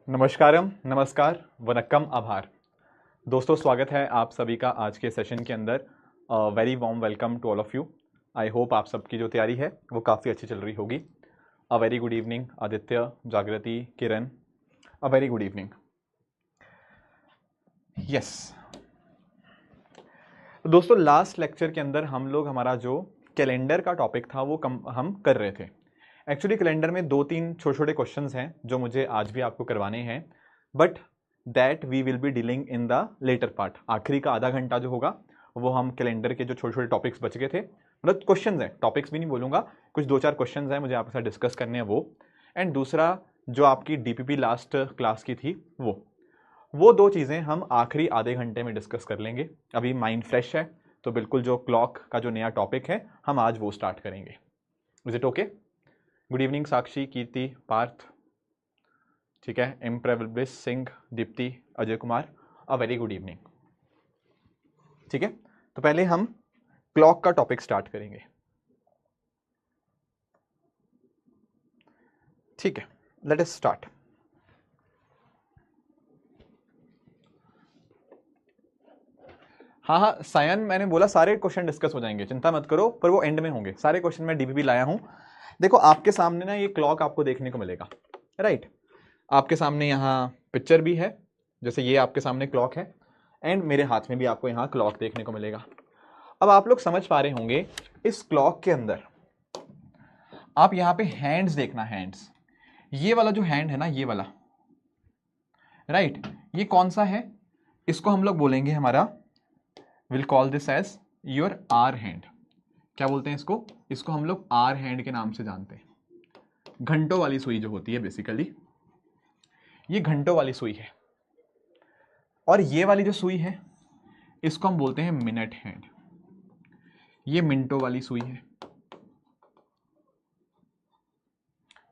नमस्कारम, नमस्कार, वनक्कम, आभार। दोस्तों, स्वागत है आप सभी का आज के सेशन के अंदर। Very warm welcome to all of you. I hope आप सबकी जो तैयारी है वो काफ़ी अच्छी चल रही होगी। A very good evening Aditya, Jagriti, Kiran, a very good evening. Yes दोस्तों, लास्ट लेक्चर के अंदर हम लोग हमारा जो कैलेंडर का टॉपिक था वो हम कर रहे थे। एक्चुअली कैलेंडर में 2-3 छोटे छोटे क्वेश्चंस हैं जो मुझे आज भी आपको करवाने हैं, but that we will be dealing in the latter part. आखिरी का आधा घंटा जो होगा वो हम कैलेंडर के जो छोटे छोटे टॉपिक्स बच गए थे, मतलब क्वेश्चंस हैं, टॉपिक्स भी नहीं बोलूँगा, कुछ 2-4 क्वेश्चंस हैं मुझे आपके साथ डिस्कस करने हैं वो। एंड दूसरा जो आपकी डीपीपी लास्ट क्लास की थी वो 2 चीज़ें हम आखिरी आधे घंटे में डिस्कस कर लेंगे। अभी माइंड फ्रेश है तो बिल्कुल जो क्लॉक का जो नया टॉपिक है हम आज वो स्टार्ट करेंगे। Is it okay? Good evening Sakshi, Kirti, Parth, ठीक है, M Prabalis Singh, Deepti, Ajay Kumar, a very good evening. ठीक है, तो पहले हम क्लॉक का टॉपिक स्टार्ट करेंगे। ठीक है, लेट अस स्टार्ट। हाँ, सायन, मैंने बोला सारे क्वेश्चन डिस्कस हो जाएंगे, चिंता मत करो, पर वो एंड में होंगे। सारे क्वेश्चन मैं डीपीपी लाया हूं। देखो, आपके सामने ना ये क्लॉक आपको देखने को मिलेगा, राइट? आपके सामने यहाँ पिक्चर भी है, जैसे ये आपके सामने क्लॉक है, एंड मेरे हाथ में भी आपको यहाँ क्लॉक देखने को मिलेगा। अब आप लोग समझ पा रहे होंगे इस क्लॉक के अंदर आप यहाँ पे हैंड्स देखना, हैंड्स, ये वाला जो हैंड है ना, ये वाला, राइट, ये कौन सा है? इसको हम लोग बोलेंगे हमारा, will call this as your R hand. क्या बोलते हैं इसको? इसको हम लोग आर हैंड के नाम से जानते हैं। घंटों वाली सुई जो होती है, बेसिकली ये घंटों वाली सुई है। और ये वाली जो सुई है इसको हम बोलते हैं मिनट हैंड। ये मिनटों वाली सुई है।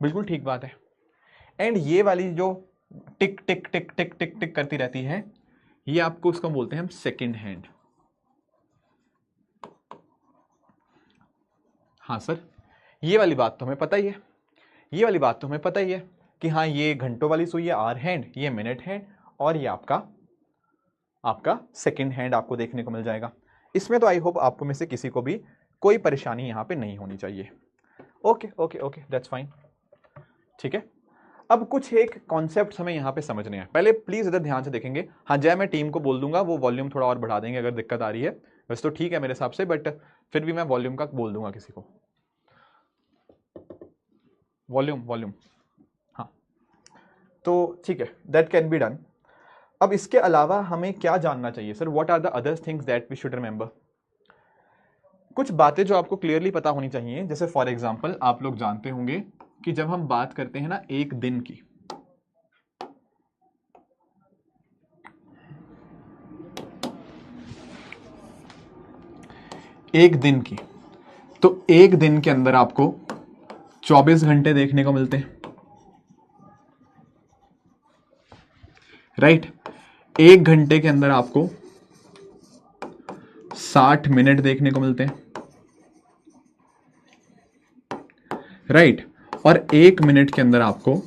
बिल्कुल ठीक बात है। एंड ये वाली जो टिक टिक टिक टिक टिक टिक करती रहती है, ये आपको उसको बोलते हैं हम सेकंड हैंड। हाँ सर, ये वाली बात तो हमें पता ही है, ये वाली बात तो हमें पता ही है कि हाँ, ये घंटों वाली सुई है आर हैंड, ये मिनट हैंड, और ये आपका सेकंड हैंड आपको देखने को मिल जाएगा। इसमें तो आई होप आपको में से किसी को भी कोई परेशानी यहाँ पे नहीं होनी चाहिए। Okay okay okay, that's fine. ठीक है, अब कुछ एक कॉन्सेप्ट हमें यहाँ पे समझने हैं। पहले प्लीज इधर ध्यान से देखेंगे। हाँ जय, मैं टीम को बोल दूंगा वो वॉल्यूम थोड़ा और बढ़ा देंगे अगर दिक्कत आ रही है। वैसे तो ठीक है मेरे हिसाब से, बट फिर भी मैं वॉल्यूम का बोल दूंगा किसी को। वॉल्यूम, हाँ, तो ठीक है, दैट कैन बी डन। अब इसके अलावा हमें क्या जानना चाहिए sir? What are the other things that we should remember? कुछ बातें जो आपको क्लियरली पता होनी चाहिए। जैसे फॉर एग्जांपल आप लोग जानते होंगे कि जब हम बात करते हैं ना एक दिन की, तो एक दिन के अंदर आपको 24 घंटे देखने को मिलते हैं, राइट? एक घंटे के अंदर आपको 60 मिनट देखने को मिलते हैं, राइट? और एक मिनट के अंदर आपको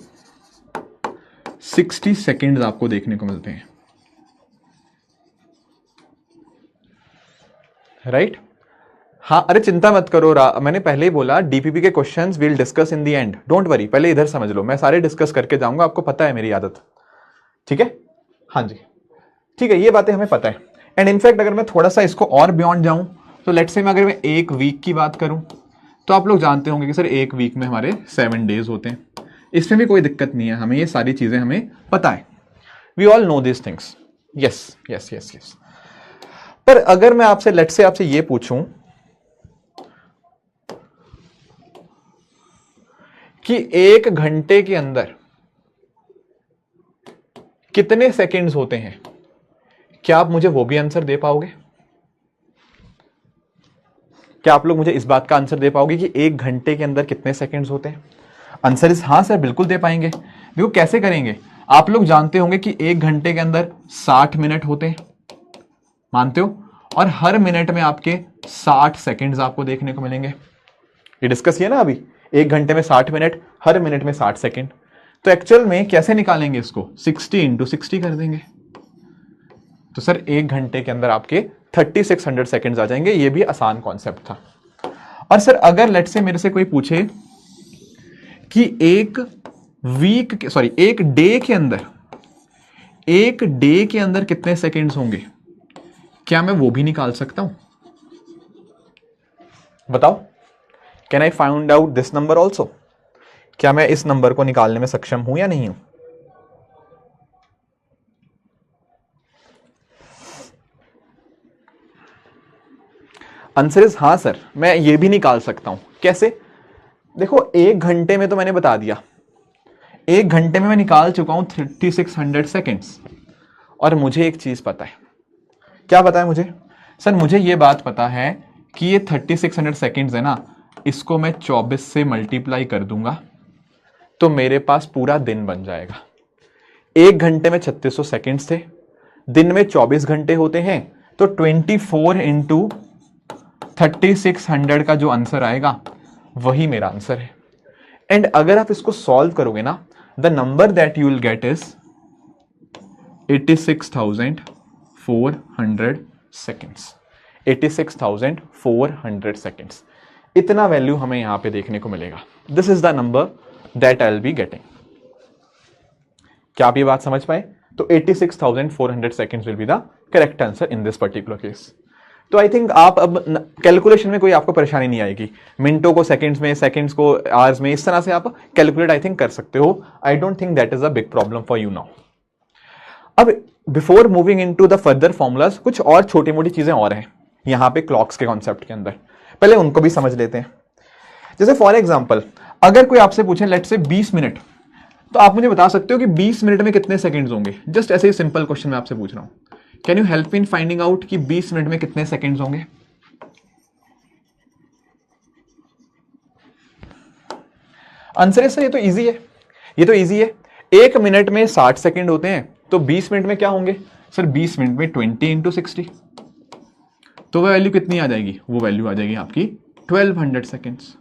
60 सेकेंड्स आपको देखने को मिलते हैं, राइट? हाँ, अरे चिंता मत करो, मैंने पहले ही बोला डीपीपी के questions will discuss in the end, don't worry. पहले इधर समझ लो, मैं सारे डिस्कस करके जाऊंगा, आपको पता है मेरी आदत। ठीक है, हाँ जी, ठीक है, ये बातें हमें पता है। एंड इनफैक्ट अगर मैं थोड़ा सा इसको और बियॉन्ड जाऊं तो लेट्स से अगर मैं एक वीक की बात करूं तो आप लोग जानते होंगे कि सर एक वीक में हमारे 7 डेज होते हैं। इसमें भी कोई दिक्कत नहीं है, हमें ये सारी चीजें हमें पता है। We all know this things. Yes yes yes yes. पर अगर मैं आपसे लेट्स से आपसे ये पूछूं कि एक घंटे के अंदर कितने सेकंड्स होते हैं, क्या आप मुझे वो भी आंसर दे पाओगे? क्या आप लोग मुझे इस बात का आंसर दे पाओगे कि एक घंटे के अंदर कितने सेकंड्स होते हैं? आंसर इज हाँ सर, बिल्कुल दे पाएंगे। देखो कैसे करेंगे, आप लोग जानते होंगे कि एक घंटे के अंदर 60 मिनट होते हैं, मानते हो? और हर मिनट में आपके 60 सेकंड्स आपको देखने को मिलेंगे। ये डिस्कस किया ना अभी, एक घंटे में 60 मिनट, हर मिनट में 60 सेकंड। तो एक्चुअल में कैसे निकालेंगे इसको, 60 इंटू 60 कर देंगे, तो सर 1 घंटे के अंदर आपके 3600 सेकेंड्स आ जाएंगे। ये भी आसान कॉन्सेप्ट था। और सर अगर लेट से मेरे से कोई पूछे कि एक डे के अंदर कितने सेकेंड्स होंगे, क्या मैं वो भी निकाल सकता हूं? बताओ, can I find out this number also? क्या मैं इस नंबर को निकालने में सक्षम हूं या नहीं हूं? आंसर इज हाँ सर, मैं ये भी निकाल सकता हूं। कैसे? देखो 1 घंटे में तो मैंने बता दिया, 1 घंटे में मैं निकाल चुका हूं 3600 सेकेंड्स। और मुझे एक चीज पता है। क्या पता है मुझे? सर मुझे ये बात पता है कि ये 3600 सेकेंड्स है ना, इसको मैं 24 से मल्टीप्लाई कर दूंगा तो मेरे पास पूरा दिन बन जाएगा। 1 घंटे में 3600 सेकेंड्स थे, दिन में 24 घंटे होते हैं, तो 24 इंटू 3600 का जो आंसर आएगा वही मेरा आंसर है। एंड अगर आप इसको सॉल्व करोगे ना, the number that you will get is 86,400 seconds. 86,400 seconds, इतना वैल्यू हमें यहां पे देखने को मिलेगा। This is the number that I will be getting. क्या आप ये बात समझ पाए? तो 86,400 seconds will be the correct answer in this particular case. तो आई थिंक आप अब कैलकुलेशन में कोई आपको परेशानी नहीं आएगी। मिनटों को सेकंड्स में, सेकंड्स को आवर्स में, इस तरह से आप कैलकुलेट आई थिंक कर सकते हो। I don't think that is a big problem for you now. अब before moving into the further formulas, कुछ और छोटी मोटी चीजें और हैं यहां पे क्लॉक्स के कॉन्सेप्ट के अंदर, पहले उनको भी समझ लेते हैं। जैसे फॉर एग्जाम्पल, अगर कोई आपसे पूछे लेट से 20 मिनट, तो आप मुझे बता सकते हो कि 20 मिनट में कितने सेकंड्स होंगे? जस्ट ऐसे ही सिंपल क्वेश्चन मैं आपसे पूछ रहा हूं। Can you help in finding out कि 20 मिनट में कितने सेकंड्स होंगे? आंसर है सर, ये तो इजी है, ये तो इजी है। 1 मिनट में 60 सेकंड होते हैं, तो 20 मिनट में क्या होंगे? सर 20 मिनट में 20 इंटू 60, तो वह वैल्यू कितनी आ जाएगी? वो वैल्यू आ जाएगी आपकी 1200 seconds.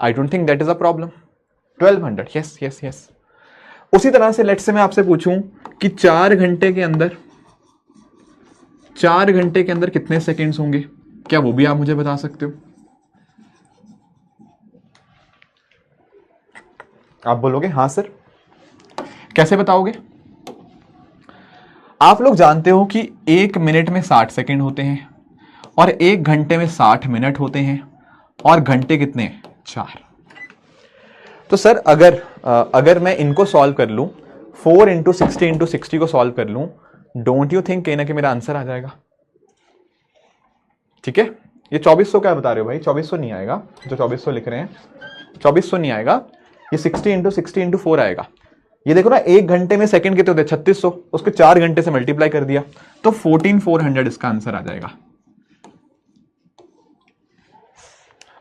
I don't think that is a problem. 1200, yes yes yes. उसी तरह से लेट से मैं आपसे पूछूं कि 4 घंटे के अंदर कितने सेकेंड्स होंगे, क्या वो भी आप मुझे बता सकते हो? आप बोलोगे हाँ सर। कैसे बताओगे? आप लोग जानते हो कि 1 मिनट में 60 सेकेंड होते हैं और 1 घंटे में 60 मिनट होते हैं, और घंटे कितने? 4। तो सर अगर मैं इनको सॉल्व कर लूं, 4 इंटू 60 इंटू 60 को सॉल्व कर लूं, डोंट यू थिंक कहीं ना कहीं मेरा आंसर आ जाएगा? ठीक है, ये 2400 क्या बता रहे हो भाई? 2400 नहीं आएगा, जो 2400 लिख रहे हैं 2400 नहीं आएगा, ये 60 इंटू 60 इंटू 4 आएगा। ये देखो ना, 1 घंटे में सेकंड कितने होते हैं? 3600, उसको 4 घंटे से मल्टीप्लाई कर दिया तो 14400 इसका आंसर आ जाएगा।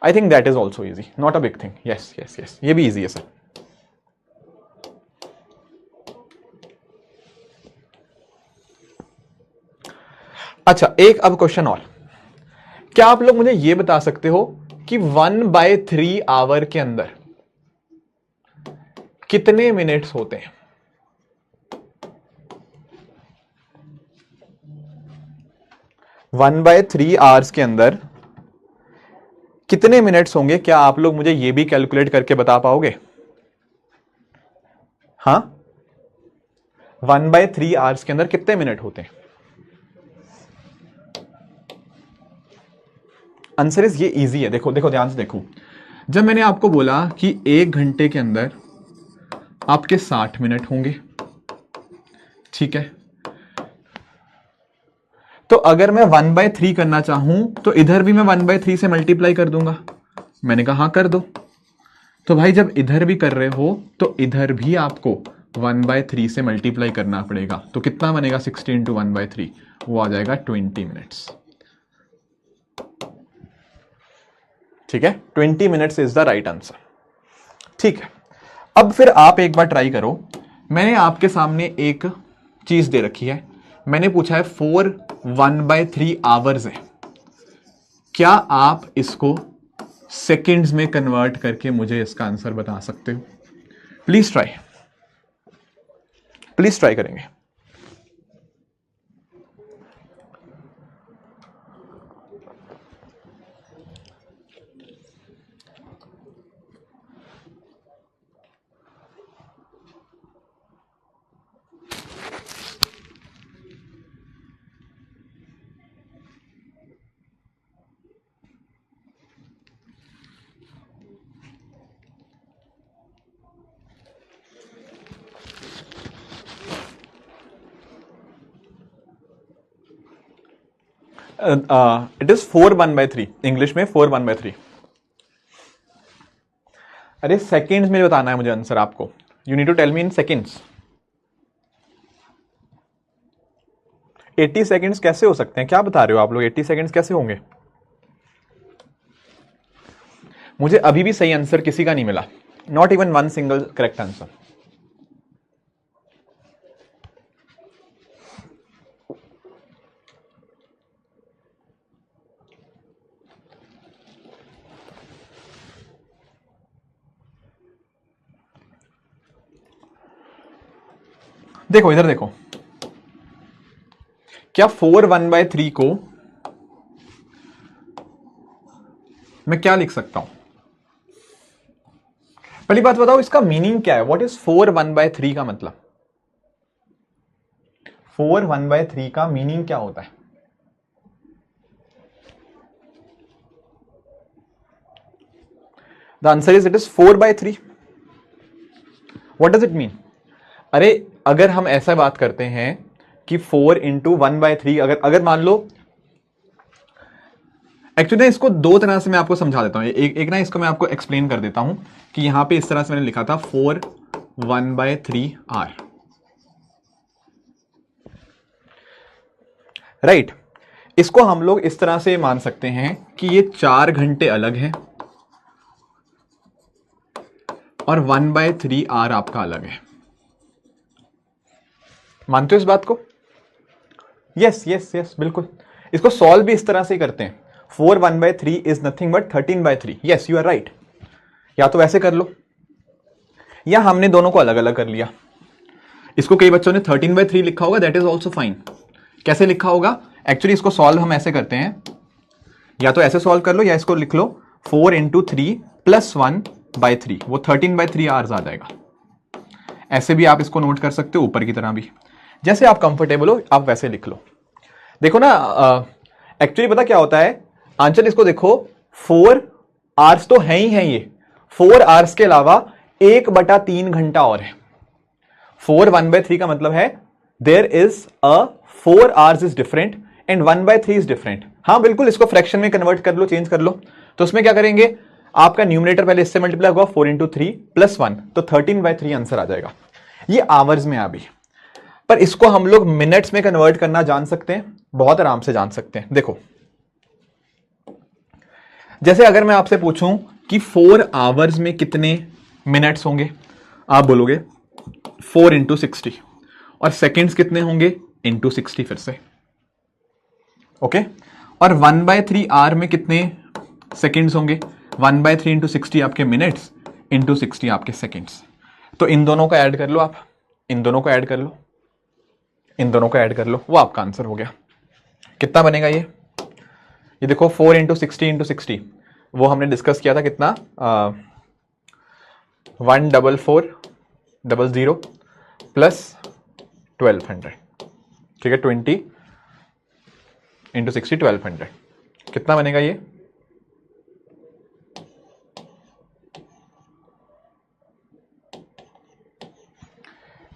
I think that is also easy, not a big thing. Yes yes yes, ये भी इजी है सर। अच्छा, एक अब क्वेश्चन और। क्या आप लोग मुझे ये बता सकते हो कि 1/3 आवर के अंदर कितने मिनट्स होते हैं? वन बाय 3 आवर्स के अंदर कितने मिनट्स होंगे? क्या आप लोग मुझे ये भी कैलकुलेट करके बता पाओगे? हाँ, 1/3 आवर्स के अंदर कितने मिनट होते हैं? आंसर इज ये इजी है। देखो देखो, ध्यान से देखो। जब मैंने आपको बोला कि 1 घंटे के अंदर आपके 60 मिनट होंगे, ठीक है, तो अगर मैं 1/3 करना चाहूं तो इधर भी मैं 1/3 से मल्टीप्लाई कर दूंगा। मैंने कहा हाँ कर दो। तो भाई जब इधर भी कर रहे हो तो इधर भी आपको 1/3 से मल्टीप्लाई करना पड़ेगा। तो कितना बनेगा? 60 इंटू 1/3, वो आ जाएगा 20 मिनट्स। ठीक है, 20 minutes is the right answer. ठीक है, अब फिर आप एक बार ट्राई करो। मैंने आपके सामने एक चीज दे रखी है, मैंने पूछा है 4 1/3 आवर्स है। क्या आप इसको सेकंड्स में कन्वर्ट करके मुझे इसका आंसर बता सकते हो? प्लीज ट्राई करेंगे। इट इज 4/1/3, इंग्लिश में 4/1/3। अरे सेकेंड्स में बताना है मुझे आंसर आपको, you need to tell me in seconds. 80 seconds कैसे हो सकते हैं, क्या बता रहे हो आप लोग, 80 सेकेंड्स कैसे होंगे? मुझे अभी भी सही आंसर किसी का नहीं मिला, not even one single correct answer. देखो इधर देखो, क्या 4/1/3 को मैं क्या लिख सकता हूं? पहली बात बताओ इसका मीनिंग क्या है, व्हाट इज 4/1/3 का मतलब? 4/1/3 का मीनिंग क्या होता है? The answer is it is 4/3। What does it mean? अरे अगर हम ऐसा बात करते हैं कि 4 × 1/3, अगर मान लो, एक्चुअली इसको दो तरह से मैं आपको समझा देता हूं। एक ना इसको मैं आपको एक्सप्लेन कर देता हूं कि यहां पे इस तरह से मैंने लिखा था 4/1/3R, राइट। इसको हम लोग इस तरह से मान सकते हैं कि ये 4 घंटे अलग हैं और 1/3R आपका अलग है। मानते हो इस बात को? यस यस यस, बिल्कुल। इसको सॉल्व भी इस तरह से करते हैं, 4/1/3 is nothing but 13/3। Yes you are right. या तो वैसे कर लो, या हमने दोनों को अलग अलग कर लिया। इसको कई बच्चों ने 13/3 लिखा होगा, दैट इज ऑल्सो फाइन। कैसे लिखा होगा? एक्चुअली इसको सॉल्व हम ऐसे करते हैं, या तो ऐसे सॉल्व कर लो या इसको लिख लो 4 × 3 + 1/3, वो 13/3 आवर्स आ जाएगा। ऐसे भी आप इसको नोट कर सकते हो, ऊपर की तरह भी, जैसे आप कंफर्टेबल हो आप वैसे लिख लो। देखो ना, एक्चुअली पता क्या होता है आंचल, इसको देखो 4 आवर्स तो है ही है, ये 4 आवर्स के अलावा 1/3 घंटा और है। 4/1/3 का मतलब है there is a 4 hours is different and 1/3 is different. हाँ बिल्कुल, इसको फ्रैक्शन में कन्वर्ट कर लो, चेंज कर लो। तो उसमें क्या करेंगे, आपका न्यूमरेटर पहले इससे मल्टीप्लाई होगा 4 × 3 + 1, तो 13/3 आंसर आ जाएगा। ये आवर्स में अभी, पर इसको हम लोग मिनट्स में कन्वर्ट करना जान सकते हैं, बहुत आराम से जान सकते हैं। देखो जैसे अगर मैं आपसे पूछूं कि 4 आवर्स में कितने मिनट्स होंगे, आप बोलोगे 4 × 60, और सेकेंड्स कितने होंगे इंटू 60 फिर से, ओके। और 1/3 आर में कितने सेकेंड्स होंगे, 1/3 × 60 आपके मिनट्स इंटू 60 आपके सेकेंड्स। तो इन दोनों को ऐड कर लो, आप इन दोनों को ऐड कर लो, इन दोनों को ऐड कर लो, वो आपका आंसर हो गया। कितना बनेगा ये देखो 4 × 60 × 60, वो हमने डिस्कस किया था कितना, 14400 + 1200, ठीक है, 20 × 60 1200। कितना बनेगा ये?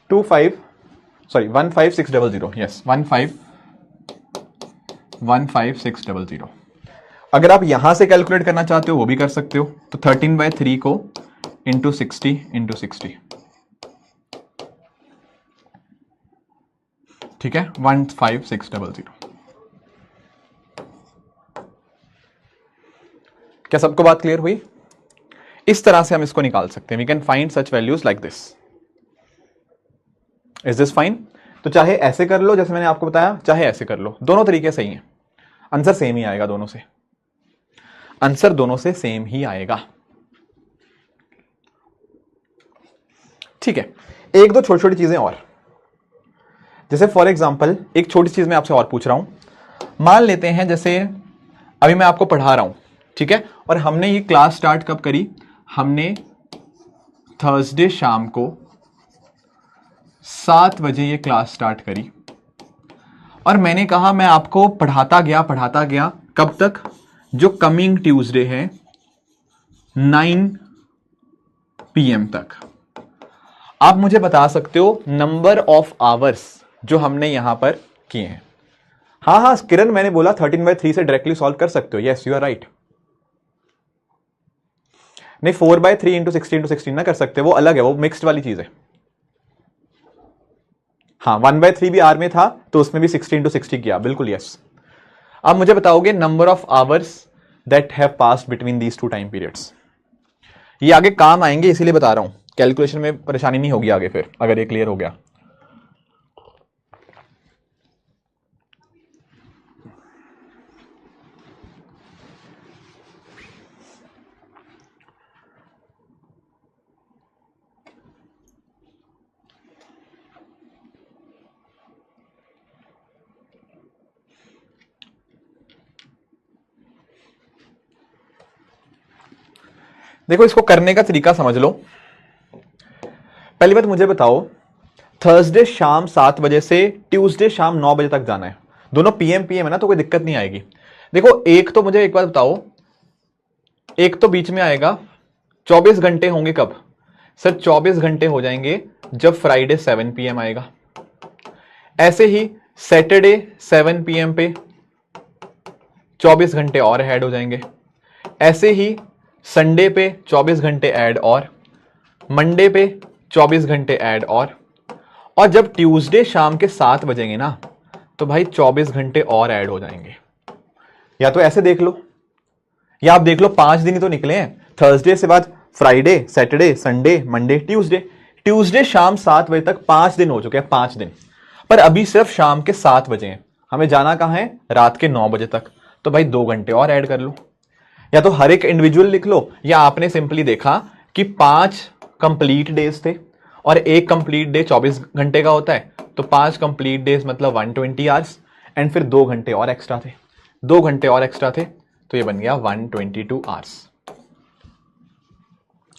To 15600, yes 15600। अगर आप यहां से कैलकुलेट करना चाहते हो वो भी कर सकते हो, तो 13/3 को इंटू 60 × 60, ठीक है, 15600। क्या सबको बात क्लियर हुई? इस तरह से हम इसको निकाल सकते हैं, we can find such values like this. Is this fine? तो चाहे ऐसे कर लो जैसे मैंने आपको बताया, चाहे ऐसे कर लो, दोनों तरीके सही हैं, आंसर सेम ही आएगा, दोनों से आंसर दोनों से सेम ही आएगा। ठीक है, एक दो छोटी छोटी चीजें और, जैसे फॉर एग्जाम्पल एक छोटी चीज मैं आपसे और पूछ रहा हूं। मान लेते हैं जैसे अभी मैं आपको पढ़ा रहा हूं, ठीक है, और हमने ये क्लास स्टार्ट कब करी, हमने थर्सडे शाम को 7 बजे ये क्लास स्टार्ट करी, और मैंने कहा मैं आपको पढ़ाता गया कब तक, जो कमिंग ट्यूसडे है 9 PM तक। आप मुझे बता सकते हो नंबर ऑफ आवर्स जो हमने यहां पर किए हैं। हाँ किरण, मैंने बोला 13/3 से डायरेक्टली सॉल्व कर सकते हो, यस यू आर राइट। नहीं 4/3 इंटू 16 ना कर सकते, वो अलग है, वो मिक्स्ड वाली चीज है। हाँ 1/3 भी आर में था तो उसमें भी 16 किया, बिल्कुल यस। अब मुझे बताओगे number of hours that have passed between these two time periods. ये आगे काम आएंगे इसीलिए बता रहा हूं, कैलकुलेशन में परेशानी नहीं होगी आगे फिर अगर ये क्लियर हो गया। देखो इसको करने का तरीका समझ लो। पहली बात मुझे बताओ, थर्सडे शाम 7 बजे से ट्यूसडे शाम 9 बजे तक जाना है, दोनों PM है ना, तो कोई दिक्कत नहीं आएगी। देखो एक तो मुझे एक बात बताओ, एक तो बीच में आएगा 24 घंटे होंगे कब, सर 24 घंटे हो जाएंगे जब फ्राइडे 7 PM आएगा। ऐसे ही सैटरडे 7 PM पे 24 घंटे और ऐड हो जाएंगे। ऐसे ही संडे पे 24 घंटे ऐड, और मंडे पे 24 घंटे ऐड, और जब ट्यूसडे शाम के 7 बजेंगे ना तो भाई 24 घंटे और ऐड हो जाएंगे। या तो ऐसे देख लो, या आप देख लो 5 दिन ही तो निकले हैं, थर्सडे से बाद Friday, Saturday, Sunday, Monday, Tuesday शाम 7 बजे तक 5 दिन हो चुके हैं, 5 दिन। पर अभी सिर्फ शाम के 7 बजे हैं, हमें जाना कहां है, रात के 9 बजे तक, तो भाई 2 घंटे और ऐड कर लो। या तो हर एक इंडिविजुअल लिख लो, या आपने सिंपली देखा कि 5 कंप्लीट डेज थे और एक कंप्लीट डे 24 घंटे का होता है, तो 5 कंप्लीट डेज मतलब 120 आवर्स, एंड फिर 2 घंटे और एक्स्ट्रा थे, 2 घंटे और एक्स्ट्रा थे, तो ये बन गया 122 आवर्स।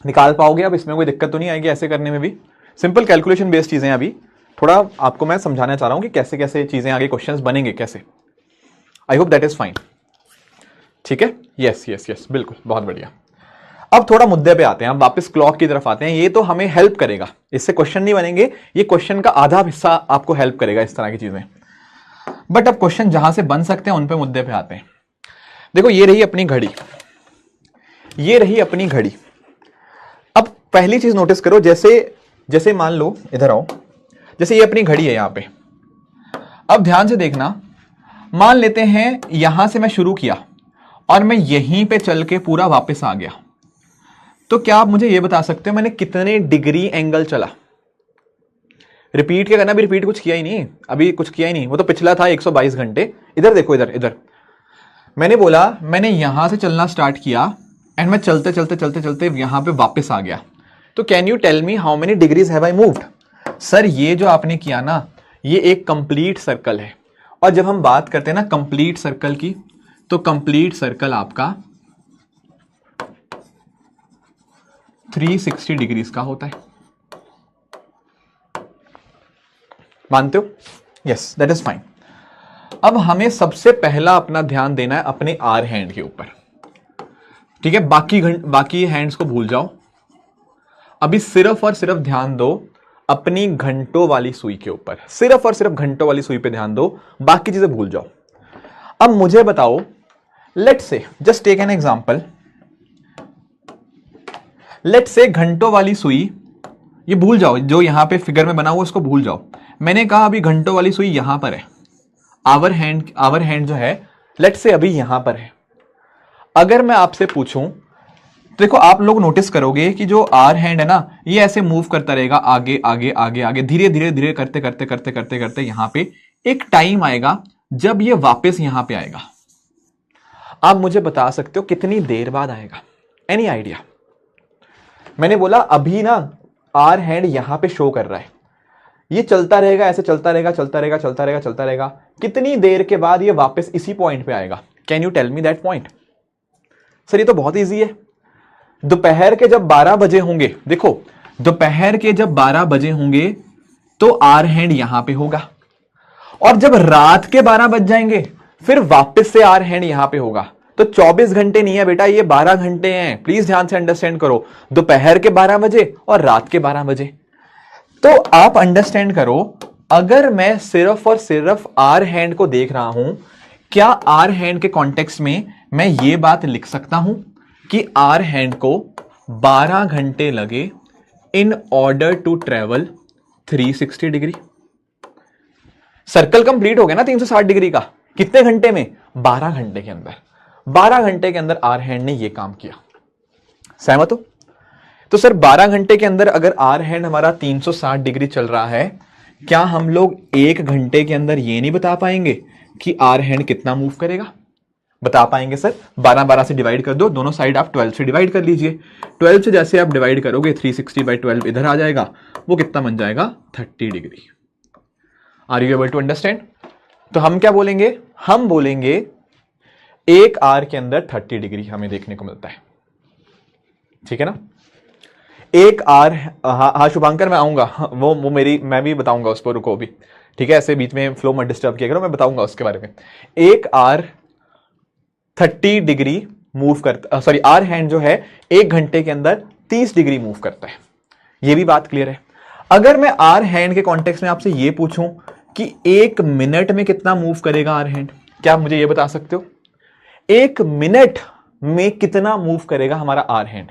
निकाल पाओगे अब, इसमें कोई दिक्कत तो नहीं आएगी ऐसे करने में भी, सिंपल कैलकुलेशन बेस्ड चीजें। अभी थोड़ा आपको मैं समझाना चाह रहा हूं कि कैसे कैसे चीजें आगे क्वेश्चंस बनेंगे कैसे। आई होप दैट इज फाइन, ठीक है, यस यस यस बिल्कुल, बहुत बढ़िया। अब थोड़ा मुद्दे पे आते हैं, हम वापस क्लॉक की तरफ आते हैं। ये तो हमें हेल्प करेगा, इससे क्वेश्चन नहीं बनेंगे, ये क्वेश्चन का आधा हिस्सा आपको हेल्प करेगा इस तरह की चीजें। बट अब क्वेश्चन जहां से बन सकते हैं उन पे मुद्दे पे आते हैं। देखो ये रही अपनी घड़ी, ये रही अपनी घड़ी। अब पहली चीज नोटिस करो, जैसे मान लो, इधर आओ, जैसे ये अपनी घड़ी है यहां पे। अब ध्यान से देखना, मान लेते हैं यहां से मैं शुरू किया और मैं यहीं पे चल के पूरा वापस आ गया, तो क्या आप मुझे ये बता सकते हो मैंने कितने डिग्री एंगल चला? रिपीट क्या करना, अभी रिपीट कुछ किया ही नहीं, अभी कुछ किया ही नहीं, वो तो पिछला था 122 घंटे। इधर देखो, इधर मैंने बोला मैंने यहां से चलना स्टार्ट किया एंड मैं चलते चलते चलते चलते यहां पे वापस आ गया। तो can you tell me how many degrees have I moved? Sir ये जो आपने किया ना, ये एक कंप्लीट सर्कल है, और जब हम बात करते हैं ना कंप्लीट सर्कल की, तो कंप्लीट सर्कल आपका 360 डिग्रीज का होता है, मानते हो? Yes that is fine. अब हमें सबसे पहला अपना ध्यान देना है अपने आर हैंड के ऊपर, ठीक है, बाकी हैंड्स को भूल जाओ, अभी सिर्फ और सिर्फ ध्यान दो अपनी घंटों वाली सुई के ऊपर, सिर्फ और सिर्फ घंटों वाली सुई पे ध्यान दो, बाकी चीजें भूल जाओ। अब मुझे बताओ, let's say just take an example, let's say घंटों वाली सुई, ये भूल जाओ, जो यहां पे फिगर में बना हुआ उसको भूल जाओ। मैंने कहा अभी घंटों वाली सुई यहां पर है, आवर हैंड जो है लेट्स से अभी यहां पर है। अगर मैं आपसे पूछूं, देखो आप लोग नोटिस करोगे कि जो आर हैंड है ना, ये ऐसे मूव करता रहेगा आगे आगे आगे आगे, धीरे धीरे धीरे करते करते करते करते करते यहां पे एक टाइम आएगा जब ये वापस यहां पे आएगा। आप मुझे बता सकते हो कितनी देर बाद आएगा? Any idea? मैंने बोला अभी ना आर हैंड यहां पे शो कर रहा है, ये चलता रहेगा, ऐसे चलता रहेगा, चलता रहेगा, चलता रहेगा, चलता रहेगा। कितनी देर के बाद ये वापस इसी पॉइंट पे आएगा? Can you tell me that point? Sir ये तो बहुत इजी है। दोपहर के जब 12 बजे होंगे, देखो दोपहर के जब 12 बजे होंगे तो आर हैंड यहां पे होगा, और जब रात के 12 बज जाएंगे फिर वापस से आर हैंड यहां पे होगा। तो 24 घंटे नहीं है बेटा, ये 12 घंटे हैं। प्लीज ध्यान से अंडरस्टैंड करो, दोपहर के 12 बजे और रात के 12 बजे। तो आप अंडरस्टैंड करो, अगर मैं सिर्फ और सिर्फ आर हैंड को देख रहा हूं, क्या आर हैंड के कॉन्टेक्स्ट में मैं ये बात लिख सकता हूं कि आर हैंड को 12 घंटे लगे in order to travel 360 degree? Circle complete हो गया ना 360 डिग्री का, कितने घंटे में? 12 घंटे के अंदर। 12 घंटे के अंदर आर हैंड ने यह काम किया। सहमत हो? तो सर 12 घंटे के अंदर अगर आर हैंड हमारा 360 डिग्री चल रहा है, क्या हम लोग 1 घंटे के अंदर ये नहीं बता पाएंगे कि आर हैंड कितना मूव करेगा? बता पाएंगे सर। 12 से डिवाइड कर दो, दोनों साइड आप 12 से डिवाइड कर लीजिए। 12 से जैसे आप डिवाइड करोगे 360/12 इधर आ जाएगा, वो कितना बन जाएगा? 30 degree. Are you able to understand? तो हम क्या बोलेंगे? हम बोलेंगे एक आर के अंदर 30 डिग्री हमें देखने को मिलता है। ठीक है ना? एक आर, हाँ शुभांकर मैं आऊंगा, वो मेरी, मैं भी बताऊंगा उस पर, रुको भी। ठीक है, ऐसे बीच में फ्लो मत डिस्टर्ब किया करो, मैं बताऊंगा उसके बारे में। एक आर 30 डिग्री मूव करता, सॉरी आर हैंड जो है 1 घंटे के अंदर 30 डिग्री मूव करता है। ये भी बात क्लियर है। अगर मैं आर हैंड के कॉन्टेक्स्ट में आपसे ये पूछूं कि 1 मिनट में कितना मूव करेगा आर हैंड, क्या आप मुझे ये बता सकते हो? 1 मिनट में कितना मूव करेगा हमारा आर हैंड?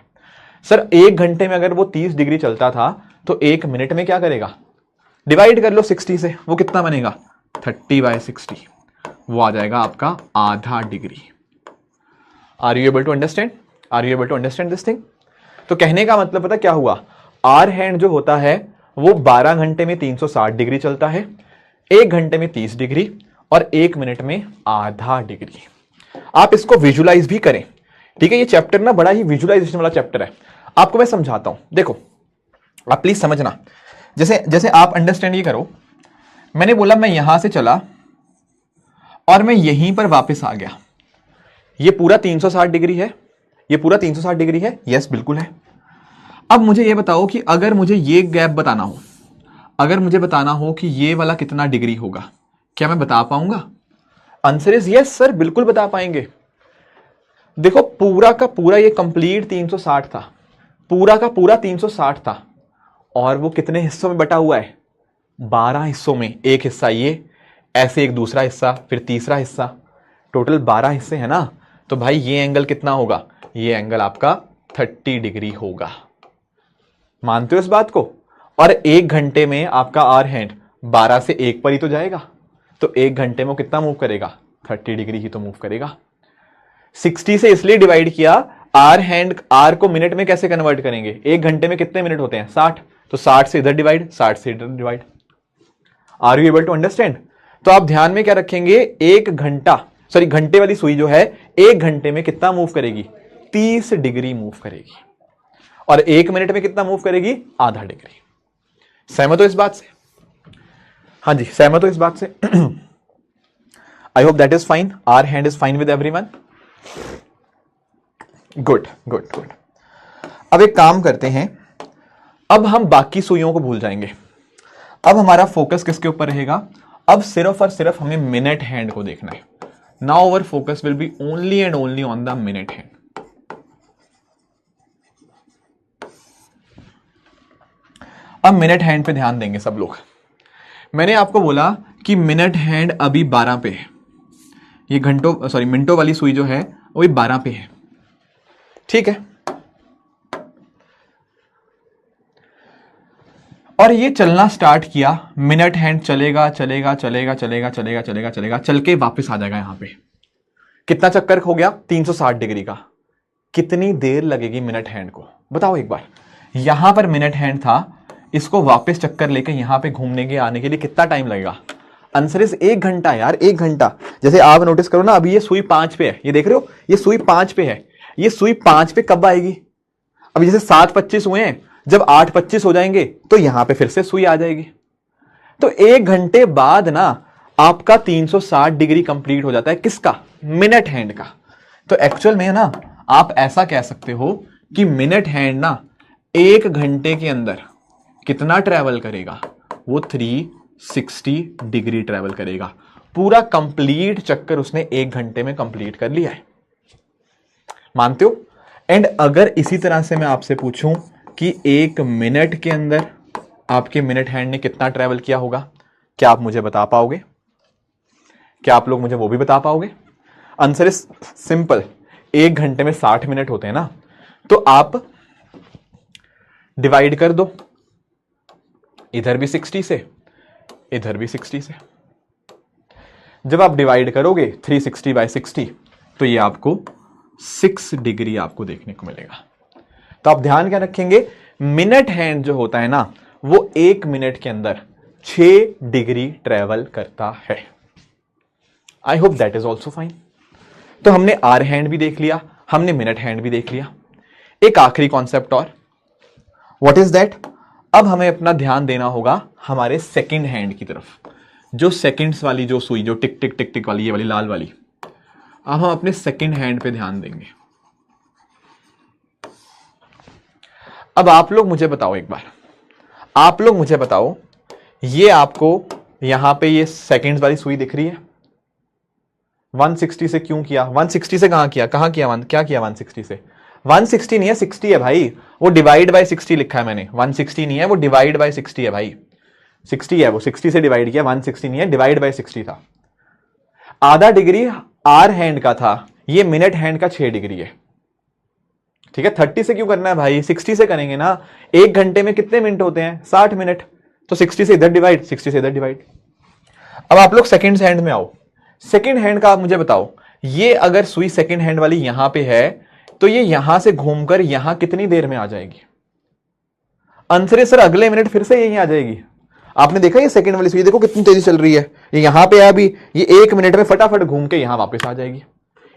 सर 1 घंटे में अगर वो 30 डिग्री चलता था तो 1 मिनट में क्या करेगा? डिवाइड कर लो 60 से, वो कितना बनेगा? 30/60, वो आ जाएगा आपका आधा degree. Are you able to understand? Are you able to understand this thing? तो कहने का मतलब पता क्या हुआ? आर हैंड जो होता है वो 12 घंटे में 360 डिग्री चलता है, 1 घंटे में 30 डिग्री और 1 मिनट में आधा डिग्री। आप इसको विजुलाइज भी करें। ठीक है, ये चैप्टर ना बड़ा ही विजुलाइजेशन वाला चैप्टर है। आपको मैं समझाता हूं, देखो आप प्लीज समझना। जैसे जैसे आप अंडरस्टैंड ये करो, मैंने बोला मैं यहां से चला और मैं यहीं पर वापस आ गया, ये पूरा 360 डिग्री है, ये पूरा 360 डिग्री है। यस बिल्कुल है। अब मुझे ये बताओ कि अगर मुझे ये गैप बताना हो, अगर मुझे बताना हो कि ये वाला कितना डिग्री होगा, क्या मैं बता पाऊंगा? आंसर इज यस सर, बिल्कुल बता पाएंगे। देखो पूरा का पूरा ये कंप्लीट 360 था, पूरा का पूरा 360 था, और वो कितने हिस्सों में बटा हुआ है? 12 हिस्सों में। एक हिस्सा ये, ऐसे एक दूसरा हिस्सा, फिर तीसरा हिस्सा, टोटल 12 हिस्से हैं ना। तो भाई ये एंगल कितना होगा? ये एंगल आपका 30 डिग्री होगा। मानते हो इस बात को? और 1 घंटे में आपका आर हैंड 12 से 1 पर ही तो जाएगा, तो 1 घंटे में कितना मूव करेगा? 30 डिग्री ही तो मूव करेगा। 60 से इसलिए डिवाइड किया, आर हैंड, आर को मिनट में कैसे कन्वर्ट करेंगे? 1 घंटे में कितने मिनट होते हैं? 60, तो 60 से इधर डिवाइड, 60 से इधर divide. Are you able to understand? तो आप ध्यान में क्या रखेंगे? 1 घंटा, सॉरी घंटे वाली सुई जो है 1 घंटे में कितना मूव करेगी? 30 डिग्री मूव करेगी। और 1 मिनट में कितना मूव करेगी? आधा डिग्री। सहमत हो इस बात से? हाँ जी, सहमत हो इस बात से? I hope that is fine. Hour hand is fine with everyone. Good good good. अब एक काम करते हैं, अब हम बाकी सुइयों को भूल जाएंगे। अब हमारा फोकस किसके ऊपर रहेगा? अब सिर्फ और सिर्फ हमें मिनट हैंड को देखना है। Now our focus will be only and only on the minute hand. अब मिनट हैंड पे ध्यान देंगे सब लोग। मैंने आपको बोला कि मिनट हैंड अभी 12 पे है, ये घंटों, सॉरी मिनटों वाली सुई जो है वो भी 12 पे है। ठीक है, और ये चलना स्टार्ट किया, मिनट हैंड चलेगा चलेगा चलेगा चलेगा चलेगा चलेगा चलेगा, चल के वापस आ जाएगा। यहां पे कितना चक्कर हो गया? 360 डिग्री का। कितनी देर लगेगी मिनट हैंड को? बताओ एक बार। यहां पर मिनट हैंड था, इसको वापस चक्कर लेके यहां पे घूमने के आने के लिए कितना टाइम लगेगा? आंसर इज 1 घंटा यार, 1 घंटा। जैसे आप नोटिस करो ना, अभी ये सुई 5 पे है, ये देख रहे हो, ये सुई 5 पे है। ये सुई 5 पे कब आएगी? अभी जैसे 7:25 हुए हैं, जब 8:25 हो जाएंगे तो यहां पे फिर से सुई आ जाएगी। तो 1 घंटे बाद ना आपका 360 डिग्री कंप्लीट हो जाता है। किसका? मिनट हैंड का। तो एक्चुअल में ना आप ऐसा कह सकते हो कि मिनट हैंड ना 1 घंटे के अंदर कितना ट्रेवल करेगा? वो 360 डिग्री ट्रेवल करेगा। पूरा कंप्लीट चक्कर उसने 1 घंटे में कंप्लीट कर लिया है। मानते हो? एंड अगर इसी तरह से मैं आपसे पूछूं कि 1 मिनट के अंदर आपके मिनट हैंड ने कितना ट्रेवल किया होगा, क्या आप मुझे बता पाओगे? क्या आप लोग मुझे वो भी बता पाओगे? Answer is simple. 1 घंटे में 60 मिनट होते हैं ना, तो आप डिवाइड कर दो, इधर भी 60 से, इधर भी 60 से। जब आप डिवाइड करोगे 360/60, तो ये आपको 6 डिग्री आपको देखने को मिलेगा। तो आप ध्यान क्या रखेंगे, मिनट हैंड जो होता है ना, वो 1 मिनट के अंदर 6 डिग्री ट्रेवल करता है। आई hope that is also fine. तो हमने आर हैंड भी देख लिया, हमने मिनट हैंड भी देख लिया। एक आखिरी कॉन्सेप्ट और, व्हाट इज दैट? अब हमें अपना ध्यान देना होगा हमारे सेकंड हैंड की तरफ। जो सेकंड्स वाली जो सुई, जो टिक टिक टिक टिक वाली, ये वाली लाल वाली, अब हम अपने सेकंड हैंड पे ध्यान देंगे। अब आप लोग मुझे बताओ एक बार, आप लोग मुझे बताओ, ये आपको यहां पे ये सेकंड्स वाली सुई दिख रही है? 160 से क्यों किया? 160 से कहां किया? कहां किया? क्या किया 160 से? 160 नहीं है, 60 है भाई। वो डिवाइड बाय 60 लिखा है मैंने। 160 नहीं है, वो डिवाइड बाय 60 है भाई। 60 है, वो 60 से डिवाइड किया। 160 नहीं है, डिवाइड बाय 60 था। आधा डिग्री आर हैंड का था, ये मिनट हैंड का 6 डिग्री है। ठीक है, 30 से क्यों करना है भाई? 60 से करेंगे ना। 1 घंटे में कितने मिनट होते हैं? 60 मिनट। तो 60 से इधर डिवाइड, 60 से इधर डिवाइड। अब आप लोग सेकंड हैंड में आओ। सेकंड हैंड का आप मुझे बताओ, ये अगर सुई सेकंड हैंड वाली यहां पे है, तो ये यहां से घूमकर यहां कितनी देर में आ जाएगी? आंसर है सर, अगले मिनट फिर से यहीं आ जाएगी। आपने देखा ये सेकंड वाली सुई देखो कितनी तेजी चल रही है। ये यहां पे है अभी, ये 1 मिनट में फटाफट घूम के यहां वापस आ जाएगी।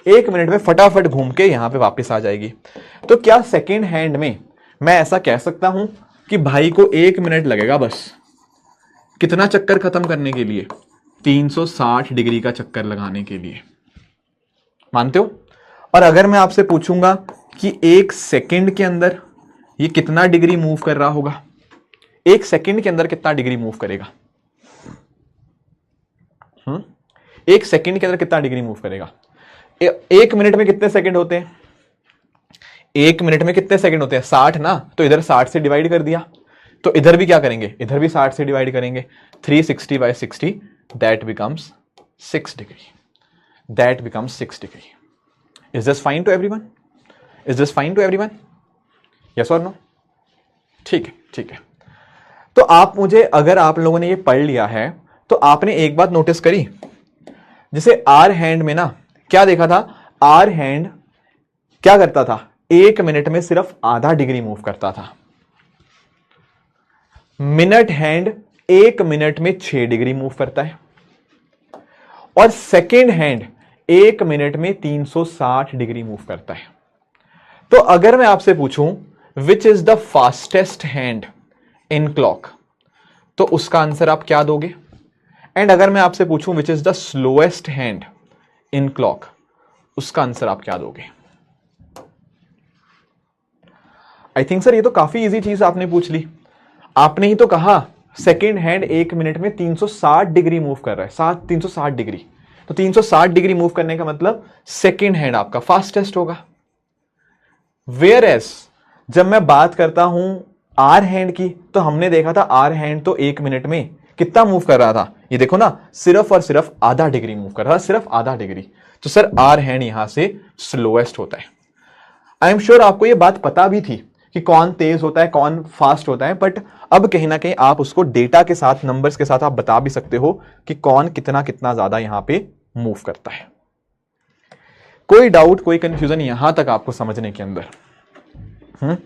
1 मिनट में फटाफट घूम के यहां पे वापस आ जाएगी। तो क्या सेकंड हैंड में मैं ऐसा कह सकता हूं कि भाई को 1 मिनट लगेगा बस कितना चक्कर खत्म करने के लिए? 360 डिग्री का चक्कर लगाने के लिए। मानते हो? और अगर मैं आपसे पूछूंगा कि 1 सेकंड के अंदर ये कितना डिग्री मूव कर रहा होगा? 1 सेकंड के अंदर कितना डिग्री मूव करेगा? 1 सेकंड के अंदर कितना डिग्री मूव करेगा? 1 मिनट में कितने सेकंड होते हैं? 1 मिनट में कितने सेकंड होते हैं? 60 ना। तो इधर 60 से डिवाइड कर दिया, तो इधर भी क्या करेंगे? इधर भी 60 से डिवाइड करेंगे। 360/60, that becomes 6 degree. That becomes 6 degree. Is this fine to everyone? Is this fine to everyone? Yes और नो? ठीक है, ठीक है। तो आप मुझे, अगर आप लोगों ने ये पढ़ लिया है, तो आपने एक बात नोटिस करी, जैसे आर हैंड में ना क्या देखा था? आर हैंड क्या करता था? 1 मिनट में सिर्फ आधा डिग्री मूव करता था। मिनट हैंड 1 मिनट में 6 डिग्री मूव करता है, और सेकेंड हैंड 1 मिनट में 360 डिग्री मूव करता है। तो अगर मैं आपसे पूछूं which is the fastest hand in clock, तो उसका आंसर आप क्या दोगे? एंड अगर मैं आपसे पूछूं which is the slowest hand in clock, उसका आंसर आप क्या दोगे? आई थिंक सर ये तो काफी इजी चीज आपने पूछ ली। आपने ही तो कहा सेकेंड हैंड 1 मिनट में 360 डिग्री मूव कर रहा है। 360 डिग्री, तो 360 डिग्री मूव करने का मतलब सेकेंड हैंड आपका फास्टेस्ट होगा। वेयर एस जब मैं बात करता हूं आर हैंड की, तो हमने देखा था आर हैंड तो 1 मिनट में कितना मूव कर रहा था? ये देखो ना, सिर्फ और सिर्फ आधा डिग्री मूव कर रहा था, सिर्फ आधा डिग्री। तो सर आर हैंड यहां से स्लोएस्ट होता है। आई एम श्योर आपको ये बात पता भी थी कि कौन तेज होता है, कौन फास्ट होता है, बट अब कहीं ना कहीं आप उसको डेटा के साथ, नंबर्स के साथ आप बता भी सकते हो कि कौन कितना कितना ज्यादा यहां पे मूव करता है। कोई डाउट, कोई कंफ्यूजन यहां तक आपको समझने के अंदर?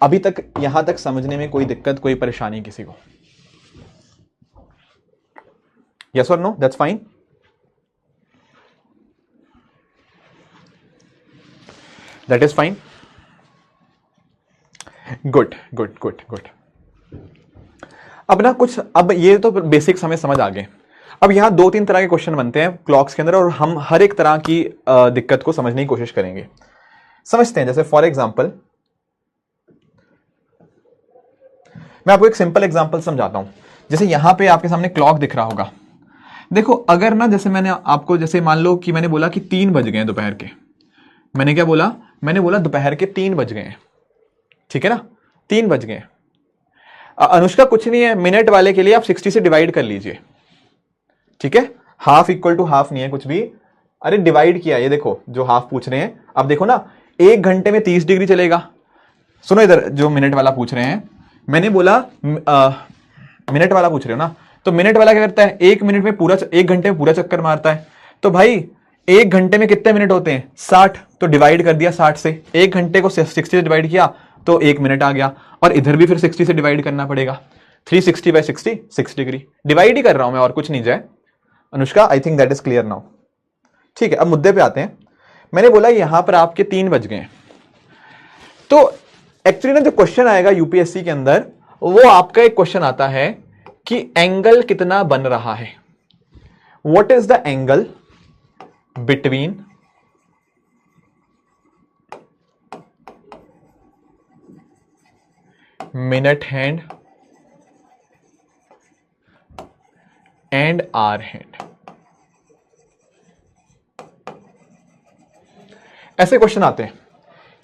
अभी तक यहां तक समझने में कोई दिक्कत, कोई परेशानी किसी को? यस और no? That's fine. That is fine. Good good good good. अब ना कुछ, अब ये तो बेसिक्स हमें समझ आ गए। अब यहां 2-3 तरह के क्वेश्चन बनते हैं क्लॉक्स के अंदर, और हम हर एक तरह की दिक्कत को समझने की कोशिश करेंगे। समझते हैं। जैसे फॉर एग्जांपल मैं आपको एक सिंपल एग्जांपल समझाता हूं। जैसे यहां पे आपके सामने क्लॉक दिख रहा होगा। देखो अगर ना, जैसे मैंने आपको, जैसे मान लो कि मैंने बोला कि 3 बज गए हैं दोपहर के। मैंने क्या बोला? मैंने बोला दोपहर के 3 बज गए हैं, ठीक है ना, 3 बज गए हैं। अनुष्का कुछ नहीं है, मिनट वाले के लिए आप 60 से डिवाइड कर लीजिए, ठीक है। हाफ इक्वल टू हाफ नहीं है कुछ भी, अरे डिवाइड किया। ये देखो जो हाफ पूछ रहे हैं, अब देखो ना 1 घंटे में 30 डिग्री चलेगा। सुनो इधर, जो मिनट वाला पूछ रहे हैं, मैंने बोला मिनट वाला पूछ रहे हो ना, तो मिनट वाला क्या करता है? 1 मिनट में पूरा, 1 घंटे में पूरा चक्कर मारता है। तो भाई 1 घंटे में कितने मिनट होते हैं? 60। तो डिवाइड कर दिया 60 से। 1 घंटे को 60 से डिवाइड किया तो 1 मिनट आ गया, और इधर भी फिर 60 से डिवाइड करना पड़ेगा। 360/60 6 डिग्री। डिवाइड ही कर रहा हूं मैं, और कुछ नहीं जाए। Anushka I think that is clear now, ठीक है। अब मुद्दे पे आते हैं। मैंने बोला यहां पर आपके 3 बज गए, तो एक्चुअली ना जो क्वेश्चन आएगा यूपीएससी के अंदर, वो आपका एक क्वेश्चन आता है कि एंगल कितना बन रहा है। What is the angle between minute hand and hour hand. ऐसे क्वेश्चन आते हैं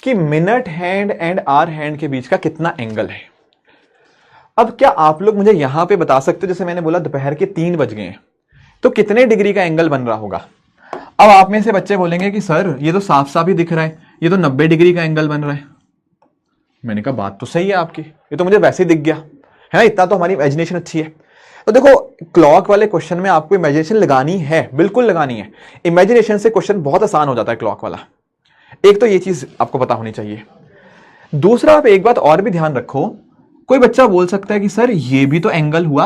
कि minute hand and hour hand के बीच का कितना एंगल है। अब क्या आप लोग मुझे यहां पे बता सकते हो, जैसे मैंने बोला दोपहर के 3 बज गए हैं, तो कितने डिग्री का एंगल बन रहा होगा? अब आप में से बच्चे बोलेंगे कि सर ये तो साफ साफ ही दिख रहा है, ये तो 90 डिग्री का एंगल बन रहा है। मैंने कहा बात तो सही है आपकी, ये तो मुझे वैसे ही दिख गया है ना, इतना तो हमारी इमेजिनेशन अच्छी है। तो देखो क्लॉक वाले क्वेश्चन में आपको इमेजिनेशन लगानी है, बिल्कुल लगानी है। इमेजिनेशन से क्वेश्चन बहुत आसान हो जाता है क्लॉक वाला। एक तो ये चीज आपको पता होनी चाहिए। दूसरा, आप एक बात और भी ध्यान रखो, कोई बच्चा बोल सकता है कि सर ये भी तो एंगल हुआ,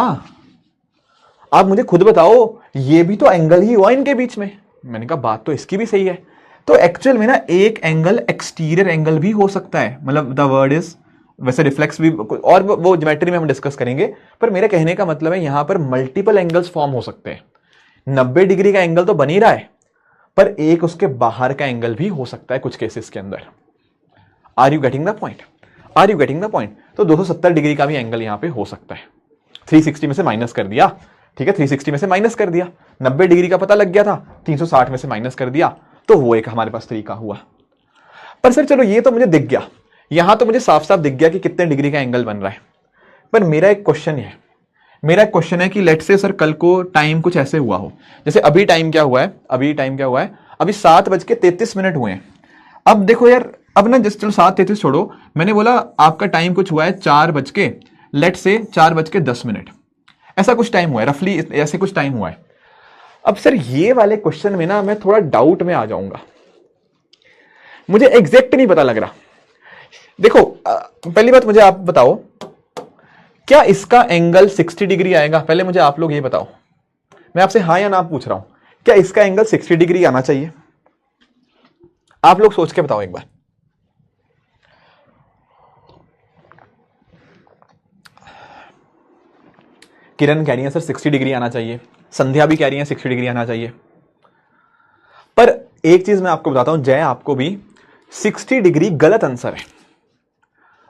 आप मुझे खुद बताओ ये भी तो एंगल ही हुआ इनके बीच में। मैंने कहा बात तो इसकी भी सही है। तो एक्चुअल में ना एक एंगल एक्सटीरियर एंगल भी हो सकता है, मतलब द वर्ड इज, वैसे रिफ्लेक्स भी, और वो ज्योमेट्री में हम डिस्कस करेंगे, पर मेरे कहने का मतलब है यहां पर मल्टीपल एंगल्स फॉर्म हो सकते हैं। 90 डिग्री का एंगल तो बन ही रहा है, पर एक उसके बाहर का एंगल भी हो सकता है कुछ केसेस के अंदर। Are you getting the point? Are you getting the point? तो 270 डिग्री का भी एंगल यहां पे हो सकता है। 360 में से माइनस कर दिया, ठीक है, 360 में से माइनस कर दिया। 90 डिग्री का पता लग गया था, 360 में से माइनस कर दिया, तो वो एक हमारे पास तरीका हुआ। पर सर चलो ये तो मुझे दिख गया, यहां तो मुझे साफ साफ दिख गया कि कितने डिग्री का एंगल बन रहा है। पर मेरा एक क्वेश्चन है कि लेट्स से सर कल को टाइम कुछ ऐसे हुआ हो, जैसे अभी टाइम क्या हुआ है, अभी 7:33 हुए हैं। अब देखो यार, अब ना जस्ट चलो 7:33 छोड़ो, मैंने बोला आपका टाइम कुछ हुआ है 4:10, ऐसा कुछ टाइम हुआ है, रफली ऐसे कुछ टाइम हुआ है। अब सर ये वाले क्वेश्चन में ना मैं थोड़ा डाउट में आ जाऊंगा, मुझे एग्जैक्ट नहीं पता लग रहा। देखो पहली बात मुझे आप बताओ, क्या इसका एंगल 60 डिग्री आएगा? पहले मुझे आप लोग ये बताओ, मैं आपसे हाँ या ना पूछ रहा हूं, क्या इसका एंगल 60 डिग्री आना चाहिए? आप लोग सोच के बताओ एक बार। किरण कह रही है सर 60 डिग्री आना चाहिए, संध्या भी कह रही है 60 डिग्री आना चाहिए। पर एक चीज मैं आपको बताता हूं, जय आपको भी 60 डिग्री गलत आंसर है।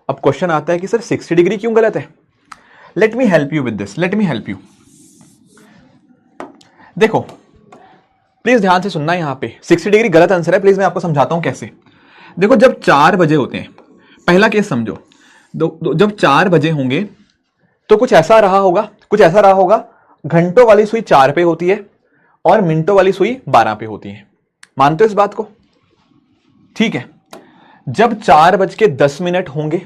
अब क्वेश्चन आता है कि सर 60 डिग्री क्यों गलत है? Let me help you with this, देखो प्लीज ध्यान से सुनना, यहां पे 60 डिग्री गलत आंसर है, प्लीज मैं आपको समझाता हूं कैसे। देखो जब 4 बजे होते हैं, पहला केस समझो, जब 4 बजे होंगे तो कुछ ऐसा रहा होगा, घंटों वाली सुई 4 पे होती है और मिनटों वाली सुई 12 पे होती है। मानते हो इस बात को? ठीक है। जब 4:10 होंगे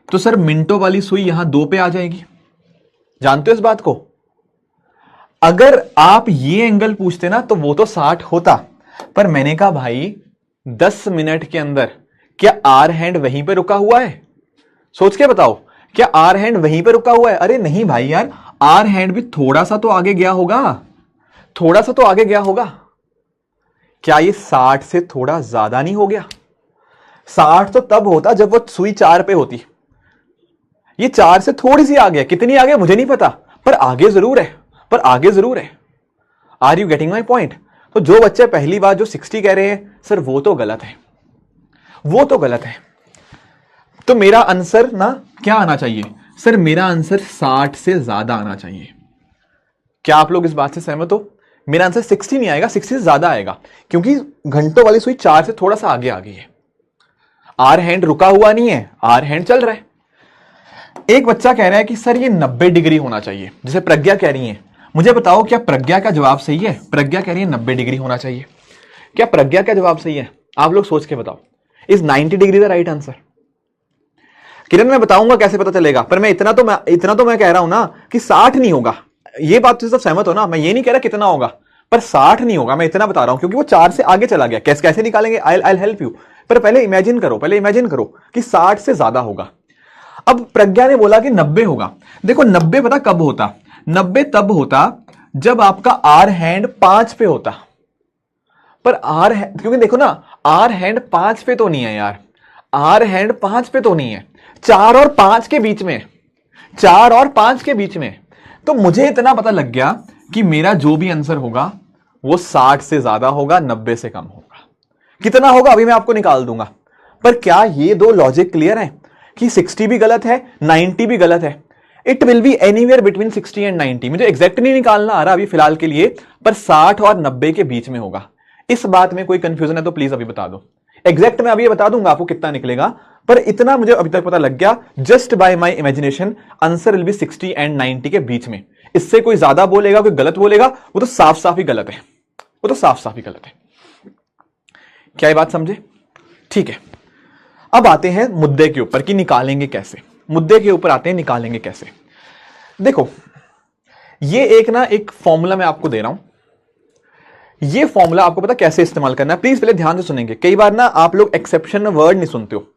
तो सर मिनटों वाली सुई यहां 2 पे आ जाएगी। जानते हो इस बात को? अगर आप ये एंगल पूछते ना तो वो तो 60 होता, पर मैंने कहा भाई 10 मिनट के अंदर क्या आर हैंड वहीं पे रुका हुआ है? सोच के बताओ, क्या आर हैंड वहीं पे रुका हुआ है? अरे नहीं भाई यार, आर हैंड भी थोड़ा सा तो आगे गया होगा, क्या ये 60 से थोड़ा ज्यादा नहीं हो गया? 60 तो तब होता जब वो सुई 4 पे होती। ये 4 से थोड़ी सी आगे है, कितनी आगे मुझे नहीं पता, पर आगे जरूर है, पर आगे जरूर है। Are you getting my point? तो जो बच्चे पहली बार जो 60 कह रहे हैं सर वो तो गलत है, वो तो गलत है। तो मेरा आंसर ना क्या आना चाहिए सर? मेरा आंसर 60 से ज्यादा आना चाहिए। क्या आप लोग इस बात से सहमत हो? मेरा आंसर 60 नहीं आएगा, 60 से ज्यादा आएगा, क्योंकि घंटों वाली सुई 4 से थोड़ा सा आगे आ गई है। आर हैंड रुका हुआ नहीं है, आर हैंड चल रहा है। एक बच्चा कह रहा है कि सर ये 90 डिग्री होना चाहिए, जैसे प्रज्ञा कह रही है। मुझे बताओ क्या प्रज्ञा का जवाब सही है? प्रज्ञा कह रही है 90 डिग्री होना चाहिए। क्या प्रज्ञा का जवाब सही है? आप लोग सोच के बताओ। Is 90 degree the right answer? Kiran मैं बताऊंगा कैसे पता चलेगा, पर मैं इतना तो मैं कह रहा हूं ना कि 60 नहीं होगा। ये बात से सब सहमत हो ना? मैं ये नहीं कह रहा कितना होगा, पर 60 नहीं होगा, मैं इतना बता रहा हूं, क्योंकि वो 4 से आगे चला गया। कैसे निकालेंगे? I help you. पर पहले इमेजिन करो कि 60 से ज्यादा होगा। अब प्रज्ञा ने बोला कि 90 होगा। देखो 90 पता कब होता? 90 तब होता जब आपका आर हैंड 5 पे होता। पर क्योंकि देखो ना, आर हैंड 5 पे तो नहीं है यार, आर हैंड 5 पे तो नहीं है, 4 और 5 के बीच में, 4 और 5 के बीच में। तो मुझे इतना पता लग गया कि मेरा जो भी आंसर होगा वो 60 से ज्यादा होगा, 90 से कम होगा। कितना होगा अभी मैं आपको निकाल दूंगा। पर क्या ये दो लॉजिक क्लियर है कि 60 भी गलत है, 90 भी गलत है? It will be anywhere between 60 and 90। मुझे एग्जैक्ट नहीं निकालना आ रहा अभी फिलहाल के लिए, पर 60 और 90 के बीच में होगा। इस बात में कोई कंफ्यूजन है तो प्लीज अभी बता दो। एग्जैक्ट मैं अभी बता दूंगा आपको कितना निकलेगा, पर इतना मुझे अभी तक पता लग गया, just by my imagination answer will be 60 and 90 के बीच में। इससे कोई ज्यादा बोलेगा, कोई गलत बोलेगा, वो तो साफ साफ ही गलत है, वो तो साफ साफ ही गलत है। क्या ये बात समझे? ठीक है, अब आते हैं मुद्दे के ऊपर कि निकालेंगे कैसे। मुद्दे के ऊपर आते हैं, निकालेंगे कैसे। देखो ये एक फॉर्मूला मैं आपको दे रहा हूं। ये फॉर्मूला आपको पता कैसे इस्तेमाल करना है, प्लीज पहले ध्यान से सुनेंगे। कई बार ना आप लोग एक्सेप्शन में वर्ड नहीं सुनते हो,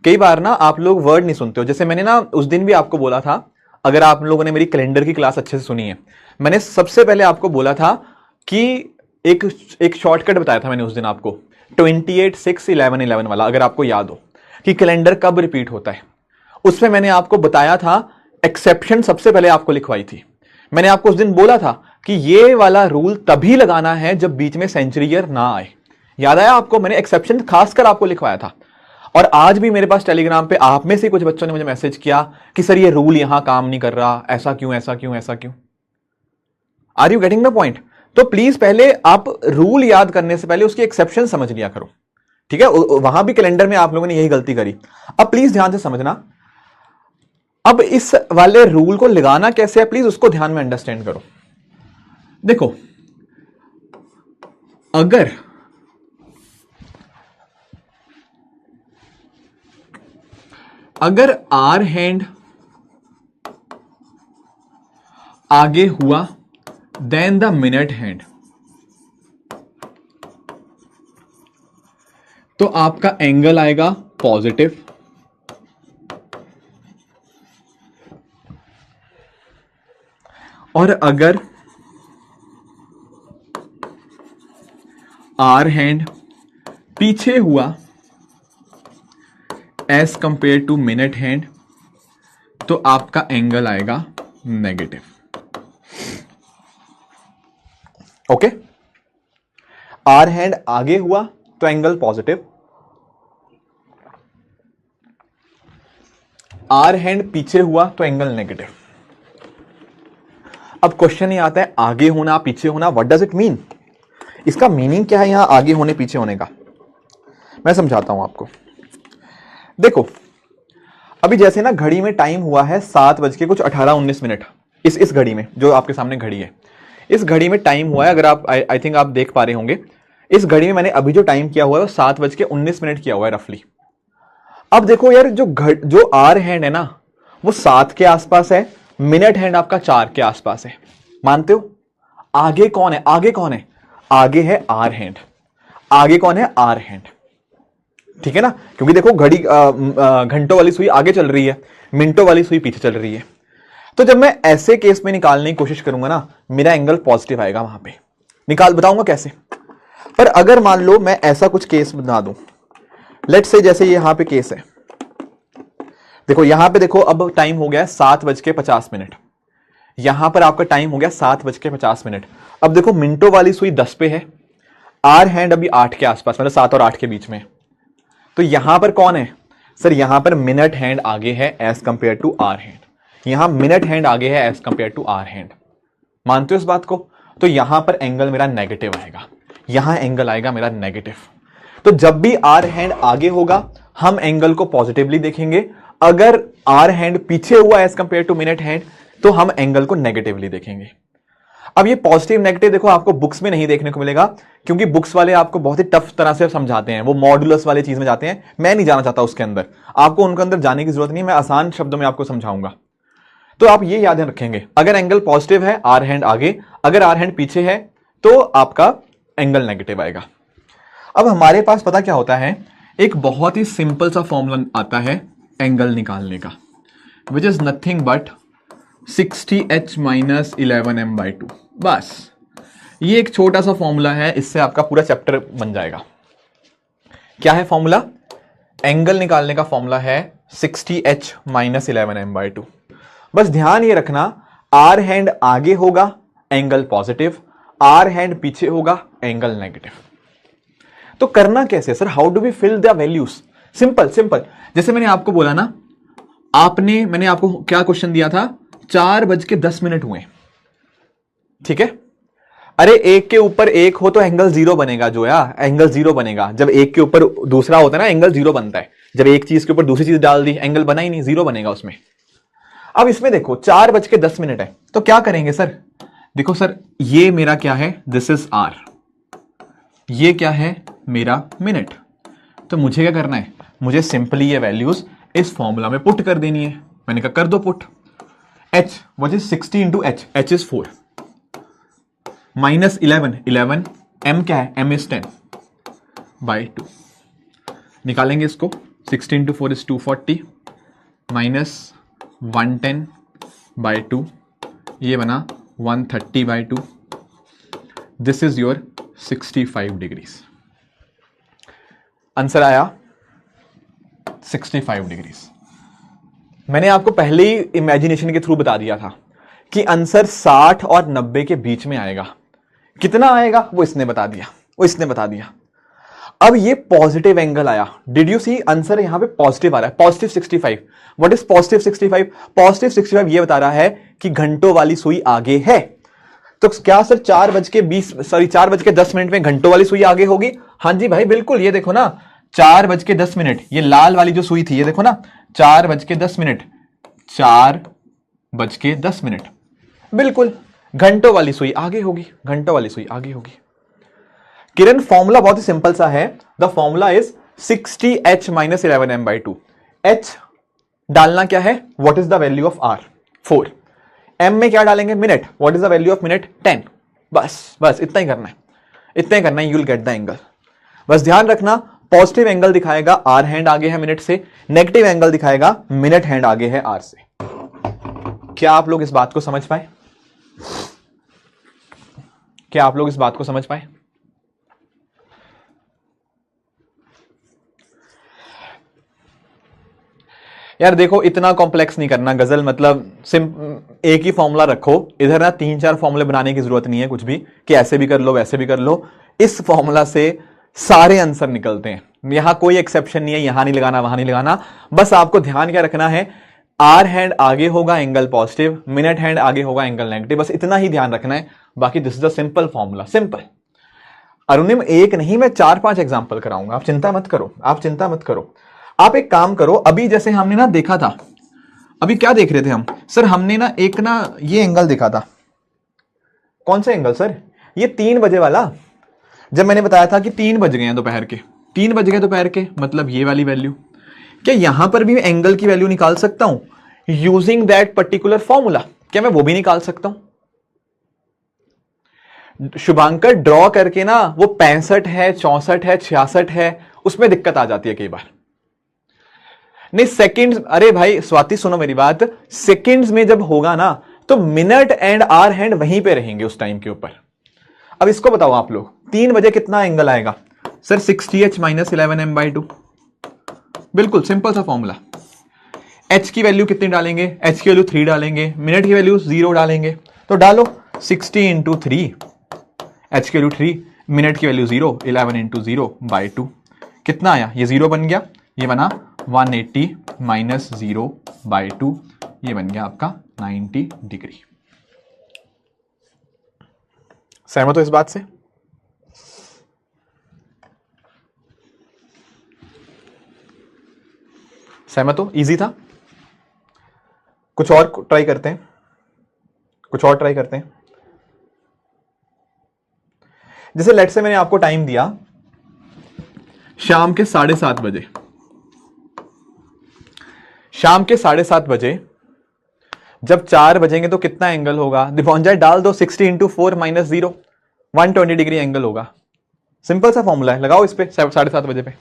कई बार ना आप लोग वर्ड नहीं सुनते हो। जैसे मैंने ना उस दिन भी आपको बोला था, अगर आप लोगों ने मेरी कैलेंडर की क्लास अच्छे से सुनी है, मैंने सबसे पहले आपको बोला था कि एक शॉर्टकट बताया था मैंने उस दिन आपको, 28-6-11-11 वाला, अगर आपको याद हो कि कैलेंडर कब रिपीट होता है। उसमें मैंने आपको बताया था, एक्सेप्शन सबसे पहले आपको लिखवाई थी। मैंने आपको उस दिन बोला था कि ये वाला रूल तभी लगाना है जब बीच में सेंचुरी ईयर ना आए। याद आया आपको? मैंने एक्सेप्शन खासकर आपको लिखवाया था। और आज भी मेरे पास टेलीग्राम पे आप में से कुछ बच्चों ने मुझे मैसेज किया कि सर ये रूल यहां काम नहीं कर रहा, ऐसा क्यों, ऐसा क्यों, ऐसा क्यों। Are you getting the point? तो प्लीज पहले आप रूल याद करने से पहले उसकी एक्सेप्शन समझ लिया करो, ठीक है? वहां भी कैलेंडर में आप लोगों ने यही गलती करी। अब प्लीज ध्यान से समझना, अब इस वाले रूल को लगाना कैसे है, प्लीज उसको ध्यान में अंडरस्टैंड करो। देखो अगर आर हैंड आगे हुआ देन द मिनट हैंड, तो आपका एंगल आएगा पॉजिटिव। और अगर आर हैंड पीछे हुआ as compare to minute hand, तो आपका एंगल आएगा नेगेटिव। ओके, आर हैंड आगे हुआ तो एंगल पॉजिटिव, आर हैंड पीछे हुआ तो एंगल नेगेटिव। अब क्वेश्चन ये आता है, आगे होना पीछे होना, व्हाट डज इट मीन? इसका मीनिंग क्या है यहां आगे होने पीछे होने का? मैं समझाता हूं आपको। देखो अभी जैसे ना घड़ी में टाइम हुआ है 7:18-19। इस घड़ी में जो आपके सामने घड़ी है, इस घड़ी में टाइम हुआ है, अगर आप आई थिंक आप देख पा रहे होंगे, इस घड़ी में मैंने अभी जो टाइम किया हुआ है वो 7:19 किया हुआ है रफली। अब देखो यार, जो आर हैंड है ना वो 7 के आसपास है, मिनट हैंड आपका 4 के आसपास है, मानते हो? आगे कौन है? आगे कौन है? आगे है आर हैंड। आगे कौन है? आर हैंड, ठीक है ना? क्योंकि देखो घड़ी घंटों वाली सुई आगे चल रही है, मिनटों वाली सुई पीछे चल रही है। तो जब मैं ऐसे केस में निकालने की कोशिश करूंगा ना, मेरा एंगल पॉजिटिव आएगा वहां पे। बताऊंगा कैसे। पर अगर मान लो मैं ऐसा कुछ केस बना दूं, लेट्स से जैसे यहां पे केस है, देखो यहां पे देखो अब टाइम हो गया 7:50। यहां पर आपका टाइम हो गया 7:50। अब देखो मिनटों वाली सुई 10 पे है, आर हैंड अभी 8 के आसपास, मतलब 7 और 8 के बीच में। तो यहां पर कौन है सर, यहां पर मिनट हैंड आगे है as compare to hour hand, यहां मिनट हैंड आगे है as compare to hour hand. मानते हो इस बात को? तो यहां पर एंगल मेरा नेगेटिव आएगा, यहां एंगल आएगा मेरा नेगेटिव। तो जब भी आर हैंड आगे होगा हम एंगल को पॉजिटिवली देखेंगे, अगर आर हैंड पीछे हुआ as compare to minute hand तो हम एंगल को नेगेटिवली देखेंगे। अब ये पॉजिटिव नेगेटिव देखो आपको बुक्स में नहीं देखने को मिलेगा, क्योंकि बुक्स वाले आपको बहुत ही टफ तरह से समझाते हैं, वो मॉडुलस वाले चीज में जाते हैं, मैं नहीं जाना चाहता उसके अंदर, आपको उनके अंदर जाने की जरूरत नहीं, मैं आसान शब्दों में आपको समझाऊंगा। तो आप ये याद रखेंगे, अगर एंगल पॉजिटिव है आर हैंड आगे, अगर आर हैंड पीछे है तो आपका एंगल नेगेटिव आएगा। अब हमारे पास पता क्या होता है, एक बहुत ही सिंपल सा फॉर्मूला आता है एंगल निकालने का, which is nothing but 60h - 11m/2। बस ये एक छोटा सा फॉर्मूला है, इससे आपका पूरा चैप्टर बन जाएगा। क्या है फॉर्मूला? एंगल निकालने का फॉर्मूला है 60h - 11m/2। बस ध्यान ये रखना, आर हैंड आगे होगा एंगल पॉजिटिव, आर हैंड पीछे होगा एंगल नेगेटिव। तो करना कैसे sir, how do we fill the values? Simple simple, जैसे मैंने आपको बोला ना, मैंने आपको क्या क्वेश्चन दिया था, 4:10 हुए, ठीक है। अरे एक के ऊपर एक हो तो एंगल 0 बनेगा, जो यार एंगल 0 बनेगा, जब एक के ऊपर दूसरा होता है ना एंगल 0 बनता है, जब एक चीज के ऊपर दूसरी चीज डाल दी एंगल बना ही नहीं, 0 बनेगा उसमें। अब इसमें देखो 4:10 है, तो क्या करेंगे सर, देखो सर ये मेरा क्या है, दिस इज आर, ये क्या है मेरा मिनट। तो मुझे क्या करना है, मुझे सिंपली ये वैल्यूज इस फॉर्मूला में पुट कर देनी है। मैंने कहा कर दो put, h what is 60 into h is 4 minus 11 m क्या है, m इज 10/2। निकालेंगे इसको, 60 इंटू 4 इज 240 माइनस 110/2, ये बना 130/2। This is your 65 degrees. Answer आया 65 डिग्रीज। मैंने आपको पहले ही इमेजिनेशन के थ्रू बता दिया था कि आंसर 60 और 90 के बीच में आएगा। कितना आएगा वो इसने बता दिया, अब ये पॉजिटिव एंगल आया, डिड यू सी आंसर यहां पे पॉजिटिव आ रहा है, +65। What is +65? +65 ये बता रहा है कि घंटों वाली सुई आगे है। तो क्या सर 4:10 में घंटों वाली सुई आगे होगी? हाँ जी भाई बिल्कुल, ये देखो ना 4:10, ये लाल वाली जो सुई थी ये देखो ना 4:10, 4:10, बिल्कुल घंटों वाली सुई आगे होगी, किरण फॉर्मूला बहुत ही सिंपल सा है, the formula is 60h - 11m/2। h डालना क्या है, what is the value of r 4, m में क्या डालेंगे minute, what is the value of minute 10। बस इतना ही करना है, you will get the angle. बस ध्यान रखना, पॉजिटिव एंगल दिखाएगा आर हैंड आगे है मिनट से, नेगेटिव एंगल दिखाएगा मिनट हैंड आगे है आर से। क्या आप लोग इस बात को समझ पाए? यार देखो इतना कॉम्प्लेक्स नहीं करना गजल, मतलब एक ही फॉर्मूला रखो, इधर ना 3-4 फॉर्मूले बनाने की जरूरत नहीं है कुछ भी, कि ऐसे भी कर लो वैसे भी कर लो। इस फॉर्मूला से सारे आंसर निकलते हैं, यहां कोई एक्सेप्शन नहीं है, यहां नहीं लगाना वहां नहीं लगाना। बस आपको ध्यान क्या रखना है, आर हैंड आगे होगा एंगल पॉजिटिव, मिनट हैंड आगे होगा एंगल नेगेटिव, बस इतना ही ध्यान रखना है। बाकी this is the simple formula, simple. Arunim एक नहीं, मैं 4-5 एग्जाम्पल कराऊंगा, आप चिंता मत करो। आप एक काम करो, अभी जैसे हमने ना देखा था, अभी क्या देख रहे थे हम सर, हमने ना एक ना ये एंगल देखा था। कौन सा एंगल सर? ये 3 बजे वाला, जब मैंने बताया था कि 3 बज गए हैं दोपहर के, 3 बज गए दोपहर के, मतलब ये वाली वैल्यू। क्या यहां पर भी एंगल की वैल्यू निकाल सकता हूं यूजिंग दैट पर्टिकुलर फॉर्मूला? क्या मैं वो भी निकाल सकता हूं? शुभांकर ड्रॉ करके ना वो 65 है, 64 है, 66 है, उसमें दिक्कत आ जाती है कई बार। नहीं सेकंड्स, अरे भाई स्वाति सुनो मेरी बात, सेकंड्स में जब होगा ना तो मिनट एंड आर हैंड वहीं पे रहेंगे उस टाइम के ऊपर। अब इसको बताओ आप लोग, 3 बजे कितना एंगल आएगा सर? 60h - 11m/2। बिल्कुल सिंपल सा फॉर्मूला। h की वैल्यू कितनी डालेंगे, h की वैल्यू 3 डालेंगे, मिनट की वैल्यू 0 डालेंगे, तो डालो 60 इंटू 3, h की वैल्यू 3, मिनट की वैल्यू 0, 11 इंटू 0/2, कितना आया, ये 0 बन गया, ये बना 180 माइनस 0/2, ये बन गया आपका 90 डिग्री। सहमत हो इस बात से? सहमत हो? इजी था? कुछ और ट्राई करते हैं, कुछ और ट्राई करते हैं। जैसे लेट से मैंने आपको टाइम दिया शाम के 7:30 बजे, शाम के 7:30 बजे जब 4 बजेंगे तो कितना एंगल होगा, दिफोंजाए डाल दो, 60 इंटू 4 माइनस 0, 120 डिग्री एंगल होगा। सिंपल सा फॉर्मूला है, लगाओ इस पे 7:30 बजे पे।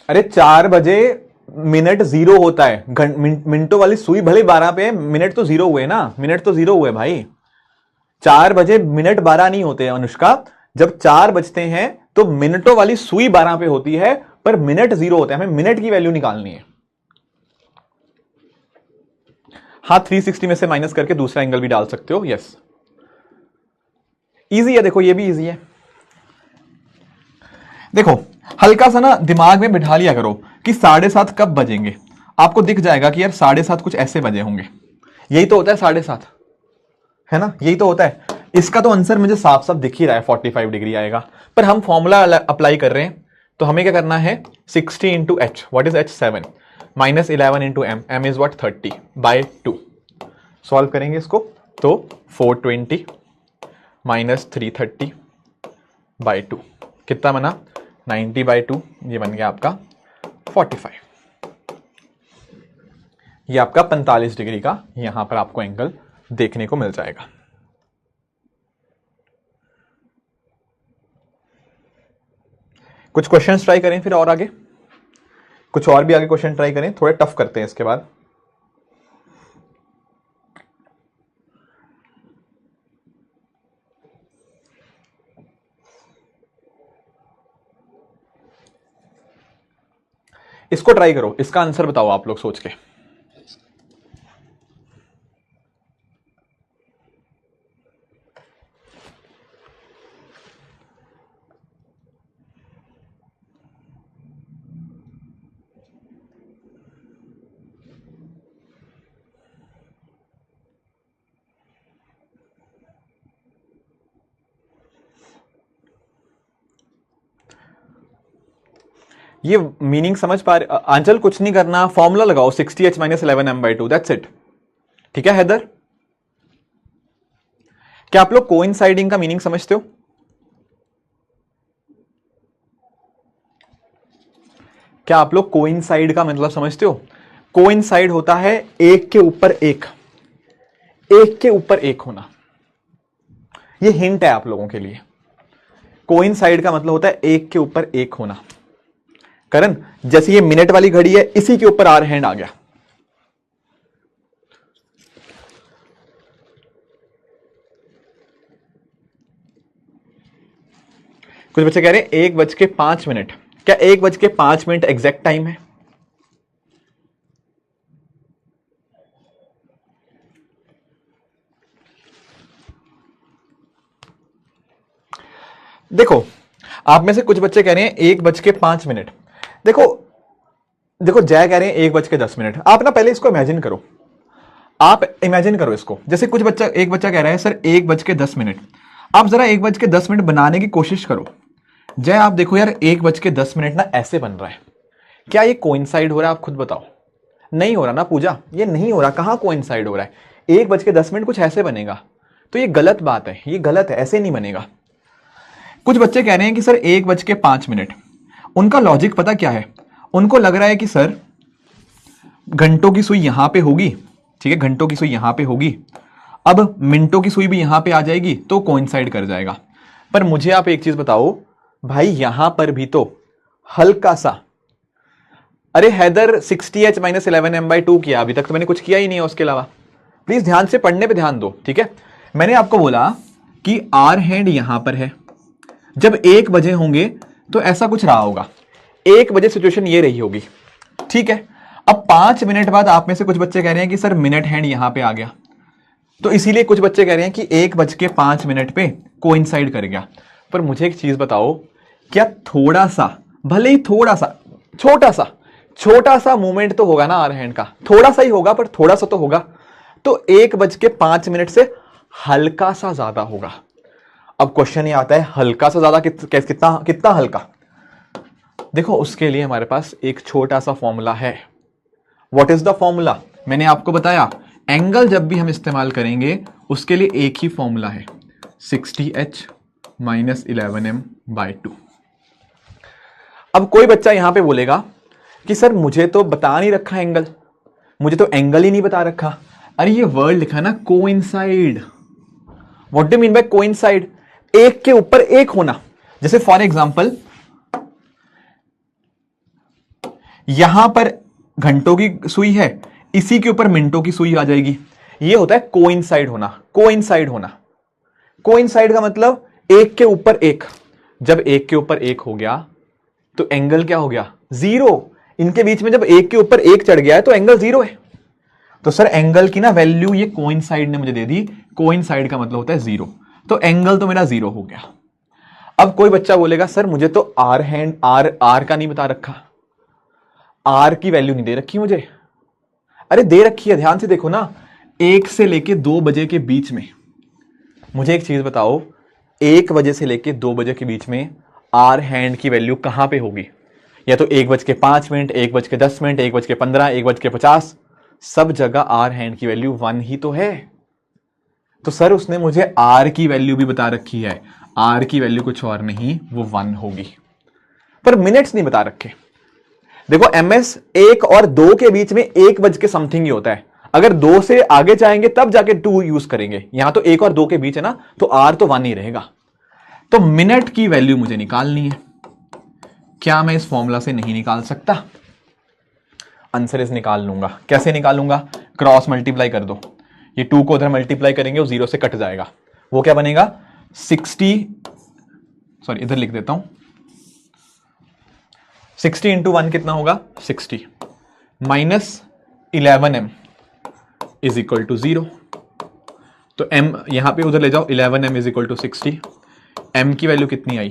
अरे 4 बजे मिनट 0 होता है, मिनटों वाली सुई भले 12 पे, मिनट तो 0 हुए ना, मिनट तो 0 हुए भाई। 4 बजे मिनट 12 नहीं होते अनुष्का, जब 4 बजते हैं तो मिनटों वाली सुई 12 पे होती है, पर मिनट 0 होते हैं, हमें मिनट की वैल्यू निकालनी है। हाँ 360 में से माइनस करके दूसरा एंगल भी डाल सकते हो, यस इजी है। देखो ये भी इजी है, देखो हल्का सा ना दिमाग में बिठा लिया करो कि 7:30 कब बजेंगे, आपको दिख जाएगा कि यार 7:30 कुछ ऐसे बजे होंगे, यही तो होता है 7:30, है ना, यही तो होता है। इसका तो आंसर मुझे साफ साफ दिख ही रहा है, 45 डिग्री आएगा, पर हम फॉर्मूला अप्लाई कर रहे हैं, तो हमें क्या करना है, 60 into H, what is H, 7, minus 11 into M, M is what 30/2, solve करेंगे इसको तो 420 माइनस 330/2 कितना बना, 90/2, ये बन गया आपका 45। ये आपका 45 डिग्री का यहां पर आपको एंगल देखने को मिल जाएगा। कुछ क्वेश्चंस ट्राई करें फिर और आगे, कुछ और भी आगे क्वेश्चन ट्राई करें, थोड़े टफ करते हैं इसके बाद। इसको ट्राई करो, इसका आंसर बताओ आप लोग सोच के। ये मीनिंग समझ पा रहे आंचल? कुछ नहीं करना, फॉर्मूला लगाओ 60h minus 11m/2, that's it. ठीक है हैदर, क्या आप लोग कोइंसाइडिंग का मीनिंग समझते हो? क्या आप लोग कोइंसाइड का मतलब समझते हो? कोइंसाइड होता है एक के ऊपर एक, एक के ऊपर एक होना। ये हिंट है आप लोगों के लिए, कोइंसाइड का मतलब होता है एक के ऊपर एक होना। करण, जैसे ये मिनट वाली घड़ी है, इसी के ऊपर आर हैंड आ गया। कुछ बच्चे कह रहे हैं 1:05, क्या 1:05 एग्जैक्ट टाइम है? देखो आप में से कुछ बच्चे कह रहे हैं 1:05। देखो देखो जय कह रहे हैं 1:10। आप ना पहले इसको इमेजिन करो, आप इमेजिन करो इसको। जैसे कुछ बच्चा, एक बच्चा कह रहा है सर 1:10, आप जरा 1:10 बनाने की कोशिश करो। जय आप देखो यार 1:10 ना ऐसे बन रहा है, क्या ये कोइंसाइड हो रहा है? आप खुद बताओ। नहीं हो रहा ना पूजा, ये नहीं हो रहा। कहां कोइंसाइड हो रहा है? 1:10 कुछ ऐसे बनेगा, तो ये गलत बात है, ये गलत है, ऐसे नहीं बनेगा। कुछ बच्चे कह रहे हैं कि सर 1:05, उनका लॉजिक पता क्या है? उनको लग रहा है कि सर घंटों की सुई यहां पे होगी, ठीक है, घंटों की सुई यहां पे होगी, अब मिनटों की सुई भी यहां पे आ जाएगी तो कोइंसाइड कर जाएगा। पर मुझे आप एक चीज बताओ भाई, यहां पर भी तो हल्का सा, अरे हैदर 60h माइनस 11m/2 किया, अभी तक तो मैंने कुछ किया ही नहीं है उसके अलावा। प्लीज ध्यान से पढ़ने पे ध्यान दो, ठीक है। मैंने आपको बोला कि आर हैंड यहां पर है, जब 1 बजे होंगे तो ऐसा कुछ रहा होगा, 1 बजे सिचुएशन ये रही होगी, ठीक है। अब 5 मिनट बाद आप में से कुछ बच्चे कह रहे हैं कि सर मिनट हैंड यहां पे आ गया, तो इसीलिए कुछ बच्चे कह रहे हैं कि 1:05 पे कोइंसाइड कर गया। पर मुझे एक चीज बताओ, क्या थोड़ा सा, भले ही थोड़ा सा, छोटा सा मूवमेंट तो होगा ना आर हैंड का, थोड़ा सा ही होगा पर थोड़ा सा तो होगा, तो 1:05 से हल्का सा ज्यादा होगा। अब क्वेश्चन ये आता है हल्का सा ज्यादा कितना कितना हल्का। देखो उसके लिए हमारे पास एक छोटा सा फॉर्मूला है। What is the formula? मैंने आपको बताया एंगल जब भी हम इस्तेमाल करेंगे उसके लिए एक ही फॉर्मूला है, 60h - 11m/2। अब कोई बच्चा यहां पे बोलेगा कि सर मुझे तो बता नहीं रखा एंगल, मुझे तो एंगल ही नहीं बता रखा। अरे ये वर्ड लिखा ना coincide. What do mean by coincide? एक के ऊपर एक होना। जैसे फॉर एग्जांपल यहां पर घंटों की सुई है, इसी के ऊपर मिनटों की सुई आ जाएगी, ये होता है कोइंसाइड होना। कोइंसाइड का मतलब एक के ऊपर एक। जब एक के ऊपर एक हो गया तो एंगल क्या हो गया? 0। इनके बीच में जब एक के ऊपर एक चढ़ गया है तो एंगल 0 है। तो सर एंगल की ना वैल्यू ये कोइंसाइड ने मुझे दे दी। कोइंसाइड का मतलब होता है 0, तो एंगल तो मेरा 0 हो गया। अब कोई बच्चा बोलेगा सर मुझे तो आर का नहीं बता रखा, आर की वैल्यू नहीं दे रखी मुझे। अरे दे रखी है, ध्यान से देखो ना, 1 से लेके 2 बजे के बीच में। मुझे एक चीज बताओ, 1 बजे से लेके 2 बजे के बीच में आर हैंड की वैल्यू कहां पे होगी? या तो 1:05, 1:10, 1:15, 1:50, सब जगह आर हैंड की वैल्यू 1 ही तो है। तो सर उसने मुझे आर की वैल्यू भी बता रखी है, आर की वैल्यू कुछ और नहीं, वो 1 होगी, पर मिनट्स नहीं बता रखे। देखो एमएस 1 और 2 के बीच में 1 बज के समथिंग ही होता है। अगर 2 से आगे जाएंगे तब जाके 2 यूज करेंगे, यहां तो 1 और 2 के बीच है ना, तो आर तो 1 ही रहेगा। तो मिनट की वैल्यू मुझे निकालनी है। क्या मैं इस फॉर्मूला से नहीं निकाल सकता? आंसर इस निकाल लूंगा। कैसे निकालूंगा? क्रॉस मल्टीप्लाई कर दो, ये 2 को उधर मल्टीप्लाई करेंगे, वो 0 से कट जाएगा, वो क्या बनेगा? 60, सॉरी इधर लिख देता हूं, 60 इंटू 1 कितना होगा? 60 minus 11m is equal to 0। तो m यहां पे उधर ले जाओ, 11m is equal to 60। m की वैल्यू कितनी आई?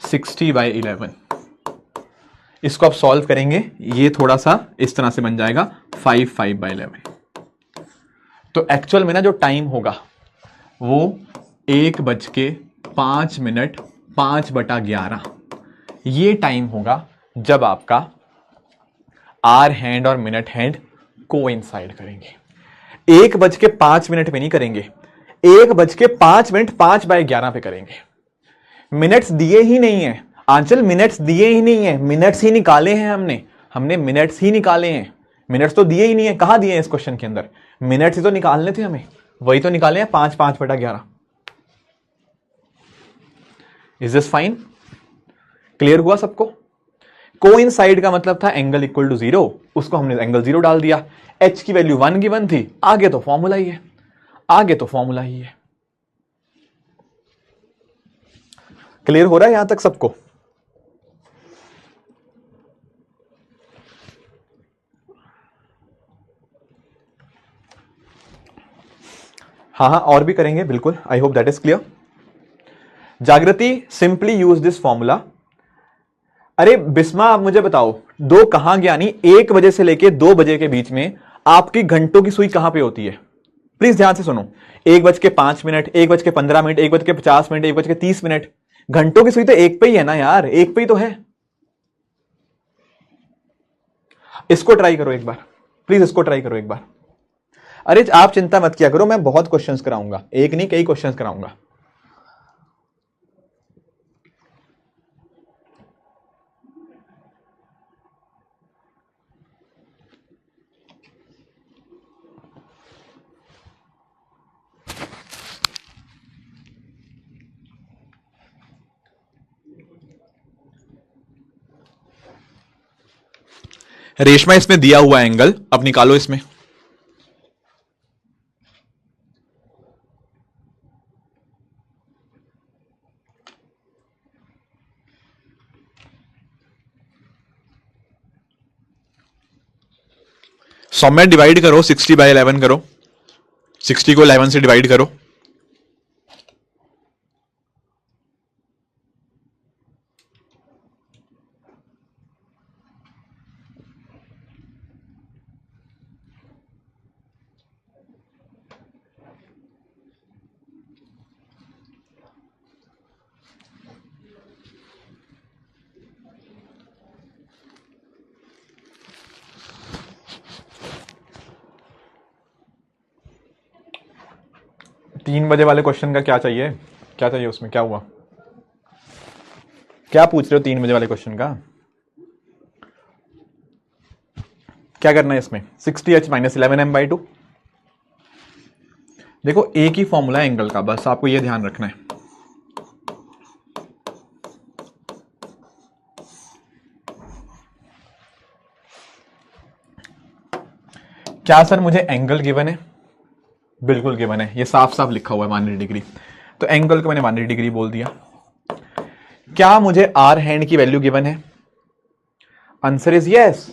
60/11। इसको आप सॉल्व करेंगे, ये थोड़ा सा इस तरह से बन जाएगा 5/11। तो एक्चुअल में ना जो टाइम होगा वो 1:05 5/11 ये टाइम होगा जब आपका आर हैंड और मिनट हैंड कोइंसाइड करेंगे। 1:05 पे नहीं करेंगे, 1:05 5/11 पे करेंगे। मिनट्स दिए ही नहीं है आंचल, मिनट्स दिए ही नहीं है, मिनट्स ही निकाले हैं हमने मिनट्स ही निकाले हैं। मिनट्स तो दिए ही नहीं है, कहां दिए हैं इस क्वेश्चन के अंदर? मिनट्स ही तो निकालने थे हमें, वही तो निकाले हैं 5/11। Is this fine? क्लियर हुआ सबको? कोइंसाइड का मतलब था एंगल इक्वल टू 0, उसको हमने एंगल 0 डाल दिया। एच की वैल्यू 1 गिवन थी, आगे तो फॉर्मूला ही है, क्लियर हो रहा है यहां तक सबको? हाँ और भी करेंगे बिल्कुल, आई होप दैट इज क्लियर। जागृति सिंपली यूज दिस फॉर्मूला। अरे बिस्मा आप मुझे बताओ, 2 कहां ज्ञानी 1 बजे से लेके 2 बजे के बीच में आपकी घंटों की सुई कहां पे होती है? प्लीज ध्यान से सुनो, 1:05, 1:15, 1:50, 1:30। घंटों की सुई तो एक पे ही है ना यार, एक पे ही तो है। इसको ट्राई करो एक बार, प्लीज इसको ट्राई करो एक बार। अरे आप चिंता मत किया करो, मैं बहुत क्वेश्चंस कराऊंगा, एक नहीं कई क्वेश्चंस कराऊंगा। रेशमा इसमें दिया हुआ एंगल अब निकालो इसमें। सौम्य डिवाइड करो, 60/11 करो, 60 को 11 से डिवाइड करो। तीन बजे वाले क्वेश्चन का क्या चाहिए, क्या चाहिए उसमें, क्या हुआ, क्या पूछ रहे हो 3 बजे वाले क्वेश्चन का, क्या करना है इसमें? 60h - 11m/2। देखो एक ही फॉर्मूला है एंगल का, बस आपको ये ध्यान रखना है। क्या सर मुझे एंगल गिवन है? बिल्कुल गिवन है, ये साफ साफ लिखा हुआ है 180 डिग्री, तो एंगल को मैंने 180 डिग्री बोल दिया। क्या मुझे आर हैंड की वैल्यू गिवन है? Answer is yes.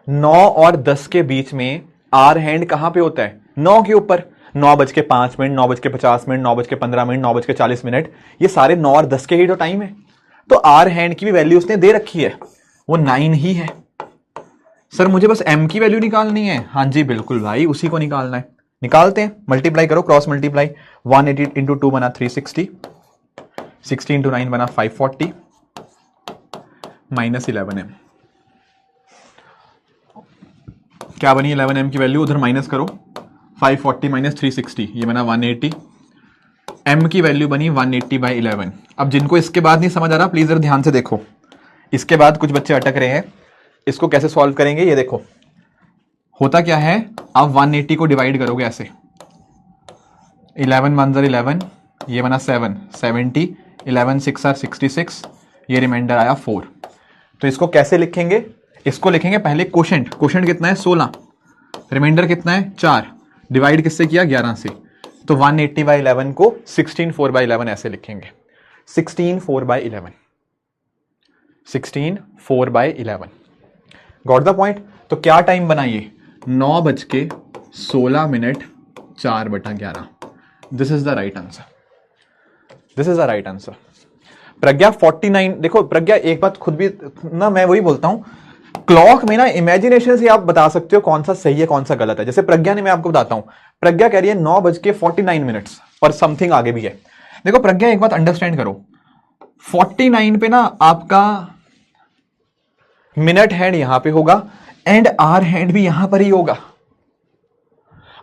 9 और 10 के बीच में आर हैंड कहां पे होता है? 9 के ऊपर। 9:05, 9:50, 9:15, 9:40, ये सारे 9 और 10 के ही तो टाइम है, तो आर हैंड की भी वैल्यू उसने दे रखी है, वो 9 ही है। सर मुझे बस एम की वैल्यू निकालनी है। हाँ जी बिल्कुल भाई, उसी को निकालना है, निकालते हैं। मल्टीप्लाई करो, क्रॉस मल्टीप्लाई। 180 × 2 बना 360, 60 × 9 बना 540 - 11m। क्या बनी 11m की वैल्यू? उधर माइनस करो, 540 - 360, ये बना 180। m की वैल्यू बनी 180/11। अब जिनको इसके बाद नहीं समझ आ रहा प्लीज जरा ध्यान से देखो, इसके बाद कुछ बच्चे अटक रहे हैं, इसको कैसे सॉल्व करेंगे ये देखो। होता क्या है, आप 180 को डिवाइड करोगे ऐसे, 11 1 11, ये बना 7 70, 11 6 66, ये रिमाइंडर आया 4। तो इसको कैसे लिखेंगे? इसको लिखेंगे पहले कोशेंट। कोशेंट कितना है? 16। रिमाइंडर कितना है? 4। डिवाइड किससे किया? 11 से। तो 180/11 को 16/4/11 ऐसे लिखेंगे, 16/4/11, 16/4/11। Got the point? तो क्या टाइम बनाइए? 9:16 4/11। This is the right answer, this is the right answer. Pragya 49। देखो प्रज्ञा एक बात खुद भी ना, मैं वही बोलता हूं, क्लॉक में ना इमेजिनेशन से आप बता सकते हो कौन सा सही है कौन सा गलत है। जैसे प्रज्ञा ने, मैं आपको बताता हूं, प्रज्ञा कह रही है 9:49 और समथिंग आगे भी है। देखो प्रज्ञा एक बात अंडरस्टैंड करो, 49 पे ना आपका मिनट हैंड यहां पे होगा एंड आर हैंड भी यहां पर ही होगा।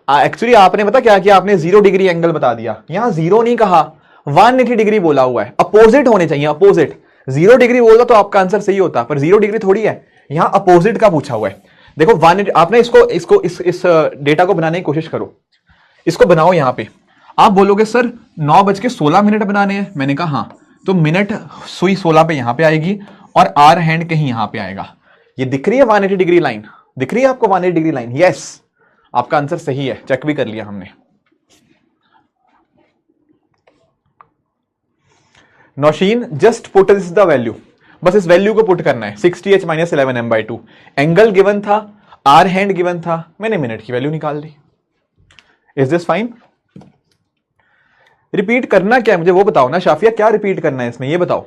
एक्चुअली आपने पता क्या किया, आपने 0 डिग्री एंगल बता दिया, यहां 0 नहीं कहा, 180 डिग्री बोला हुआ है, अपोजिट होने चाहिए, अपोजिट। 0 डिग्री बोलता तो आपका आंसर सही होता, पर 0 डिग्री थोड़ी है, यहां अपोजिट का पूछा हुआ है। देखो 180, आपने इसको इस डेटा को बनाने की कोशिश करो, इसको बनाओ। यहां पे आप बोलोगे सर 9:16 बनाने हैं, मैंने कहा हाँ, तो मिनट सुई 16 पे यहां पे आएगी और आर हैंड कहीं यहां पे आएगा। ये दिख रही है 180 डिग्री लाइन, दिख रही है आपको 180 डिग्री लाइन? यस, आपका आंसर सही है, चेक भी कर लिया हमने। Naushin just put this the value, बस इस वैल्यू को पुट करना है, 60h - 11m/2। एंगल गिवन था, आर हैंड गिवन था, मैंने मिनट की वैल्यू निकाल ली। Is this fine? रिपीट करना क्या है मुझे वो बताओ ना शाफिया, क्या रिपीट करना है इसमें ये बताओ।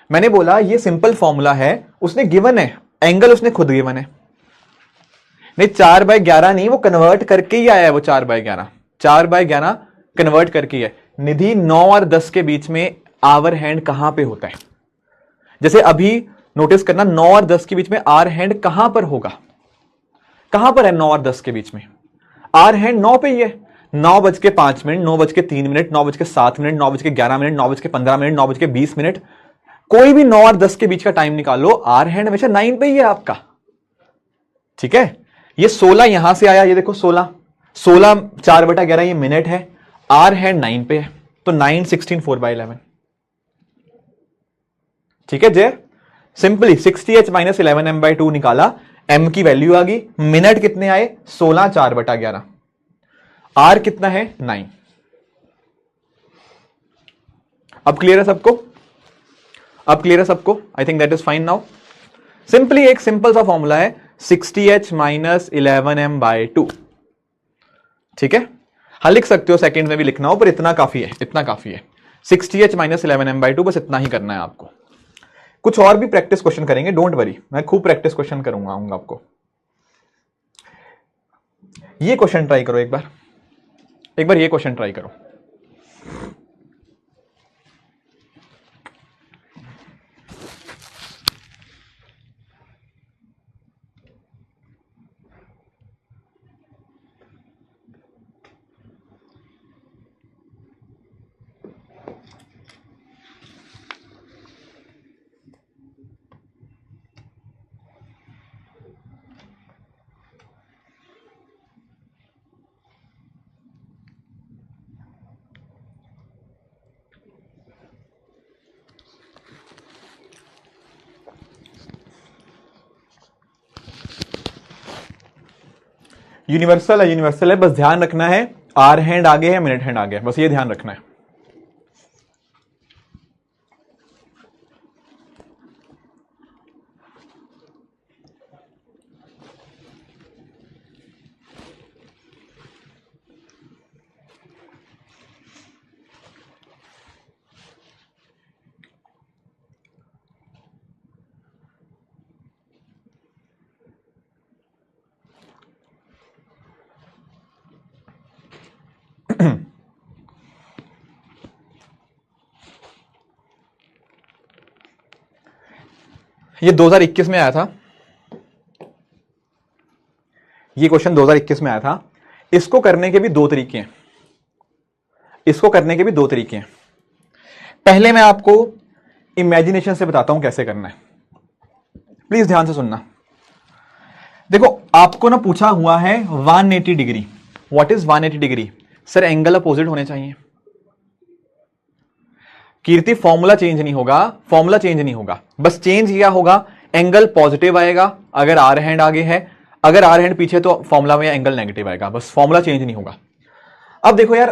मैंने बोला ये सिंपल फॉर्मूला है, उसने गिवन है, एंगल उसने खुद गिवन है। नहीं 4/11 नहीं, वो कन्वर्ट करके ही आया है, वो 4/11, 4/11 कन्वर्ट करके है। निधि 9 और 10 के बीच में आवर हैंड कहां पे होता है? जैसे अभी नोटिस करना, 9 और 10 के बीच में आर हैंड कहां पर होगा? कहां पर है 9 और 10 के बीच में? आर हैंड 9 पे ही है। 9:05, 9:03, 9:07, 9:11, 9:15, 9:20। कोई भी 9 और 10 के बीच का टाइम निकाल लो, आर हैंड हमेशा 9 पे ही है आपका। ठीक है, ये 16 यहां से आया, ये देखो 16 4/11 ये मिनट है, आर हैंड 9 पे है, तो 9 16/4/11। ठीक है जय, सिंपली 60h - 11m/2 निकाला, m की वैल्यू आ गई, मिनट कितने आए? 16 4/11, आर कितना है? 9। अब क्लियर है सबको? अब क्लियर है सबको? I think that is fine now. Simply एक सिंपल सा फॉर्मूला है, 60h माइनस 11m/2। ठीक है, हाँ लिख सकते हो, सेकंड में भी लिखना हो, पर इतना काफी है, इतना काफी है। 60h माइनस 11m/2, बस इतना ही करना है आपको। कुछ और भी प्रैक्टिस क्वेश्चन करेंगे, डोंट वरी, मैं खूब प्रैक्टिस क्वेश्चन करूंगा आपको। ये क्वेश्चन ट्राई करो एक बार ये क्वेश्चन ट्राई करो। यूनिवर्सल है, यूनिवर्सल है, बस ध्यान रखना है आर हैंड आगे है, मिनट हैंड आगे है, बस ये ध्यान रखना है। ये 2021 में आया था, ये क्वेश्चन 2021 में आया था। इसको करने के भी दो तरीके हैं, इसको करने के भी दो तरीके हैं। पहले मैं आपको इमेजिनेशन से बताता हूं कैसे करना है, प्लीज ध्यान से सुनना। देखो आपको ना पूछा हुआ है 180 degree. What is 180 degree? Sir angle opposite होने चाहिए। कीर्ति फॉर्मूला चेंज नहीं होगा, फॉर्मूला चेंज नहीं होगा, बस चेंज किया होगा एंगल पॉजिटिव आएगा अगर आर हैंड आगे है, अगर आर हैंड पीछे तो फॉर्मूला में एंगल नेगेटिव आएगा, बस फॉर्मूला चेंज नहीं होगा। अब देखो यार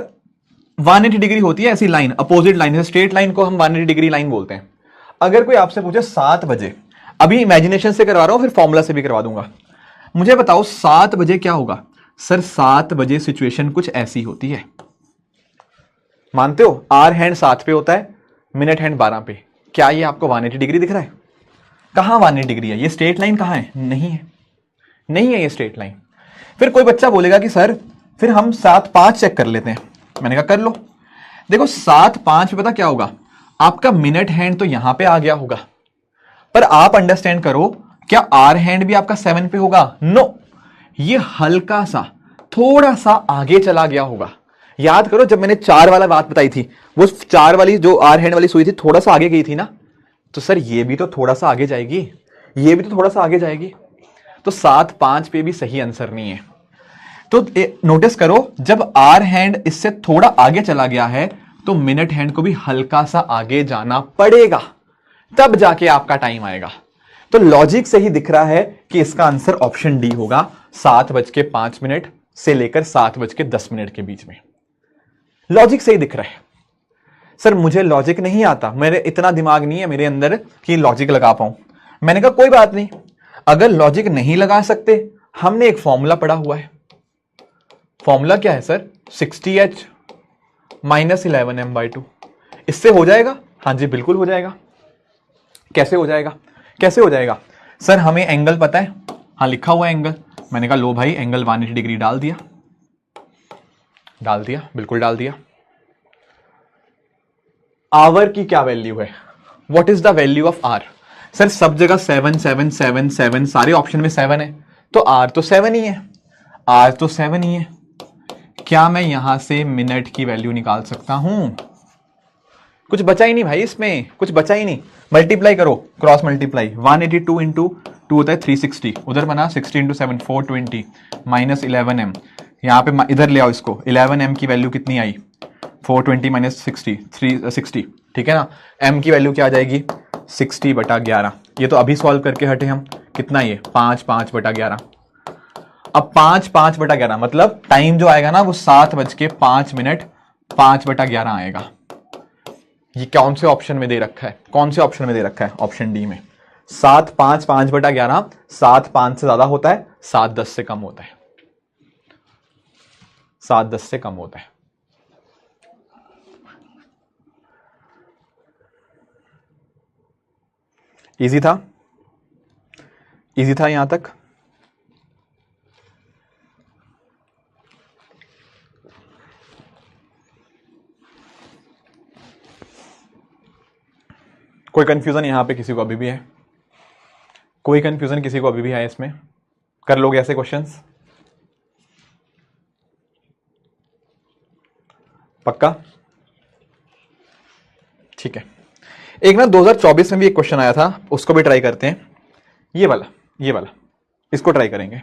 180 डिग्री होती है ऐसी line, opposite line, straight line को हम 180 डिग्री लाइन बोलते हैं। अगर कोई आपसे पूछे 7 बजे, अभी इमेजिनेशन से करवा रहा हूं, फिर फॉर्मूला से भी करवा दूंगा, मुझे बताओ 7 बजे क्या होगा? सर 7 बजे सिचुएशन कुछ ऐसी होती है, मानते हो आर हैंड 7 पे होता है, मिनट हैंड 12 पे। क्या ये आपको 180 डिग्री दिख रहा है? कहां 180 डिग्री है? ये स्ट्रेट लाइन कहां है? नहीं है, नहीं है ये स्ट्रेट लाइन। फिर कोई बच्चा बोलेगा कि सर फिर हम 7-5 चेक कर लेते हैं। मैंने कहा कर लो। देखो 7-5 पे पता क्या होगा, आपका मिनट हैंड तो यहां पे आ गया होगा, पर आप अंडरस्टैंड करो, क्या आर हैंड भी आपका 7 पे होगा? नो, ये हल्का सा थोड़ा सा आगे चला गया होगा। याद करो जब मैंने 4 वाला बात बताई थी, वो 4 वाली जो आर हैंड वाली सुई थी थोड़ा सा आगे गई थी ना, तो सर ये भी तो थोड़ा सा आगे जाएगी, ये भी तो थोड़ा सा आगे जाएगी, तो 7-5 पे भी सही आंसर नहीं है। तो नोटिस करो जब आर हैंड इससे थोड़ा आगे चला गया है तो मिनट हैंड को भी हल्का सा आगे जाना पड़ेगा, तब जाके आपका टाइम आएगा। तो लॉजिक से ही दिख रहा है कि इसका आंसर ऑप्शन डी होगा, 7:05 से लेकर 7:10 के बीच में। लॉजिक से ही दिख रहा है। सर मुझे लॉजिक नहीं आता, मेरे इतना दिमाग नहीं है मेरे अंदर कि लॉजिक लगा पाऊं। मैंने कहा कोई बात नहीं, अगर लॉजिक नहीं लगा सकते, हमने एक फॉर्मूला पढ़ा हुआ है। फॉर्मूला क्या है सर? 60h minus 11m/2। इससे हो जाएगा? हाँ जी बिल्कुल हो जाएगा। कैसे हो जाएगा? कैसे हो जाएगा? सर हमें एंगल पता है, हाँ लिखा हुआ है एंगल। मैंने कहा लो भाई एंगल 180 डिग्री डाल दिया, डाल दिया, बिल्कुल डाल दिया। आवर की क्या वैल्यू है? What is the value of R? Sir सब जगह 7 7 7 7, सारे ऑप्शन में 7 है, तो आर तो 7 ही है, आर तो 7 ही है। क्या मैं यहां से मिनट की वैल्यू निकाल सकता हूं? कुछ बचा ही नहीं भाई, इसमें कुछ बचा ही नहीं। मल्टीप्लाई करो, क्रॉस मल्टीप्लाई। 182 इंटू 2 होता है 360, उधर बना 60 इंटू 7 420 माइनस 11m। यहां पे इधर ले आओ इसको, 11m की वैल्यू कितनी आई? 420 माइनस 60, ठीक है ना। m की वैल्यू क्या आ जाएगी? 60/11। ये तो अभी सॉल्व करके हटे हम, कितना ये 5/11। अब 5/11 मतलब टाइम जो आएगा ना वो 7:05 5/11 आएगा। ये कौन से ऑप्शन में दे रखा है? कौन से ऑप्शन में दे रखा है? ऑप्शन डी में। 7 5 5/11, 7 5 से ज्यादा होता है, 7 10 से कम होता है, 7 10 से कम होता है। इजी था, इजी था यहां तक। कोई कंफ्यूजन यहां पे किसी को अभी भी है? कोई कंफ्यूजन किसी को अभी भी है इसमें? कर लोगे ऐसे क्वेश्चंस? पक्का? ठीक है। एक ना 2024 में भी एक क्वेश्चन आया था, उसको भी ट्राई करते हैं। ये वाला इसको ट्राई करेंगे।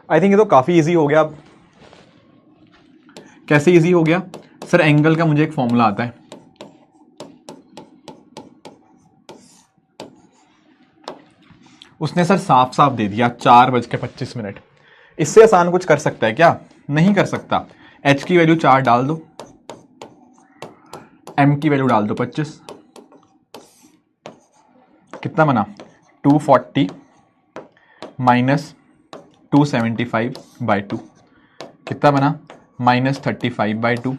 आई थिंक ये तो काफी इजी हो गया। अब कैसे इजी हो गया सर? एंगल का मुझे एक फॉर्मूला आता है, उसने सर साफ साफ दे दिया 4:25। इससे आसान कुछ कर सकता है क्या? नहीं कर सकता। h की वैल्यू 4 डाल दो, m की वैल्यू डाल दो 25, कितना बना 240 माइनस 275/2, कितना बना -35/2,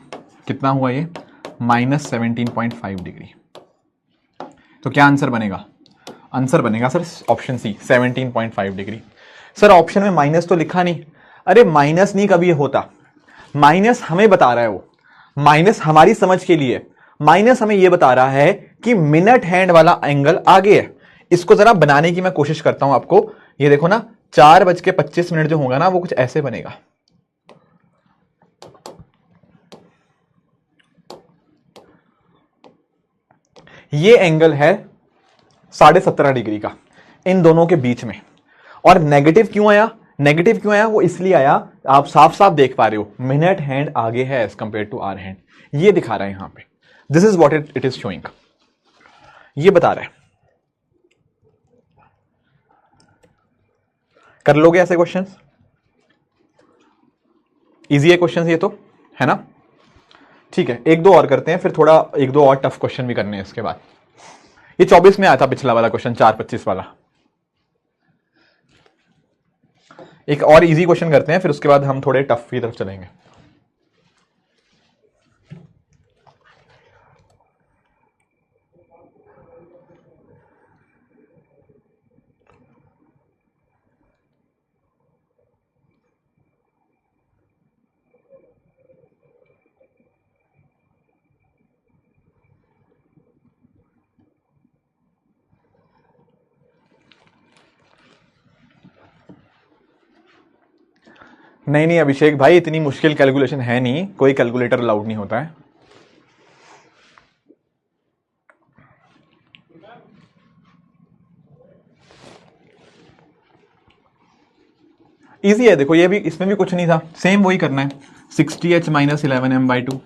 कितना हुआ ये -17.5 डिग्री। तो क्या आंसर बनेगा? आंसर बनेगा sir option C 17.5 degree. Sir option में माइनस तो लिखा नहीं। अरे माइनस नहीं कभी होता, माइनस हमें बता रहा है, वो माइनस हमारी समझ के लिए, माइनस हमें यह बता रहा है कि मिनट हैंड वाला एंगल आगे है। इसको जरा बनाने की मैं कोशिश करता हूं आपको। ये देखो ना 4:25 जो होगा ना वो कुछ ऐसे बनेगा। ये एंगल है 17.5 डिग्री का इन दोनों के बीच में। और नेगेटिव क्यों आया? नेगेटिव क्यों आया? वो इसलिए आया, आप साफ साफ देख पा रहे हो, मिनट हैंड आगे है as compare to hour hand. ये दिखा रहा है यहां पे, this is what it is showing, ये बता रहा है। कर लोगे ऐसे क्वेश्चंस? इजी है क्वेश्चंस ये तो, है ना? ठीक है, एक दो और करते हैं, फिर थोड़ा एक दो और टफ क्वेश्चन भी करने हैं इसके बाद। ये 24 में आया था पिछला वाला क्वेश्चन, 4:25 वाला। एक और इजी क्वेश्चन करते हैं, फिर उसके बाद हम थोड़े टफ की तरफ चलेंगे। नहीं नहीं अभिषेक भाई, इतनी मुश्किल कैलकुलेशन है नहीं, कोई कैलकुलेटर अलाउड नहीं होता है। इजी है, देखो ये भी, इसमें भी कुछ नहीं था, सेम वही करना है। 60h माइनस 11m/2,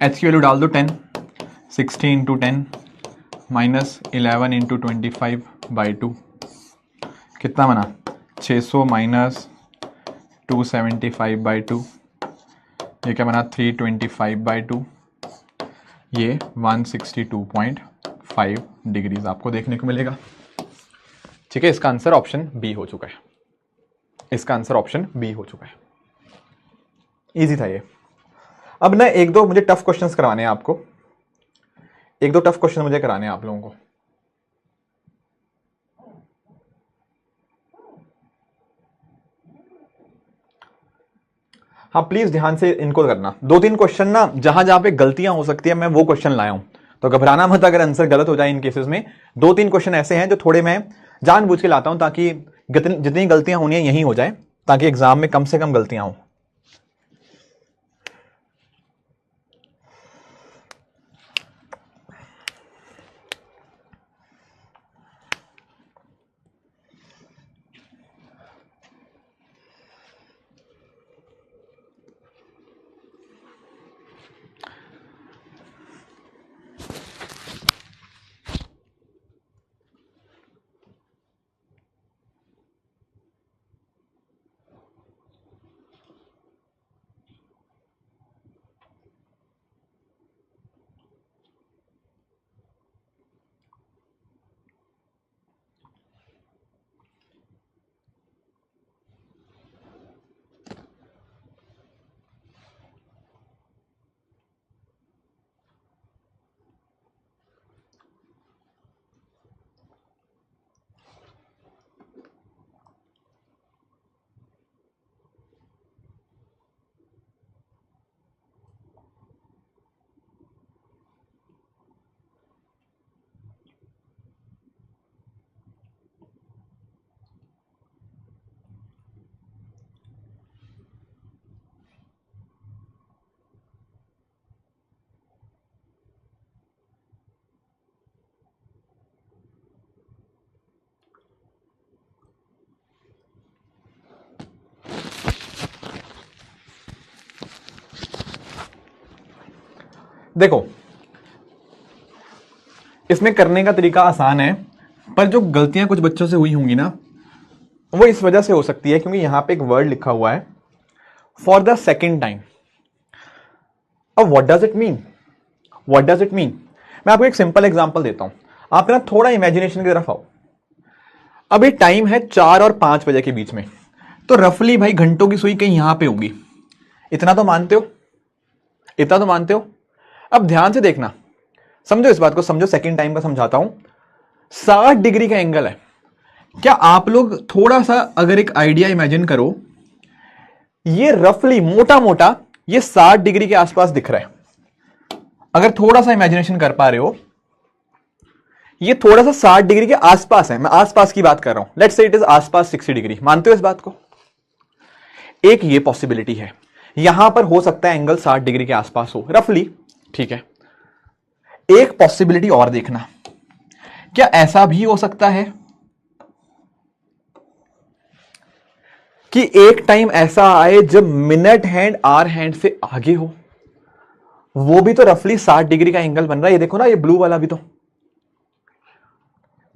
h की वैल्यू डाल दो 10, 60 इंटू 10 माइनस 11 इंटू 25/2, कितना बना 600 माइनस 275/2, ये क्या बना 325/2, ये 162.5 डिग्रीज आपको देखने को मिलेगा। ठीक है, इसका आंसर ऑप्शन बी हो चुका है, इसका आंसर ऑप्शन बी हो चुका है। इजी था ये। अब ना एक दो मुझे टफ क्वेश्चंस करवाने हैं आपको, एक दो टफ क्वेश्चन मुझे कराने हैं आप लोगों को। हाँ प्लीज ध्यान से इनको करना। 2-3 क्वेश्चन ना जहां जहां पे गलतियां हो सकती है मैं वो क्वेश्चन लाया हूं, तो घबराना मत अगर आंसर गलत हो जाए इन केसेस में। 2-3 क्वेश्चन ऐसे हैं जो थोड़े मैं जानबूझ के लाता हूं ताकि जितनी गलतियां होनी है यही हो जाए, ताकि एग्जाम में कम से कम गलतियां हो। देखो इसमें करने का तरीका आसान है, पर जो गलतियां कुछ बच्चों से हुई होंगी ना वो इस वजह से हो सकती है क्योंकि यहां पे एक वर्ड लिखा हुआ है फॉर द सेकेंड टाइम। अब what does it mean, what does it mean? मैं आपको एक सिंपल एग्जांपल देता हूं, आप ना थोड़ा इमेजिनेशन की तरफ आओ। अभी टाइम है 4 और 5 बजे के बीच में, तो रफली भाई घंटों की सुई कहीं यहां पे होगी, इतना तो मानते हो, इतना तो मानते हो। अब ध्यान से देखना, समझो इस बात को, समझो सेकंड टाइम का समझाता हूं। 60 डिग्री का एंगल है। क्या आप लोग थोड़ा सा अगर एक आइडिया इमेजिन करो, ये रफली मोटा मोटा ये 60 डिग्री के आसपास दिख रहा है। अगर थोड़ा सा इमेजिनेशन कर पा रहे हो, ये थोड़ा सा 60 डिग्री के आसपास है, मैं आसपास की बात कर रहा हूं। लेट्स से इट इज आसपास 60 डिग्री, मानते हो इस बात को? एक ये पॉसिबिलिटी है, यहां पर हो सकता है एंगल 60 डिग्री के आसपास हो रफली, ठीक है। एक पॉसिबिलिटी और देखना, क्या ऐसा भी हो सकता है कि एक टाइम ऐसा आए जब मिनट हैंड आर हैंड से आगे हो, वो भी तो रफली 60 डिग्री का एंगल बन रहा है। ये देखो ना, ये ब्लू वाला भी तो।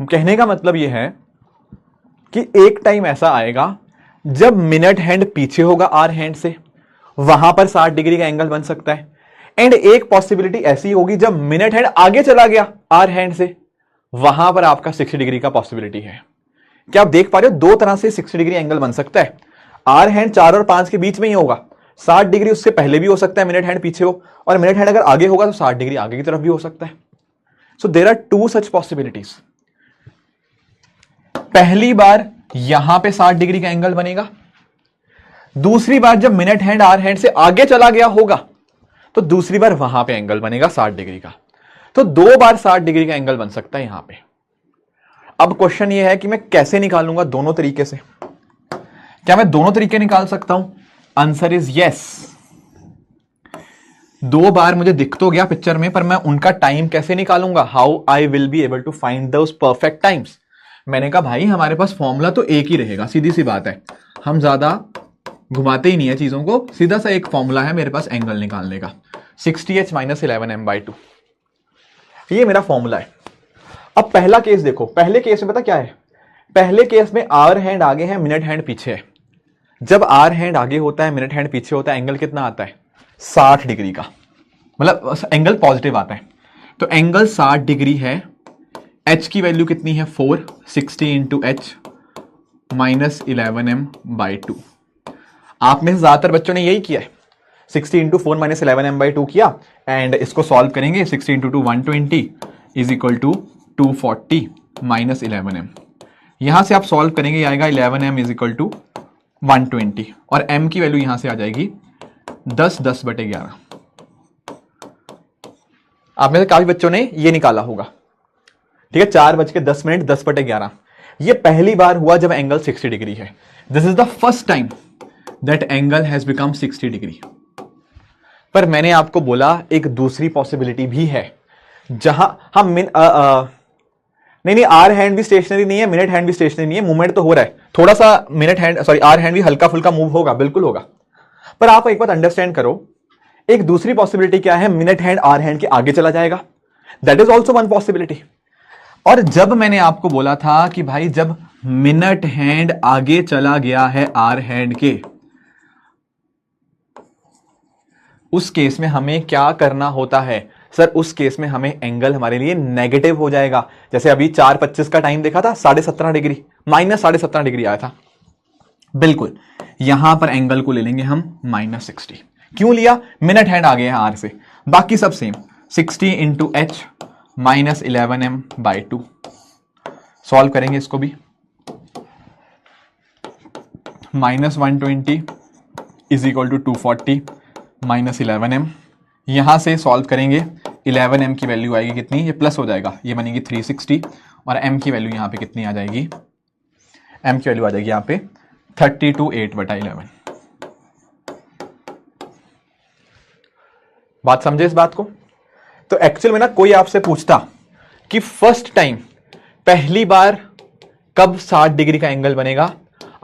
कहने का मतलब ये है कि एक टाइम ऐसा आएगा जब मिनट हैंड पीछे होगा आर हैंड से, वहां पर 60 डिग्री का एंगल बन सकता है। एंड एक पॉसिबिलिटी ऐसी होगी जब मिनट हैंड आगे चला गया आर हैंड से, वहां पर आपका 60 डिग्री का पॉसिबिलिटी है। क्या आप देख पा रहे हो? दो तरह से 60 डिग्री एंगल बन सकता है। आर हैंड 4 और 5 के बीच में ही होगा, 60 डिग्री उससे पहले भी हो सकता है, मिनट हैंड पीछे हो, और मिनट हैंड अगर आगे होगा तो 60 डिग्री आगे की तरफ भी हो सकता है। So there are 2 such possibilities. पहली बार यहां पे 60 डिग्री का एंगल बनेगा, दूसरी बार जब मिनट हैंड आर हैंड से आगे चला गया होगा तो दूसरी बार वहां पे एंगल बनेगा 60 डिग्री का। तो 2 बार 60 डिग्री का एंगल बन सकता है यहां पे। अब क्वेश्चन ये है कि मैं कैसे निकालूंगा दोनों तरीके से। क्या मैं दोनों तरीके निकाल सकता हूं? Answer is yes. 2 बार मुझे दिख तो गया पिक्चर में, पर मैं उनका टाइम कैसे निकालूंगा? How I will be able to find those perfect times? मैंने कहा भाई हमारे पास फॉर्मूला तो एक ही रहेगा, सीधी सी बात है, हम ज्यादा घुमाते ही नहीं है चीजों को, सीधा सा एक फॉर्मूला है मेरे पास एंगल निकालने का, 60h - 11m/2। ये मेरा फॉर्मूला है। अब पहला केस देखो, पहले केस में पता क्या है? पहले केस में आर हैंड आगे है, मिनट हैंड पीछे है। जब आर हैंड आगे होता है, मिनट हैंड पीछे होता है, एंगल कितना आता है? 60 डिग्री का, मतलब एंगल पॉजिटिव आता है। तो एंगल 60 डिग्री है। h की वैल्यू कितनी है? 4, 60 × h - 11m/2। आप में से ज्यादातर बच्चों ने यही किया है, 60 × 4 - 11m/2 किया, एंड इसको सॉल्व करेंगे। 60 × 2 120 = 240 - 11m। यहां से आप सॉल्व करेंगे, आएगा 11m = 120, और m की वैल्यू यहां से आ जाएगी 10/11। आप में से काफी बच्चों ने ये निकाला होगा, ठीक है, 4:10 10/11। ये पहली बार हुआ जब एंगल 60 डिग्री है। This is the first time that angle has become 60 degree. पर मैंने आपको बोला एक दूसरी पॉसिबिलिटी भी है जहां हम नहीं, आर हैंड भी स्टेशनरी नहीं है, मिनट हैंड भी स्टेशनरी नहीं है, मूवमेंट तो हो रहा है थोड़ा सा, minute hand sorry hour hand भी हल्का फुल्का मूव होगा, बिल्कुल होगा। पर आप एक बात अंडरस्टैंड करो, एक दूसरी पॉसिबिलिटी क्या है, मिनट हैंड आर हैंड के आगे चला जाएगा, that is also one possibility. और जब मैंने आपको बोला था कि भाई जब मिनट हैंड आगे चला गया है आर हैंड के, उस केस में हमें क्या करना होता है सर, उस केस में हमें एंगल हमारे लिए नेगेटिव हो जाएगा। जैसे अभी 4:25 का टाइम देखा था, 17.5 डिग्री, -17.5 डिग्री आया था, बिल्कुल यहां पर एंगल को ले लेंगे हम -60। क्यों लिया, मिनट हैंड आ गया है आर से, बाकी सब same, 60 into H -11m/2। Solve करेंगे इसको भी, -120 इज इक्वल टू 240 -11m। यहां से सॉल्व करेंगे, 11m की वैल्यू आएगी कितनी, ये प्लस हो जाएगा, ये बनेगी 360, और m की वैल्यू यहां पे कितनी आ जाएगी, m की वैल्यू आ जाएगी यहां पे 32/8/11। बात समझे इस बात को? तो एक्चुअल में ना कोई आपसे पूछता कि फर्स्ट टाइम पहली बार कब 60 डिग्री का एंगल बनेगा,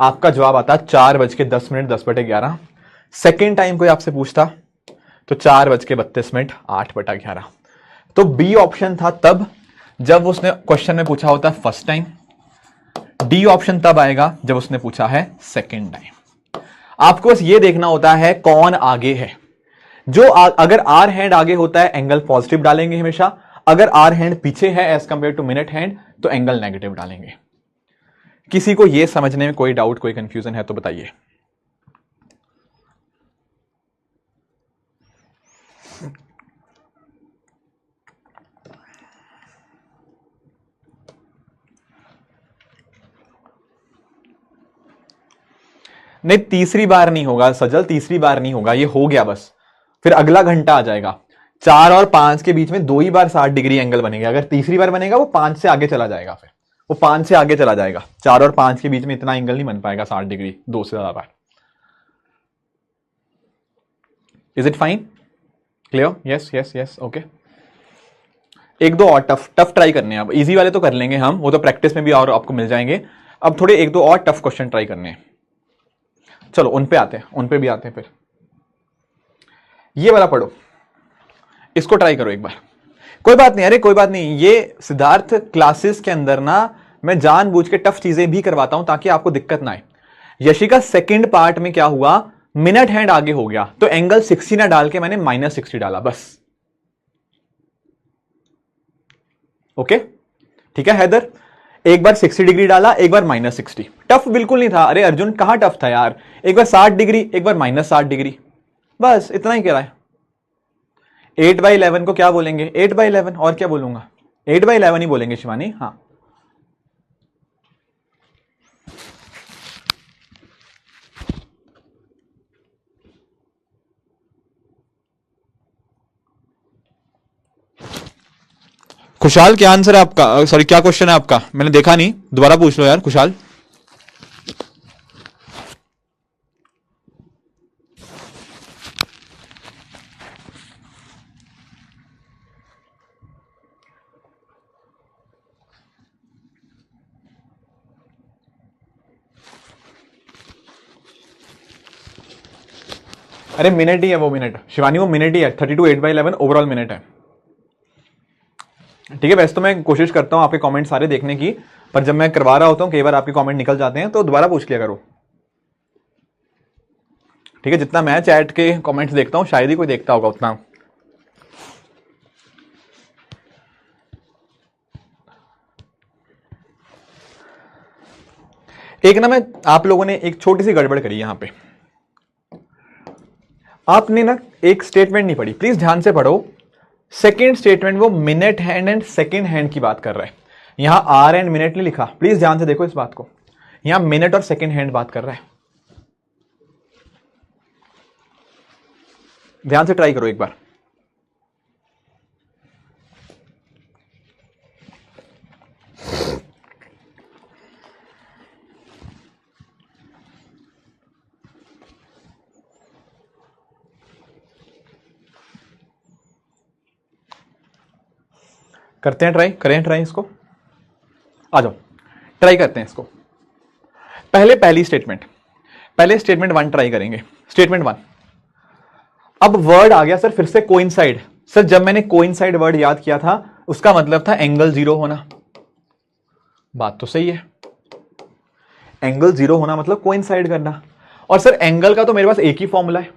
आपका जवाब आता 4:10 10/11। सेकेंड टाइम कोई आपसे पूछता तो 4:32 8/11। तो बी ऑप्शन था तब जब उसने क्वेश्चन में पूछा होता है फर्स्ट टाइम, डी ऑप्शन तब आएगा जब उसने पूछा है सेकेंड टाइम। आपको बस ये देखना होता है कौन आगे है। अगर आर हैंड आगे होता है एंगल पॉजिटिव डालेंगे हमेशा, अगर आर हैंड पीछे है as compare to minute hand तो एंगल नेगेटिव डालेंगे। किसी को यह समझने में कोई डाउट, कोई कंफ्यूजन है तो बताइए। नहीं, तीसरी बार नहीं होगा सजल, तीसरी बार नहीं होगा, ये हो गया बस, फिर अगला घंटा आ जाएगा। 4 और 5 के बीच में 2 ही बार 60 डिग्री एंगल बनेगा। अगर तीसरी बार बनेगा वो 5 से आगे चला जाएगा, फिर वो 5 से आगे चला जाएगा। 4 और 5 के बीच में इतना एंगल नहीं बन पाएगा 60 डिग्री 2 से ज्यादा बार। Is it fine, clear? Yes yes yes, okay. एक दो और टफ ट्राई करने हैं। अब इजी वाले तो कर लेंगे हम, वो तो प्रैक्टिस में भी और आपको मिल जाएंगे। अब थोड़े एक दो और टफ क्वेश्चन ट्राई करने हैं। चलो उन पे आते हैं, उन पे भी आते हैं। फिर ये वाला पढ़ो, इसको ट्राई करो एक बार। कोई बात नहीं, अरे कोई बात नहीं, ये सिद्धार्थ क्लासेस के अंदर ना मैं जानबूझ के टफ चीजें भी करवाता हूं ताकि आपको दिक्कत ना आए। यशिका सेकंड पार्ट में क्या हुआ, मिनट हैंड आगे हो गया तो एंगल 60 ना डाल के मैंने -60 डाला बस। ओके ठीक है हैदर, एक बार 60 डिग्री डाला, एक बार -60। टफ बिल्कुल नहीं था। अरे अर्जुन कहां टफ था यार, एक बार 60 डिग्री, एक बार -60 डिग्री, बस इतना ही करा है। 8/11 को क्या बोलेंगे, 8/11, और क्या बोलूंगा, 8/11 ही बोलेंगे शिवानी। हाँ खुशहाल, क्या आंसर है आपका, सॉरी क्या क्वेश्चन है आपका, मैंने देखा नहीं, दोबारा पूछ लो यार खुशहाल। अरे मिनट ही है वो, मिनट शिवानी वो मिनट ही है, 32/8/11 ओवरऑल मिनट है। ठीक है, वैसे तो मैं कोशिश करता हूं आपके कमेंट सारे देखने की, पर जब मैं करवा रहा होता हूं कई बार आपके कमेंट निकल जाते हैं तो दोबारा पूछ लिया करो। ठीक है, जितना मैं चैट के कमेंट्स देखता हूं शायद ही कोई देखता होगा उतना। एक ना मैं आप लोगों ने एक छोटी सी गड़बड़ करी यहां पे, आपने ना एक स्टेटमेंट नहीं पढ़ी, प्लीज ध्यान से पढ़ो। सेकेंड स्टेटमेंट वो minute hand and second hand की बात कर रहा है, यहां आर एंड मिनट नहीं लिखा, प्लीज ध्यान से देखो इस बात को। यहां मिनट और सेकेंड हैंड बात कर रहा है। ध्यान से ट्राई करो एक बार। करते हैं ट्राई, करें ट्राई इसको, आ जाओ ट्राई करते हैं इसको। पहली स्टेटमेंट, पहले स्टेटमेंट 1 ट्राई करेंगे। स्टेटमेंट 1, अब वर्ड आ गया सर फिर से कोइंसाइड। सर जब मैंने कोइंसाइड वर्ड याद किया था उसका मतलब था एंगल 0 होना। बात तो सही है, एंगल 0 होना मतलब कोइंसाइड करना। और सर एंगल का तो मेरे पास एक ही फॉर्मूला है,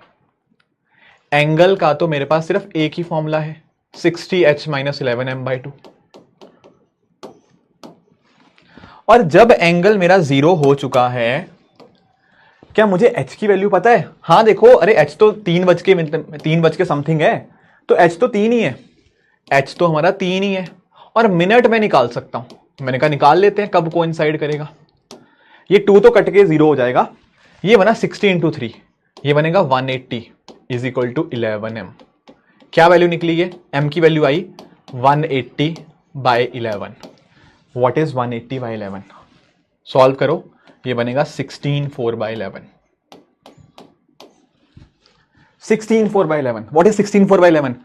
एंगल का तो मेरे पास सिर्फ एक ही फॉर्मूला है, 60h - 11m/2। और जब एंगल मेरा 0 हो चुका है, क्या मुझे h की वैल्यू पता है? हाँ देखो, अरे h तो 3 समथिंग है, तो h तो 3 ही है, h तो हमारा 3 ही है। और मिनट में निकाल सकता हूं, मैंने कहा निकाल लेते हैं कब कोइंसाइड करेगा। ये 2 तो कट के 0 हो जाएगा, ये बना 60 × 3, ये बनेगा 180 = 11m। क्या वैल्यू निकली है? m की value I 180/11। What is 180/11? Solve करो, ये बनेगा 16/4/11। 16/4/11। What is 16/4/11?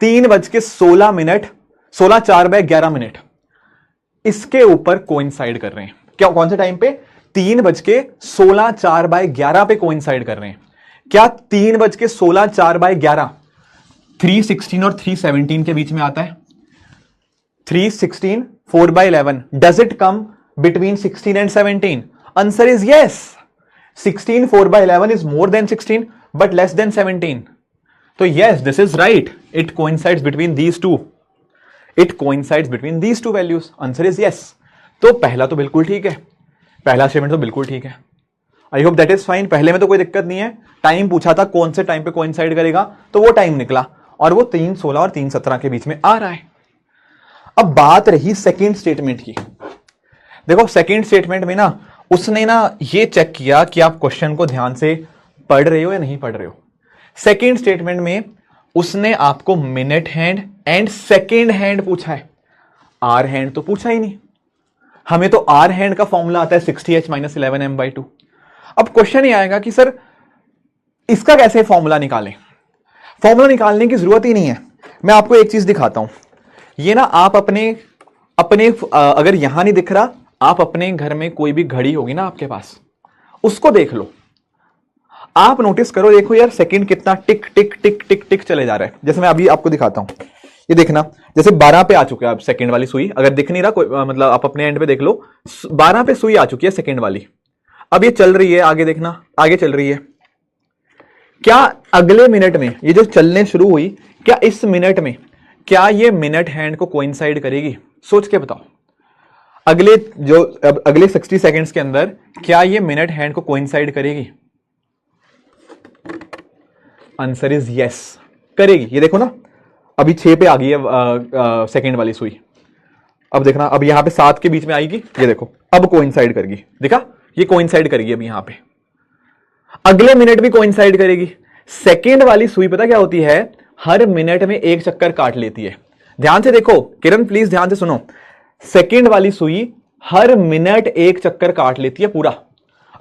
3:16, 16:04/11। इसके ऊपर कोइंसाइड कर रहे हैं। क्या कौन से टाइम पे? 3:16:04/11 पे कोइंसाइड कर रहे हैं। क्या 3:16:04/11 316 और 317 के बीच में आता है? 316 4/11 does it come between 16 and 17? Answer is yes. 16 4/11 is more than 16 but less than 17. So yes, this is right. It coincides between these two. It coincides between these two values. Answer is yes. तो पहला तो बिल्कुल ठीक है, पहला statement तो बिल्कुल ठीक है। आई होप दैट इज फाइन। पहले में तो कोई दिक्कत नहीं है। टाइम पूछा था कौन से टाइम पे कोइंसाइड करेगा, तो वो टाइम निकला और वो 3:16 और 3:17 के बीच में आ रहा है। अब बात रही सेकेंड स्टेटमेंट की। देखो सेकेंड स्टेटमेंट में ना उसने ना ये चेक किया कि आप क्वेश्चन को ध्यान से पढ़ रहे हो या नहीं पढ़ रहे हो। सेकेंड स्टेटमेंट में उसने आपको minute hand and second hand पूछा है, आर हैंड तो पूछा ही नहीं। हमें तो आर हैंड का फॉर्मूला आता है 60h - 11m/2। अब क्वेश्चन ये आएगा कि सर इसका कैसे फॉर्मूला निकालें। फॉर्मूला निकालने की जरूरत ही नहीं है। मैं आपको एक चीज दिखाता हूं। ये ना आप अपने अगर यहां नहीं दिख रहा, आप अपने घर में कोई भी घड़ी होगी ना आपके पास, उसको देख लो। आप नोटिस करो, देखो यार सेकंड कितना टिक टिक टिक टिक टिक चले जा रहा है। जैसे मैं अभी आपको दिखाता हूं, ये देखना, जैसे 12 पे आ चुके हैं आप सेकंड वाली सुई। अगर दिख नहीं रहा कोई, मतलब आप अपने एंड पे देख लो, 12 पे सुई आ चुकी है सेकंड वाली। अब ये चल रही है, आगे देखना, आगे चल रही है। क्या अगले मिनट में ये जो चलने शुरू हुई, क्या इस मिनट में क्या ये मिनट हैंड को कोइंसाइड करेगी? सोच के बताओ। अगले 60 सेकेंड्स के अंदर क्या ये मिनट हैंड को कोइंसाइड करेगी? आंसर इज यस, करेगी। ये देखो ना, अभी 6 पे आ गई है सेकेंड वाली सुई। अब देखना, अब यहां पे 7 के बीच में आएगी, ये देखो अब कोइंसाइड करेगी। देखा, ये कोइंसाइड करेगी अब यहां पे। अगले मिनट भी कोइंसाइड करेगी। सेकेंड वाली सुई पता क्या होती है? हर मिनट में एक चक्कर काट लेती है। ध्यान से देखो किरण, प्लीज ध्यान से सुनो। सेकेंड वाली सुई हर मिनट एक चक्कर काट लेती है पूरा।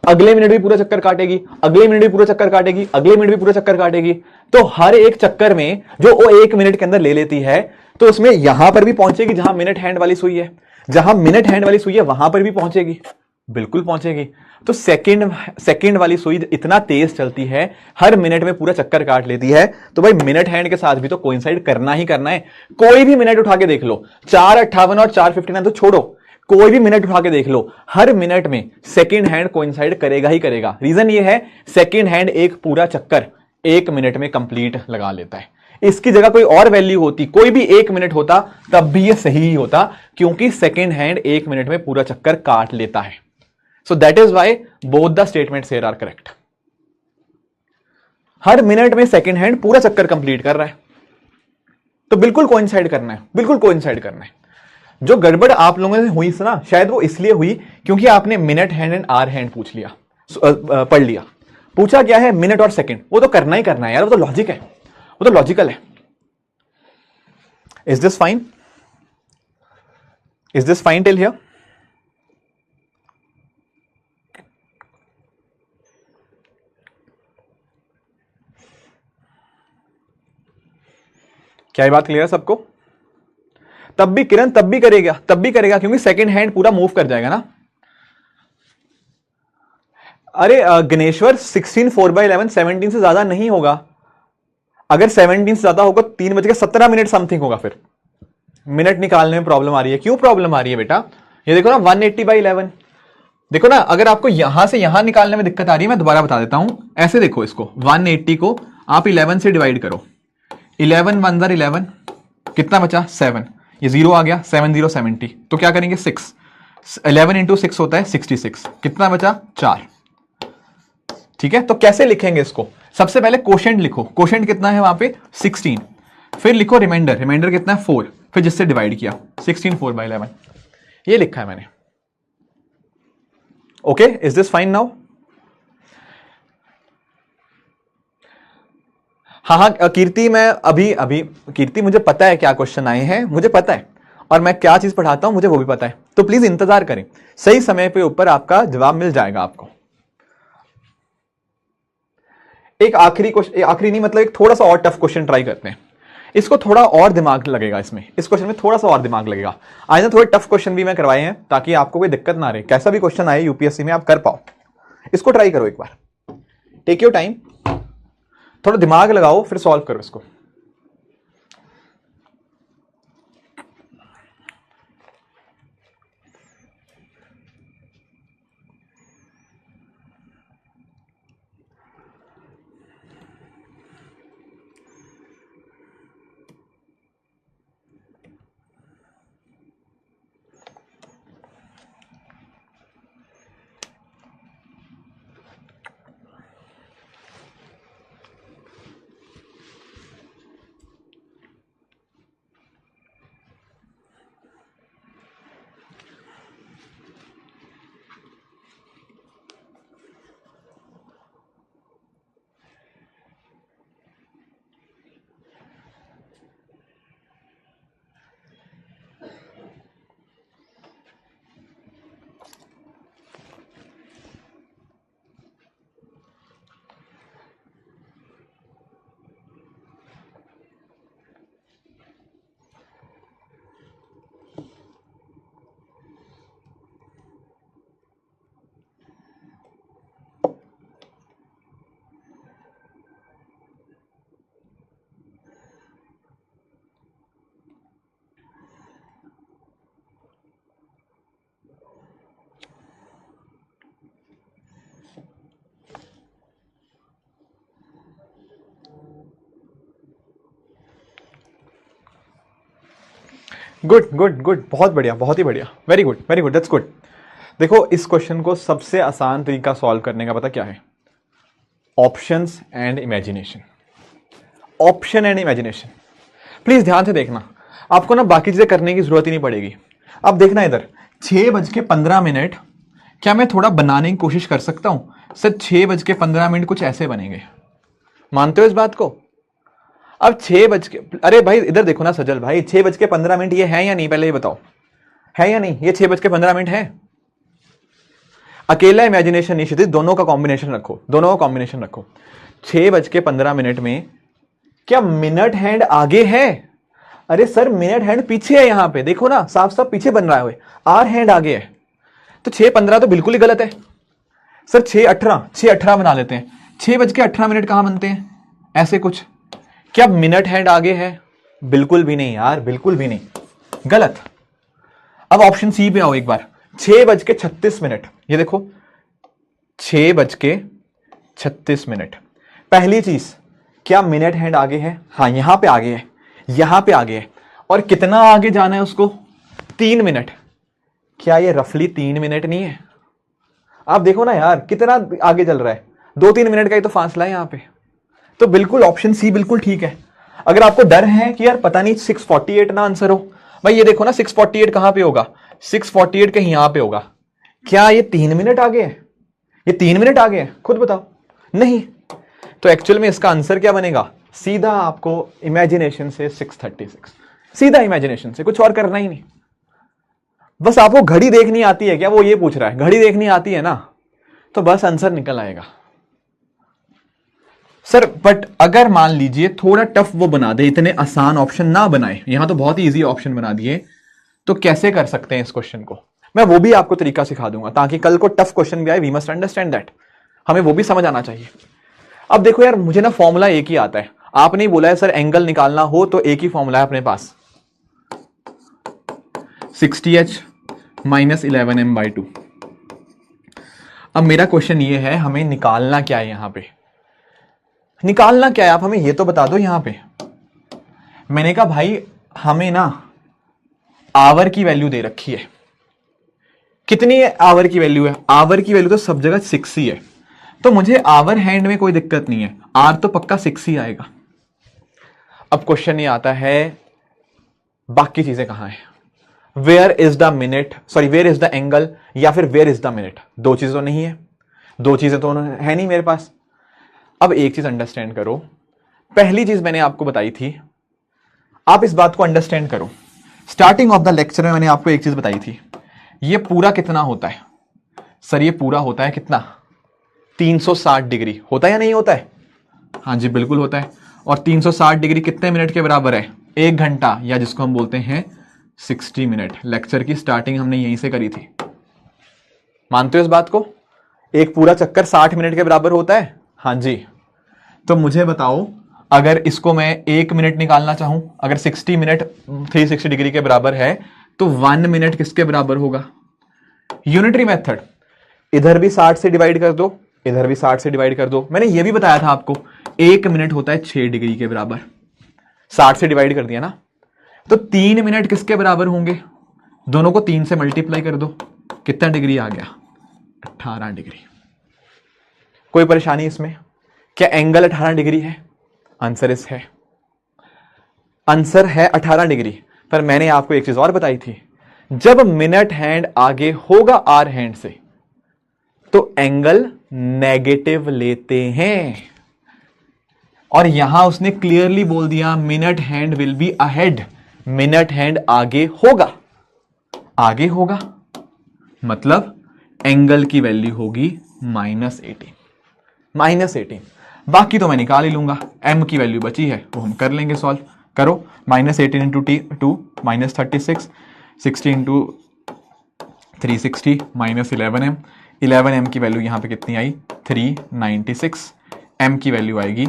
अगले मिनट भी पूरा चक्कर काटेगी, अगले मिनट भी पूरा चक्कर काटेगी, अगले मिनट भी पूरा चक्कर काटेगी। तो हर एक चक्कर में जो वो 1 मिनट के अंदर ले लेती है, तो उसमें यहां पर भी पहुंचेगी जहां मिनट हैंड वाली सुई है, जहां मिनट हैंड वाली सुई है वहां पर भी पहुंचेगी, बिल्कुल पहुंचेगी। तो सेकेंड वाली सुई इतना तेज चलती है, हर मिनट में पूरा चक्कर काट लेती है। तो भाई मिनट हैंड के साथ भी तो कोइंसाइड करना ही करना है। कोई भी मिनट उठा के देख लो, 4:58 और 4:59 तो छोड़ो, कोई भी मिनट उठा के देख लो, हर मिनट में सेकेंड हैंड कोइंसाइड करेगा ही करेगा। रीजन ये है, सेकेंड हैंड एक पूरा चक्कर 1 मिनट में कंप्लीट लगा लेता है। इसकी जगह कोई और वैल्यू होती, कोई भी 1 मिनट होता, तब भी ये सही ही होता, क्योंकि सेकेंड हैंड 1 मिनट में पूरा चक्कर काट लेता है। So that is why both the statements here are correct. Her minute में सेकेंड हैंड पूरा चक्कर कंप्लीट कर रहा है, तो बिल्कुल कोइंसाइड करना है, बिल्कुल कोइंसाइड करना है। जो गड़बड़ आप लोगों से हुई ना, शायद वो इसलिए हुई क्योंकि आपने minute hand and hour hand पढ़ लिया। पूछा क्या है? मिनट और सेकेंड। वो तो करना ही करना है यार, वो तो लॉजिक है। वो तो लॉजिकल है। Is this fine? Is this fine till here? क्या ये बात क्लियर है सबको? तब भी किरण तब भी करेगा क्योंकि सेकंड हैंड पूरा मूव कर जाएगा ना। अरे गणेश्वर 16 4/11 17 से ज्यादा नहीं होगा। अगर 17 से ज्यादा होगा 3:17 समथिंग होगा, फिर मिनट निकालने में प्रॉब्लम आ रही है। क्यों प्रॉब्लम आ रही है बेटा? ये देखो ना 180/11, देखो ना, अगर आपको यहां से यहां निकालने में दिक्कत आ रही है, मैं दोबारा बता देता हूं। ऐसे देखो इसको, 180 को आप 11 से डिवाइड करो, 11 1 11, कितना बचा 7, ये 0 आ गया, 7 0 70, तो क्या करेंगे 6, 11 इंटू 6 होता है 66, कितना बचा 4। ठीक है, तो कैसे लिखेंगे इसको? सबसे पहले कोशेंट लिखो, कोशेंट कितना है वहां पे 16, फिर लिखो रिमाइंडर, रिमाइंडर कितना है 4, फिर जिससे डिवाइड किया 16 4/11, ये लिखा है मैंने। Okay, is this fine now? हाँ, कीर्ति, मैं अभी कीर्ति, मुझे पता है क्या क्वेश्चन आए हैं, मुझे पता है, और मैं क्या चीज पढ़ाता हूं मुझे वो भी पता है, तो प्लीज इंतजार करें, सही समय पे ऊपर आपका जवाब मिल जाएगा आपको। एक आखिरी क्वेश्चन, आखिरी नहीं मतलब एक थोड़ा सा और टफ क्वेश्चन ट्राई करते हैं, इसको थोड़ा और दिमाग लगेगा इसमें, इस क्वेश्चन में थोड़ा सा और दिमाग लगेगा। आज ना थोड़े टफ क्वेश्चन भी मैं करवाए हैं ताकि आपको कोई दिक्कत ना रहे, कैसा भी क्वेश्चन आए यूपीएससी में आप कर पाओ। इसको ट्राई करो एक बार, टेक योर टाइम, थोड़ा दिमाग लगाओ, फिर सॉल्व करो इसको। गुड गुड गुड, बहुत बढ़िया, बहुत ही बढ़िया, very good very good, that's good. देखो इस क्वेश्चन को सबसे आसान तरीका सॉल्व करने का पता क्या है? Options and imagination. Option and imagination, please ध्यान से देखना, आपको ना बाकी चीजें करने की जरूरत ही नहीं पड़ेगी। अब देखना इधर 6:15, क्या मैं थोड़ा बनाने की कोशिश कर सकता हूं सर? 6:15 कुछ ऐसे बनेंगे, मानते हो इस बात को? अब 6 अरे भाई इधर देखो ना सजल भाई, 6:15 ये है या नहीं, पहले ये बताओ, है या नहीं? ये 6:15 है? अकेला इमेजिनेशन नहीं क्षितिज, दोनों का कॉम्बिनेशन रखो, दोनों का कॉम्बिनेशन रखो। 6:15 में क्या मिनट हैंड आगे है? अरे सर मिनट हैंड पीछे है, यहां पे देखो ना, साफ साफ पीछे बन रहा है, आर हैंड आगे है, तो 6:15 तो बिल्कुल ही गलत है सर। 6:18 बना लेते हैं, 6:18 कहां बनते हैं ऐसे कुछ? क्या मिनट हैंड आगे है? बिल्कुल भी नहीं यार, बिल्कुल भी नहीं, गलत। अब ऑप्शन सी पे आओ एक बार, 6:36, ये देखो 6:36। पहली चीज, क्या मिनट हैंड आगे है? हाँ यहां पे आगे है, यहां पे आगे है, और कितना आगे जाना है उसको? 3 मिनट। क्या ये रफली 3 मिनट नहीं है? आप देखो ना यार कितना आगे चल रहा है, 2-3 मिनट का ही तो फासला है यहां पे, तो बिल्कुल ऑप्शन सी बिल्कुल ठीक है। अगर आपको डर है कि यार पता नहीं 648 ना आंसर हो, भाई ये देखो ना 648 कहां पे होगा? 648 कहीं यहां पे होगा। क्या ये 3 मिनट आगे है? ये 3 मिनट आगे है, खुद बताओ। नहीं, तो एक्चुअल में इसका आंसर क्या बनेगा? सीधा आपको इमेजिनेशन से 636, सीधा इमेजिनेशन से, कुछ और करना ही नहीं। बस आपको घड़ी देखनी आती है क्या, वो ये पूछ रहा है, घड़ी देखनी आती है ना, तो बस आंसर निकल आएगा। सर बट अगर मान लीजिए थोड़ा टफ वो बना दे, इतने आसान ऑप्शन ना बनाए, यहां तो बहुत ही इजी ऑप्शन बना दिए, तो कैसे कर सकते हैं इस क्वेश्चन को, मैं वो भी आपको तरीका सिखा दूंगा, ताकि कल को टफ क्वेश्चन भी आए, वी मस्ट अंडरस्टैंड दैट, हमें वो भी समझ आना चाहिए। अब देखो यार, मुझे ना फॉर्मूला एक ही आता है, आपने बोला है सर एंगल निकालना हो तो एक ही फॉर्मूला है अपने पास, 60h माइनस 11m/2। अब मेरा क्वेश्चन ये है, हमें निकालना क्या है, यहां पे निकालना क्या है, आप हमें ये तो बता दो। यहां पे मैंने कहा भाई हमें ना आवर की वैल्यू दे रखी है, कितनी है आवर की वैल्यू है, आवर की वैल्यू तो सब जगह 6 ही है, तो मुझे आवर हैंड में कोई दिक्कत नहीं है, आर तो पक्का 6 ही आएगा। अब क्वेश्चन ये आता है बाकी चीजें कहां है, where is the minute, sorry where is the angle, या फिर वेयर इज द मिनट, दो चीजें तो नहीं है, दो चीजें तो है नहीं मेरे पास। अब एक चीज अंडरस्टैंड करो, पहली चीज मैंने आपको बताई थी, आप इस बात को अंडरस्टैंड करो, स्टार्टिंग ऑफ द लेक्चर में मैंने आपको एक चीज बताई थी, ये पूरा कितना होता है सर, ये पूरा होता है कितना, 360 डिग्री होता है या नहीं होता है, हाँ जी बिल्कुल होता है, और 360 डिग्री कितने मिनट के बराबर है, 1 घंटा, या जिसको हम बोलते हैं 60 मिनट। लेक्चर की स्टार्टिंग हमने यहीं से करी थी, मानते हो इस बात को, एक पूरा चक्कर 60 मिनट के बराबर होता है, हाँ जी। तो मुझे बताओ, अगर इसको मैं 1 मिनट निकालना चाहूं, अगर 60 मिनट 360 डिग्री के बराबर है, तो 1 मिनट किसके बराबर होगा, यूनिटरी मेथड, इधर भी 60 से डिवाइड कर दो, इधर भी 60 से डिवाइड कर दो। मैंने ये भी बताया था आपको, 1 मिनट होता है 6 डिग्री के बराबर, 60 से डिवाइड कर दिया ना, तो 3 मिनट किसके बराबर होंगे, दोनों को 3 से मल्टीप्लाई कर दो, कितना डिग्री आ गया, 18 डिग्री। कोई परेशानी इसमें, क्या एंगल 18 डिग्री है, आंसर इस है, आंसर है 18 डिग्री। पर मैंने आपको एक चीज और बताई थी, जब मिनट हैंड आगे होगा आर हैंड से, तो एंगल नेगेटिव लेते हैं, और यहां उसने क्लियरली बोल दिया minute hand will be ahead, minute hand आगे होगा, आगे होगा मतलब एंगल की वैल्यू होगी -18, -18। बाकी तो मैं निकाल ही लूंगा, m की वैल्यू बची है वो हम कर लेंगे सॉल्व, करो, -18 इंटू 2 -36, 60 इंटू 360 -11m, 11m की वैल्यू यहां पे कितनी आई, 396, m की वैल्यू आएगी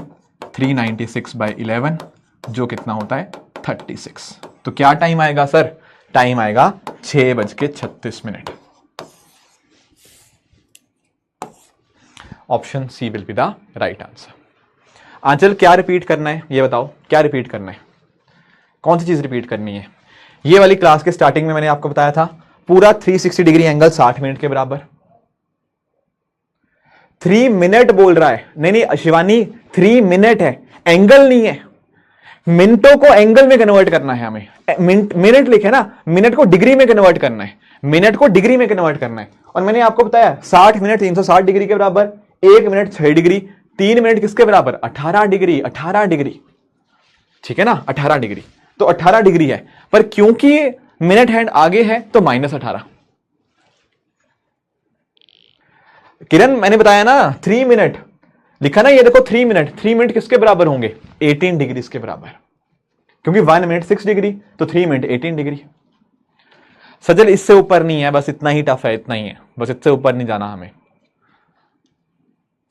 396/11, जो कितना होता है 36। तो क्या टाइम आएगा सर, टाइम आएगा 6:36। Option C will be the right answer. Anchal क्या रिपीट करना है ये बताओ, क्या रिपीट करना है, कौन सी चीज रिपीट करनी है। ये वाली क्लास के स्टार्टिंग में मैंने आपको बताया था, पूरा 360 डिग्री एंगल 60 मिनट के बराबर, 3 मिनट बोल रहा है, नहीं नहीं शिवानी 3 मिनट है, एंगल नहीं है, मिनटों को एंगल में कन्वर्ट करना है हमें, मिनट लिखे ना, मिनट को डिग्री में कन्वर्ट करना है, मिनट को डिग्री में कन्वर्ट करना है। और मैंने आपको बताया 60 मिनट 360 डिग्री के बराबर, 1 मिनट 6 डिग्री, 3 मिनट किसके बराबर, 18 डिग्री, 18 डिग्री, ठीक है ना, 18 डिग्री, तो 18 डिग्री है, पर क्योंकि मिनट हैंड आगे है तो -18। किरण मैंने बताया ना 3 मिनट लिखा ना, ये देखो 3 मिनट, 3 मिनट किसके बराबर होंगे, 18 डिग्री के बराबर, क्योंकि 1 मिनट 6 डिग्री, तो 3 मिनट 18 डिग्री। सजल इससे ऊपर नहीं है, बस इतना ही टफ है, इतना ही है, बस इससे ऊपर नहीं जाना हमें।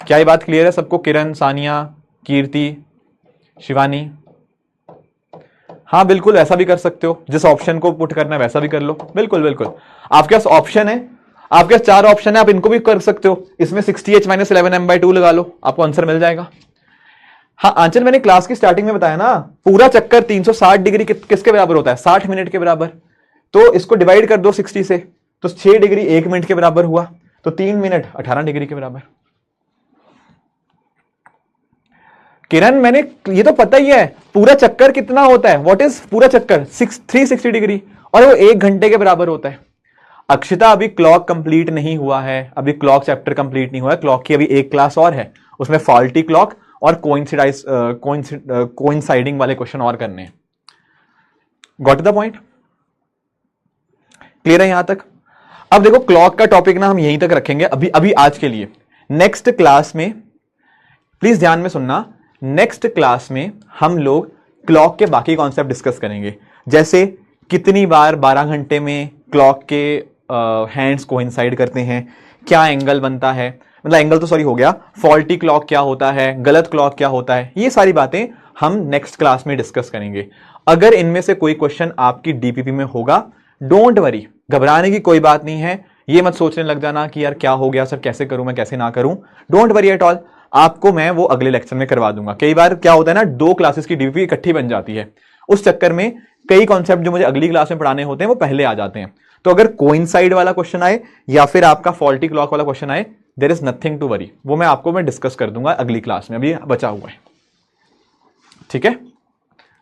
क्या ये बात क्लियर है सबको, किरण, सानिया, कीर्ति, शिवानी? हाँ बिल्कुल, ऐसा भी कर सकते हो, जिस ऑप्शन को पुट करना है वैसा भी कर लो, बिल्कुल बिल्कुल, आपके पास ऑप्शन है, आपके पास 4 ऑप्शन है, आप इनको भी कर सकते हो, इसमें 60h - 11m/2 लगा लो, आपको आंसर मिल जाएगा। हाँ आंचल मैंने क्लास की स्टार्टिंग में बताया ना, पूरा चक्कर 360 डिग्री किसके बराबर होता है, 60 मिनट के बराबर, तो इसको डिवाइड कर दो 60 से, तो 6 डिग्री 1 मिनट के बराबर हुआ, तो 3 मिनट 18 डिग्री के बराबर। किरण मैंने ये तो पता ही है, पूरा चक्कर कितना होता है, व्हाट इज पूरा चक्कर 360 डिग्री, और वो 1 घंटे के बराबर होता है। अक्षिता अभी क्लॉक कंप्लीट नहीं हुआ है, अभी क्लॉक चैप्टर कंप्लीट नहीं हुआ है, क्लॉक की अभी एक क्लास और है, उसमें फॉल्टी क्लॉक और कोइंसाइडिंग वाले क्वेश्चन और करने हैं। Got the point? क्लियर है यहां तक? अब देखो क्लॉक का टॉपिक ना हम यहीं तक रखेंगे अभी अभी आज के लिए। नेक्स्ट क्लास में प्लीज ध्यान में सुनना, नेक्स्ट क्लास में हम लोग क्लॉक के बाकी कॉन्सेप्ट डिस्कस करेंगे, जैसे कितनी बार 12 घंटे में क्लॉक के हैंड्स कोइंसाइड करते हैं, क्या एंगल बनता है, मतलब एंगल तो सॉरी हो गया, फॉल्टी क्लॉक क्या होता है, गलत क्लॉक क्या होता है, ये सारी बातें हम नेक्स्ट क्लास में डिस्कस करेंगे। अगर इनमें से कोई क्वेश्चन आपकी डीपीपी में होगा, डोंट वरी, घबराने की कोई बात नहीं है। ये मत सोचने लग जाना कि यार क्या हो गया सर, कैसे करूं मैं, कैसे ना करूं। डोंट वरी एट ऑल, आपको मैं वो अगले लेक्चर में करवा दूंगा। कई बार क्या होता है ना, 2 क्लासेस की डीपीपी इकट्ठी बन जाती है, उस चक्कर में कई कॉन्सेप्ट जो मुझे अगली क्लास में पढ़ाने होते हैं वो पहले आ जाते हैं। तो अगर कोइंसाइड वाला क्वेश्चन आए या फिर आपका फॉल्टी क्लॉक वाला क्वेश्चन आए, there is nothing to worry, वो मैं डिस्कस कर दूंगा अगली क्लास में, अभी बचा हुआ है। ठीक है,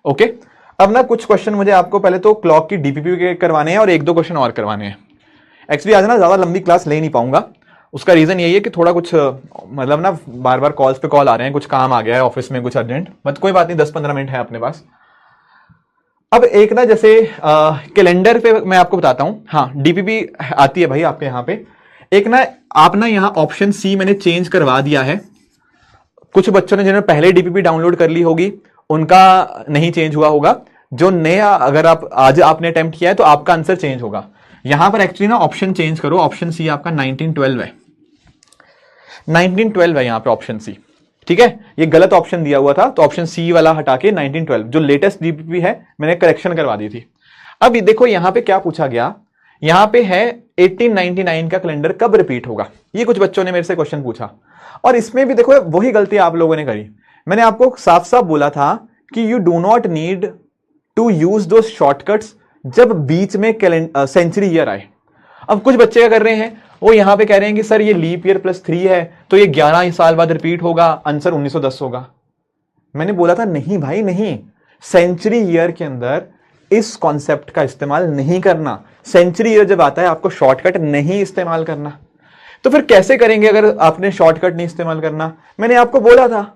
ओके। अब ना कुछ क्वेश्चन मुझे आपको पहले तो क्लॉक की डीपीपी के करवाने हैं और 1-2 क्वेश्चन और करवाने हैं। एक्चुअली आज ना ज्यादा लंबी क्लास ले नहीं पाऊंगा, उसका रीजन यही है कि थोड़ा कुछ मतलब ना बार बार कॉल्स पे कॉल आ रहे हैं, कुछ काम आ गया है ऑफिस में, कुछ अर्जेंट, मतलब कोई बात नहीं, 10-15 मिनट है अपने पास। अब एक ना जैसे कैलेंडर पे मैं आपको बताता हूं, हाँ डीपीपी आती है भाई आपके यहाँ पे। एक ना आप ना यहाँ ऑप्शन सी मैंने चेंज करवा दिया है। कुछ बच्चों ने जिन्होंने पहले डीपीपी डाउनलोड कर ली होगी उनका नहीं चेंज हुआ होगा, जो नया अगर आप आज आपने अटेम्प्ट किया है तो आपका आंसर चेंज होगा। यहां पर एक्चुअली ना ऑप्शन चेंज करो, ऑप्शन सी आपका 1912 है, 1912 है यहां पे ऑप्शन सी। ठीक है, ये गलत ऑप्शन दिया हुआ था तो ऑप्शन सी वाला हटा के 1912 जो लेटेस्ट डीपीपी है मैंने करेक्शन करवा दी थी। अब ये देखो यहां पे क्या पूछा गया, यहां पे है 1899 का कैलेंडर कब रिपीट होगा, ये कुछ बच्चों ने मेरे से क्वेश्चन पूछा। और इसमें भी देखो वही गलती आप लोगों ने करी। मैंने आपको साफ साफ बोला था कि you do not need to use those shortcuts जब बीच में सेंचुरी ईयर आए। अब कुछ बच्चे क्या कर रहे हैं, वो यहां पे कह रहे हैं कि सर ये लीप ईयर +3 है तो ये 11 साल बाद रिपीट होगा, आंसर 1910 होगा। मैंने बोला था नहीं भाई नहीं, सेंचुरी ईयर के अंदर इस कॉन्सेप्ट का इस्तेमाल नहीं करना। सेंचुरी ईयर जब आता है आपको शॉर्टकट नहीं इस्तेमाल करना। तो फिर कैसे करेंगे अगर आपने शॉर्टकट नहीं इस्तेमाल करना? मैंने आपको बोला था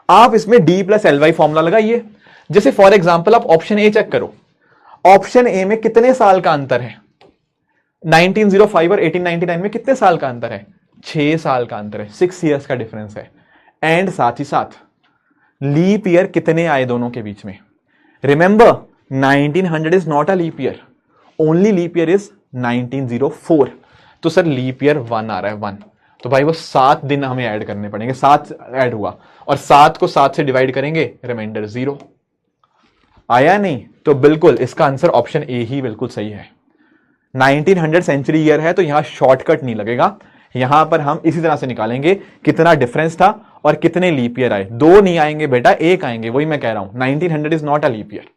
आप इसमें D+LY फॉर्मूला लगाइए। जैसे फॉर एग्जांपल आप ऑप्शन ए चेक करो, ऑप्शन ए में कितने साल का अंतर है? 1905 और 1899 में कितने साल का अंतर है? 6 साल का अंतर है, 6 इयर्स का डिफरेंस है। एंड साथ ही साथ लीप ईयर कितने आए दोनों के बीच में? Remember 1900 is not a leap year, only leap year is 1904। तो सर लीप ईयर 1 आ रहा है, 1, तो भाई वो 7 दिन हमें ऐड करने पड़ेंगे। 7 ऐड हुआ और 7 को 7 से डिवाइड करेंगे, रिमाइंडर 0 आया नहीं, तो बिल्कुल इसका आंसर ऑप्शन ए ही बिल्कुल सही है। 1900 सेंचुरी ईयर है तो यहां शॉर्टकट नहीं लगेगा, यहां पर हम इसी तरह से निकालेंगे कितना डिफरेंस था और कितने लीप ईयर आए। 2 नहीं आएंगे बेटा, 1 आएंगे, वही मैं कह रहा हूं। 1900 is not a leap year.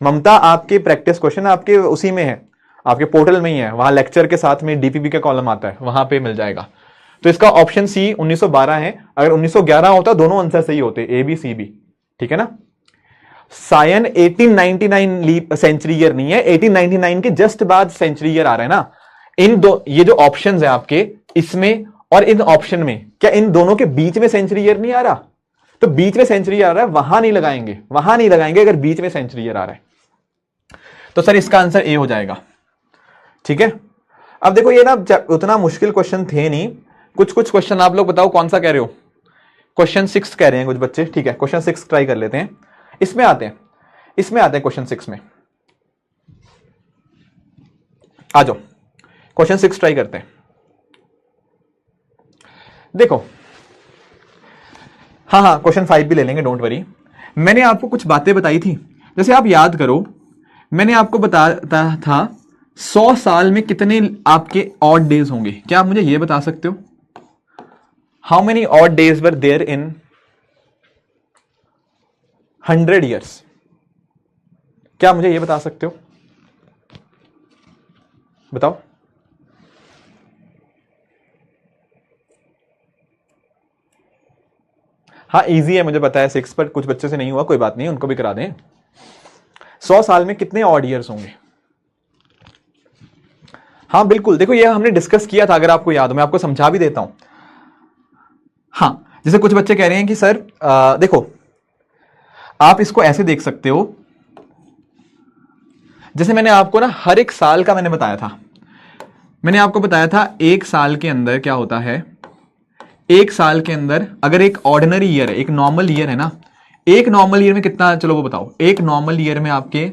Mamta आपके प्रैक्टिस क्वेश्चन आपके उसी में है, आपके पोर्टल में ही है, वहां लेक्चर के साथ में डीपीपी का कॉलम आता है, वहां पे मिल जाएगा। तो इसका ऑप्शन सी 1912 है। अगर 1911 होता दोनों आंसर सही होते, ए बी सी बी, ठीक है ना। सायन 1899 लीप सेंचुरी ईयर नहीं है, 1899 के जस्ट बाद सेंचुरी ईयर आ रहा है ना। इन दो ये जो ऑप्शंस है आपके, इसमें और इन ऑप्शन में, क्या इन दोनों के बीच में सेंचुरी ईयर नहीं आ रहा? तो बीच में सेंचुरी ईयर आ रहा है, वहां नहीं लगाएंगे, वहां नहीं लगाएंगे अगर बीच में सेंचुरी ईयर आ रहा है। तो सर इसका आंसर ए हो जाएगा। ठीक है, अब देखो ये ना उतना मुश्किल क्वेश्चन थे नहीं, कुछ कुछ क्वेश्चन आप लोग बताओ कौन सा कह रहे हो? क्वेश्चन 6 कह रहे हैं कुछ बच्चे, ठीक है क्वेश्चन 6 ट्राई कर लेते हैं। इसमें आते हैं क्वेश्चन 6 में आ जाओ, क्वेश्चन 6 ट्राई करते हैं। देखो हाँ क्वेश्चन 5 भी ले लेंगे, डोंट वरी। मैंने आपको कुछ बातें बताई थी, जैसे आप याद करो, मैंने आपको बताया था 100 साल में कितने आपके ऑड डेज होंगे। क्या आप मुझे यह बता सकते हो? How many odd days were there in 100 years? क्या मुझे यह बता सकते हो? बताओ। हाँ इजी है, मुझे पता है 6, पर कुछ बच्चे से नहीं हुआ, कोई बात नहीं, उनको भी करा दें। 100 साल में कितने ऑड ईयर्स होंगे? हाँ बिल्कुल, देखो ये हमने डिस्कस किया था, अगर आपको याद हो मैं आपको समझा भी देता हूं। हाँ जैसे कुछ बच्चे कह रहे हैं कि सर देखो आप इसको ऐसे देख सकते हो, जैसे मैंने आपको ना हर एक साल का मैंने बताया था, मैंने आपको बताया था एक साल के अंदर क्या होता है, एक साल के अंदर अगर एक ऑर्डिनरी ईयर है, एक नॉर्मल ईयर है ना, एक नॉर्मल ईयर में कितना, चलो वो बताओ, एक नॉर्मल ईयर में आपके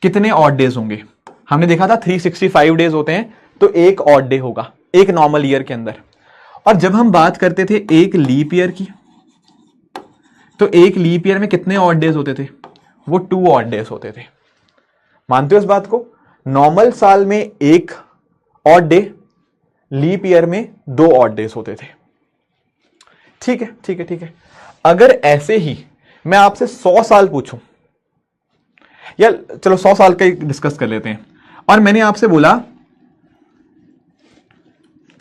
कितने ऑड डेज होंगे? हमने देखा था 365 डेज होते हैं, तो एक ऑड डे होगा एक नॉर्मल ईयर के अंदर। और जब हम बात करते थे एक लीप ईयर की, तो एक लीप ईयर में कितने ऑड डेज होते थे? वो 2 ऑड डेज होते थे। मानते हो इस बात को? नॉर्मल साल में एक ऑड डे, लीप ईयर में 2 ऑड डेज होते थे। ठीक है ठीक है ठीक है। अगर ऐसे ही मैं आपसे 100 साल पूछूं, या चलो 100 साल का डिस्कस कर लेते हैं, और मैंने आपसे बोला,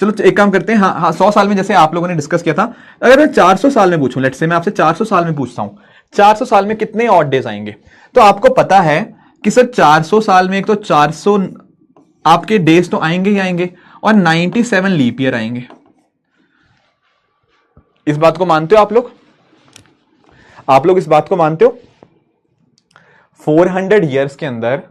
चलो एक काम करते हैं, हाँ 100 साल में जैसे आप लोगों ने डिस्कस किया था, अगर मैं 400 साल में पूछूं, लेट्स से मैं आपसे 400 साल में पूछता हूं, 400 साल में कितने ऑड डेज आएंगे? तो आपको पता है कि सर 400 साल में एक तो 400 आपके डेज तो आएंगे ही आएंगे, और 97 लीप ईयर आएंगे। इस बात को मानते हो आप लोग? आप लोग इस बात को मानते हो? 400 ईयर्स के अंदर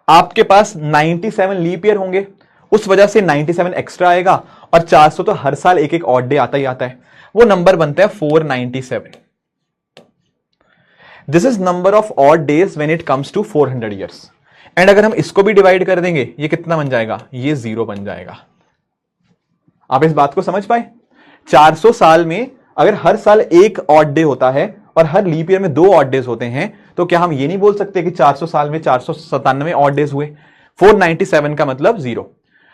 आपके पास 97 लीप ईयर होंगे, उस वजह से 97 एक्स्ट्रा आएगा, और 400 तो हर साल एक एक ऑड डे आता ही आता है, वो नंबर बनता है 497। This is number of odd days when it comes to 400 years. And अगर हम इसको भी डिवाइड कर देंगे, ये कितना बन जाएगा? ये 0 बन जाएगा। आप इस बात को समझ पाए? 400 साल में अगर हर साल एक ऑड डे होता है और हर लीप ईयर में 2 ऑड डेज होते हैं, तो क्या हम ये नहीं बोल सकते कि 400 साल में 497 ऑड डेज हुए? 497 का मतलब 0।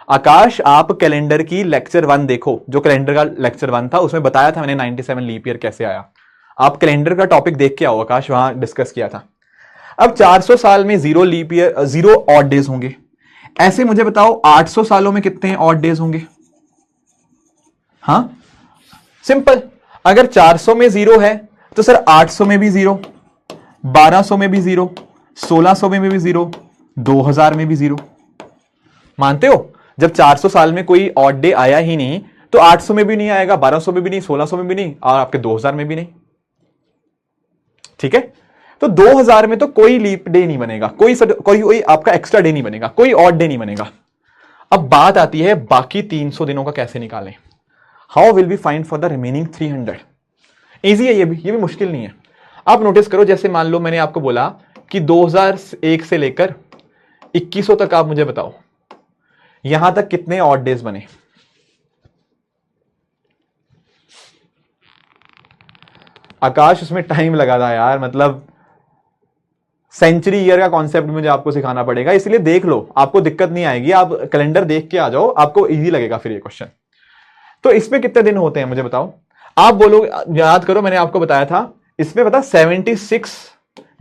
आकाश, आप कैलेंडर की लेक्चर 1 देखो, जो कैलेंडर का लेक्चर 1 था उसमें बताया था मैंने 97 लीप ईयर कैसे आया। आप कैलेंडर का टॉपिक देख के आओ आकाश, वहां डिस्कस किया था। अब 400 साल में 0 लीप ईयर, 0 ऑड डेज होंगे। ऐसे मुझे बताओ 800 सालों में कितने ऑड डेज होंगे? हाँ सिंपल, अगर 400 में 0 है तो सर 800 में भी 0, 1200 में भी 0, 1600 में भी 0, 2000 में भी 0। मानते हो? जब 400 साल में कोई ऑड डे आया ही नहीं, तो 800 में भी नहीं आएगा, 1200 में भी नहीं, 1600 में भी नहीं, और आपके 2000 में भी नहीं। ठीक है, तो 2000 में तो कोई लीप डे नहीं बनेगा, कोई आपका एक्स्ट्रा डे नहीं बनेगा, कोई ऑड डे नहीं बनेगा। अब बात आती है बाकी 300 दिनों का कैसे निकालें? How will be find for the remaining 300? Easy है, ये भी मुश्किल नहीं है। आप नोटिस करो, जैसे मान लो मैंने आपको बोला कि 2001 से लेकर 2100 तक आप मुझे बताओ यहां तक कितने ऑड डेज बने? आकाश, उसमें टाइम लगा था यार, मतलब सेंचुरी ईयर का कॉन्सेप्ट मुझे आपको सिखाना पड़ेगा, इसलिए देख लो, आपको दिक्कत नहीं आएगी, आप कैलेंडर देख के आ जाओ, आपको इजी लगेगा फिर ये क्वेश्चन। तो इसमें कितने दिन होते हैं मुझे बताओ? आप बोलो, याद करो मैंने आपको बताया था, इसमें पता 76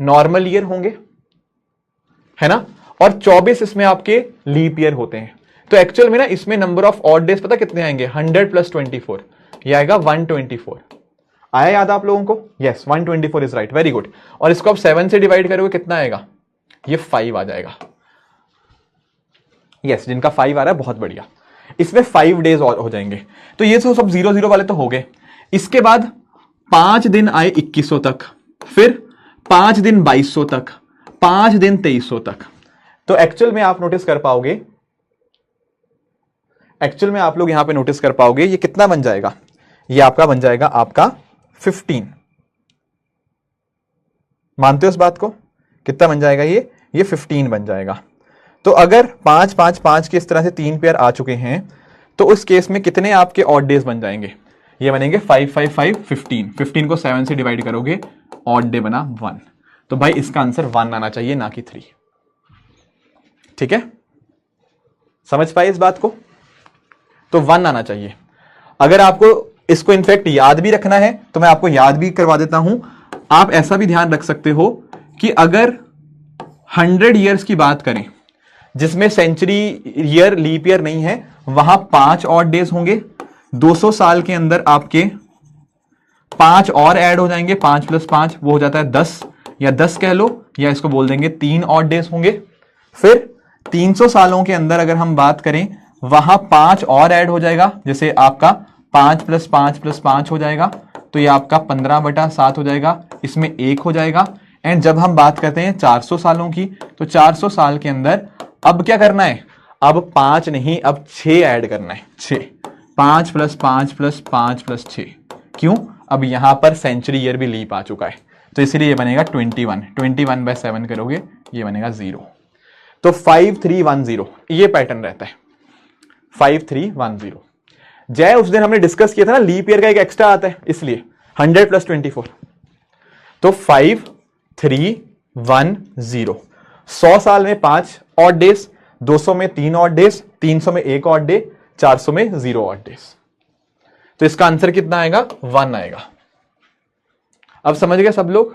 नॉर्मल ईयर होंगे, है ना, और 24 इसमें आपके लीप ईयर होते हैं। तो एक्चुअल में ना इसमें नंबर ऑफ ऑड डेज पता कितने आएंगे? 100 + 24, ये आएगा 124। आया याद आप लोगों को? Yes, 124 is right, very good. और इसको आप 7 से डिवाइड करोगे कितना आएगा? ये 5 आ जाएगा। यस, जिनका 5 आ रहा है बहुत बढ़िया, इसमें 5 डेज और हो जाएंगे। तो ये तो सब 0 वाले तो हो गए। इसके बाद 5 दिन आए 2100 तक, फिर 5 दिन 2200 तक, 5 दिन 2300 तक। तो एक्चुअल में आप नोटिस कर पाओगे, एक्चुअल में आप लोग यहां पे नोटिस कर पाओगे ये कितना बन जाएगा? ये आपका बन जाएगा आपका 15। मानते हो इस बात को? कितना बन जाएगा ये 15 बन जाएगा। तो अगर 5 5 5 के इस तरह से 3 पेयर आ चुके हैं, तो उस केस में कितने आपके ऑड डेज बन जाएंगे? ये बनेंगे 5 5 5 15। 15 को 7 से डिवाइड करोगे, ऑड डे बना 1। तो भाई इसका आंसर 1 आना चाहिए, ना कि 3। ठीक है, समझ पाए इस बात को? तो 1 आना चाहिए। अगर आपको इसको इनफैक्ट याद भी रखना है तो मैं आपको याद भी करवा देता हूं। आप ऐसा भी ध्यान रख सकते हो कि अगर 100 ईयर्स की बात करें जिसमें सेंचुरी ईयर लीप ईयर नहीं है, वहां 5 ऑड डेज होंगे। 200 साल के अंदर आपके 5 और ऐड हो जाएंगे, 5 + 5 वो हो जाता है 10, या 10 कह लो, या इसको बोल देंगे 3 ऑड डेज होंगे। फिर 300 सालों के अंदर अगर हम बात करें, वहां 5 और ऐड हो जाएगा, जैसे आपका 5 + 5 + 5 हो जाएगा, तो ये आपका 15/7 हो जाएगा, इसमें 1 हो जाएगा। एंड जब हम बात करते हैं 400 सालों की, तो 400 साल के अंदर अब क्या करना है, अब 5 नहीं, अब 6 ऐड करना है, 6, 5 + 5 + 5 + 6। क्यों, अब यहां पर सेंचुरी ईयर भी लीप आ चुका है, तो इसलिए ये बनेगा 21, 21/7 करोगे, ये बनेगा 0। तो 5310 ये पैटर्न रहता है, 5310। जय उस दिन हमने डिस्कस किया था ना, लीप ईयर का एक एक्स्ट्रा आता है, इसलिए 100 + 24, तो 5310। 100 साल में 5 ऑड डेज, 200 में 3 ऑड डेज, 300 में 1 ऑड डे, 400 में 0 ऑड डेज। तो इसका आंसर कितना आएगा, 1 आएगा। अब समझ गए सब लोग?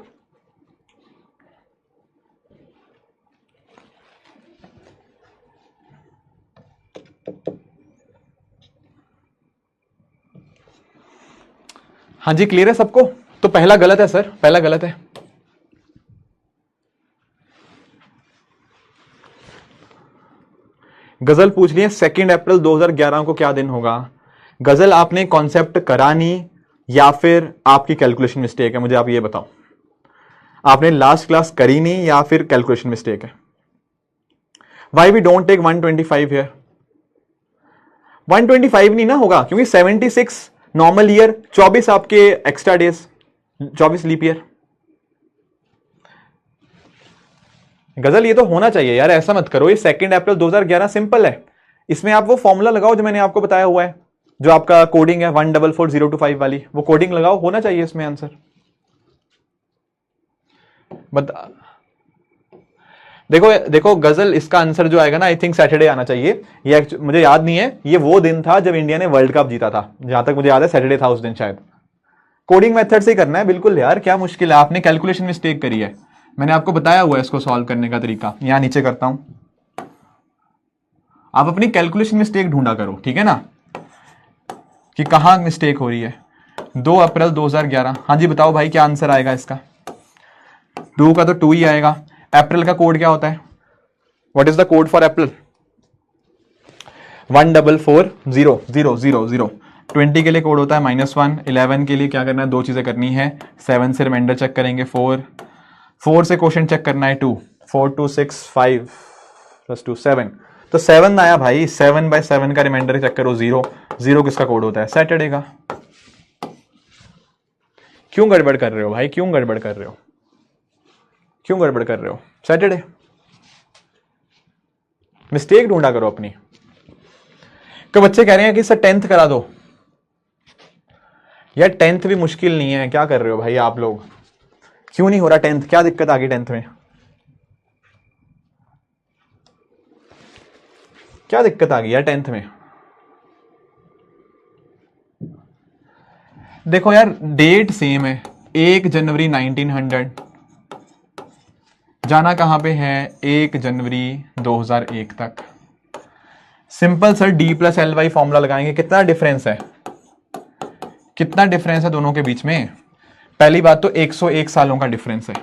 हाँ जी, क्लियर है सबको? तो पहला गलत है सर, पहला गलत है। गजल पूछ लिए 2 अप्रैल 2011 को क्या दिन होगा। गजल आपने कॉन्सेप्ट करा नहीं या फिर आपकी कैलकुलेशन मिस्टेक है, मुझे आप ये बताओ, आपने लास्ट क्लास करी नहीं या फिर कैलकुलेशन मिस्टेक है। Why we don't take 125 here, 125 नहीं ना होगा, क्योंकि 76 नॉर्मल ईयर, 24 आपके एक्स्ट्रा डेज, 24 लीप ईयर। गजल ये तो होना चाहिए यार, ऐसा मत करो। ये 2 अप्रैल 2011 सिंपल है, इसमें आप वो फॉर्मूला लगाओ जो मैंने आपको बताया हुआ है, जो आपका कोडिंग है 144025 वाली, वो कोडिंग लगाओ, होना चाहिए इसमें आंसर। बता देखो देखो गजल, इसका आंसर जो आएगा ना, आई थिंक सैटरडे आना चाहिए। ये मुझे याद नहीं है, ये वो दिन था जब इंडिया ने वर्ल्ड कप जीता था, जहां तक मुझे याद है सैटरडे था उस दिन शायद। कोडिंग मेथड से ही करना है बिल्कुल यार, क्या मुश्किल है। आपने कैलकुलेशन मिस्टेक करी है, मैंने आपको बताया हुआ है इसको सॉल्व करने का तरीका, यहां नीचे करता हूं। आप अपनी कैलकुलेशन मिस्टेक ढूंढा करो, ठीक है ना, कि कहां मिस्टेक हो रही है। 2 अप्रैल 2011, हाँ जी बताओ भाई क्या आंसर आएगा इसका। 2 का तो 2 ही आएगा। अप्रैल का कोड क्या होता है, what is the code for अप्रैल, 14400000। 20 के लिए कोड होता है -1, 11 के लिए क्या करना है, 2 चीजें करनी है, 7 से रिमाइंडर चेक करेंगे, 4 से क्वेश्चन चेक करना है, 2, 4 2 6 5 + 2 7, तो 7 आया भाई। 7/7 का रिमाइंडर चेक करो, 0 किसका कोड होता है, सैटरडे का। क्यों गड़बड़ कर रहे हो भाई, क्यों गड़बड़ कर रहे हो, क्यों गड़बड़ कर रहे हो, सैटरडे। मिस्टेक ढूंढा करो अपनी। तो बच्चे कह रहे हैं कि सर 10th करा दो, यार 10th भी मुश्किल नहीं है, क्या कर रहे हो भाई आप लोग, क्यों नहीं हो रहा 10th, क्या दिक्कत आ गई 10th में, क्या दिक्कत आ गई यार 10th में। देखो यार डेट सेम है, 1 जनवरी 1900, जाना कहां पे है, 1 जनवरी 2001 तक। सिंपल सर D+LY फॉर्मूला लगाएंगे, कितना डिफरेंस है, कितना डिफरेंस है दोनों के बीच में। पहली बात तो 101 सालों का डिफरेंस है,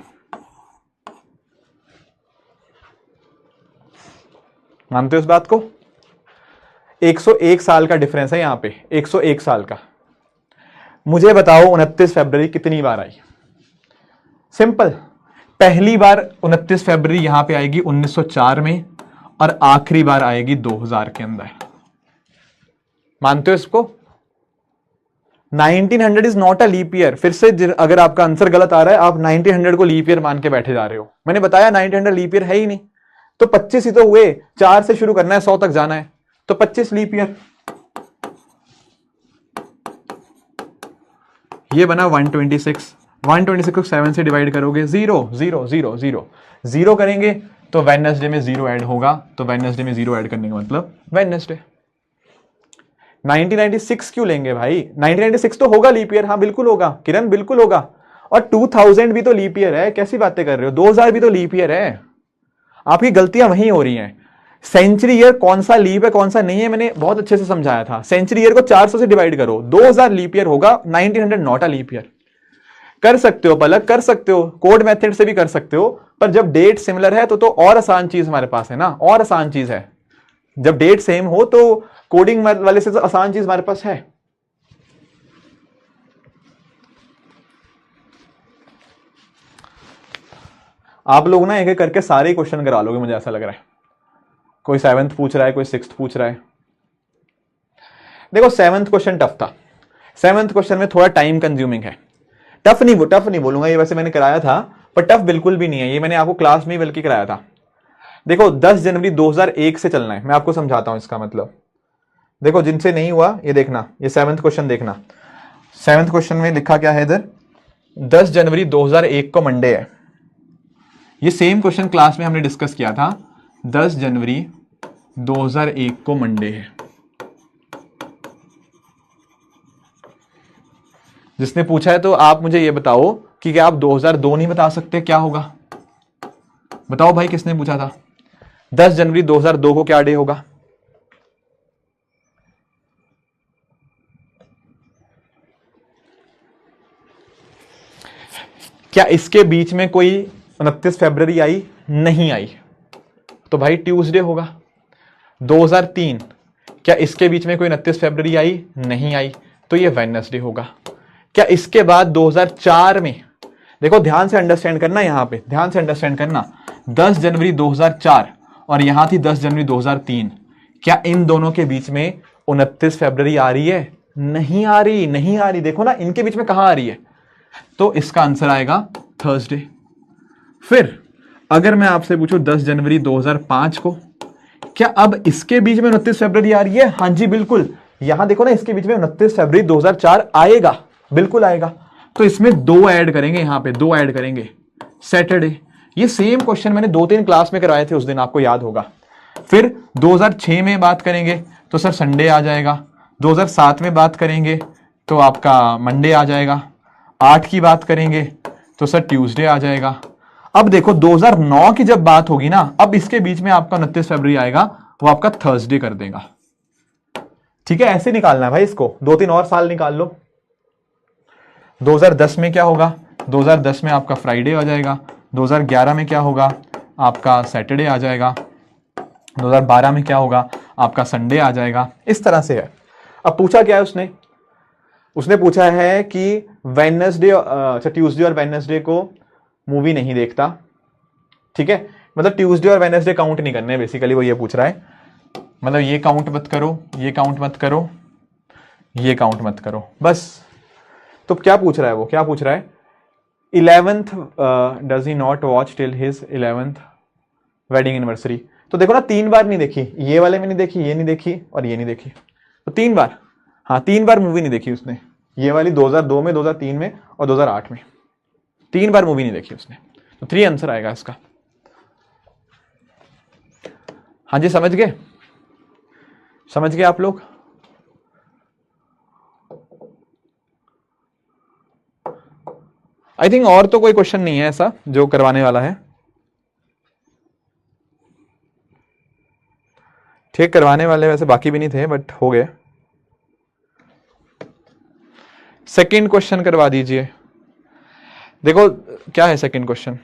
मानते हो इस बात को, 101 साल का डिफरेंस है यहां पे, 101 साल का। मुझे बताओ 29 फरवरी कितनी बार आई, सिंपल, पहली बार 29 फरवरी यहां पे आएगी 1904 में, और आखिरी बार आएगी 2000 के अंदर, मानते हो इसको। 1900 is not a leap year. फिर से अगर आपका आंसर गलत आ रहा है, आप 1900 को लीप ईयर मान के बैठे जा रहे हो, मैंने बताया 1900 लीप ईयर है ही नहीं, तो 25 ही तो हुए, 4 से शुरू करना है, 100 तक जाना है, तो 25 लीप ईयर। ये बना 126, 126 को 7 से डिवाइड करोगे, 0 0 0 0 0 करेंगे तो वेडनेसडे में 0 ऐड होगा, तो वेडनेसडे में 0 ऐड करने का मतलब वेडनेसडे। 1996 क्यों लेंगे भाई, 1996 तो होगा लीप ईयर, हाँ बिल्कुल होगा किरण, बिल्कुल होगा। और 2000 भी तो लीप ईयर है, कैसी बातें कर रहे हो, 2000 भी तो लीप ईयर है। आपकी गलतियां वहीं हो रही हैं। सेंचुरी ईयर कौन सा लीप है कौन सा नहीं है, मैंने बहुत अच्छे से समझाया था। सेंचुरी ईयर को 400 से डिवाइड करो, 2000 लीप ईयर होगा, 1900 नॉट अ लीप ईयर। कर सकते हो पलक, कर सकते हो, कोड मेथड से भी कर सकते हो, पर जब डेट सिमिलर है तो और आसान चीज हमारे पास है ना, और आसान चीज है। जब डेट सेम हो तो कोडिंग वाले से तो आसान चीज हमारे पास है। आप लोग ना एक एक करके सारे क्वेश्चन करा लोगे, मुझे ऐसा लग रहा है। कोई 7th पूछ रहा है, कोई 6th पूछ रहा है। देखो 7th क्वेश्चन टफ था, 7th क्वेश्चन में थोड़ा टाइम कंज्यूमिंग है। टफ नहीं बोलूंगा, ये वैसे मैंने कराया था, पर टफ बिल्कुल भी नहीं है, ये मैंने आपको क्लास में बल्कि कराया था। देखो 10 जनवरी 2001 से चलना है, मैं आपको समझाता हूं इसका मतलब। देखो जिनसे नहीं हुआ ये देखना, ये 7th क्वेश्चन देखना। 7th क्वेश्चन में लिखा क्या है इधर, 10 जनवरी 2001 को मंडे है। ये सेम क्वेश्चन क्लास में हमने डिस्कस किया था, 10 जनवरी 2001 को मंडे है। जिसने पूछा है तो आप मुझे ये बताओ कि क्या आप 2002 नहीं बता सकते क्या होगा? बताओ भाई किसने पूछा था 10 जनवरी 2002 को क्या डे होगा? क्या इसके बीच में कोई 29 फरवरी आई? नहीं आई, तो भाई ट्यूसडे होगा। 2003, क्या इसके बीच में कोई 29 फरवरी आई? नहीं आई, तो ये वेडनेसडे होगा। क्या इसके बाद 2004 में, देखो ध्यान से अंडरस्टैंड करना, यहां पे ध्यान से अंडरस्टैंड करना, 10 जनवरी 2004 और यहां थी 10 जनवरी 2003, क्या इन दोनों के बीच में 29 फरवरी आ रही है? नहीं आ रही, नहीं आ रही। देखो ना इनके बीच में कहां आ रही है, तो इसका आंसर आएगा थर्सडे। फिर अगर मैं आपसे पूछूं 10 जनवरी 2005 को, क्या अब इसके बीच में 29 फरवरी आ रही है? हाँ जी बिल्कुल, यहां देखो ना इसके बीच में 29 फरवरी 2004 आएगा, बिल्कुल आएगा। तो इसमें 2 ऐड करेंगे, यहां पे 2 ऐड करेंगे, सैटरडे। ये सेम क्वेश्चन मैंने 2-3 क्लास में करवाए थे उस दिन, आपको याद होगा। फिर 2006 में बात करेंगे तो सर संडे आ जाएगा। 2007 में बात करेंगे तो आपका मंडे आ जाएगा। 8 की बात करेंगे तो सर ट्यूसडे आ जाएगा। अब देखो 2009 की जब बात होगी ना, अब इसके बीच में आपका 29 फरवरी आएगा, वो आपका थर्सडे कर देगा। ठीक है, ऐसे निकालना है भाई इसको, 2-3 और साल निकाल लो। 2010 में क्या होगा? 2010 में आपका फ्राइडे आ जाएगा। 2011 में क्या होगा? आपका सैटरडे आ जाएगा। 2012 में क्या होगा? आपका संडे आ जाएगा। इस तरह से है। अब पूछा क्या है उसने पूछा है कि वेडनेसडे, अच्छा ट्यूसडे और वेडनेसडे को मूवी नहीं देखता। ठीक है, मतलब ट्यूसडे और वेडनेसडे काउंट नहीं करने, बेसिकली वो ये पूछ रहा है। मतलब ये काउंट मत करो, ये काउंट मत करो, ये काउंट मत करो, बस। तो क्या पूछ रहा है वो, क्या पूछ रहा है? 11th does he not watch till his 11th wedding anniversary. तो देखो ना 3 बार नहीं देखी, ये वाले में नहीं देखी, ये नहीं देखी और ये नहीं देखी, तो 3 बार, हाँ 3 बार मूवी नहीं देखी उसने। ये वाली 2002 में, 2003 में और 2008 में 3 बार मूवी नहीं देखी उसने। तो 3 आंसर आएगा इसका। हाँ जी, समझ गए? समझ गए आप लोग? आई थिंक और तो कोई क्वेश्चन नहीं है ऐसा जो करवाने वाला है। ठीक, करवाने वाले वैसे बाकी भी नहीं थे, बट हो गए। सेकंड क्वेश्चन करवा दीजिए। देखो क्या है सेकंड क्वेश्चन,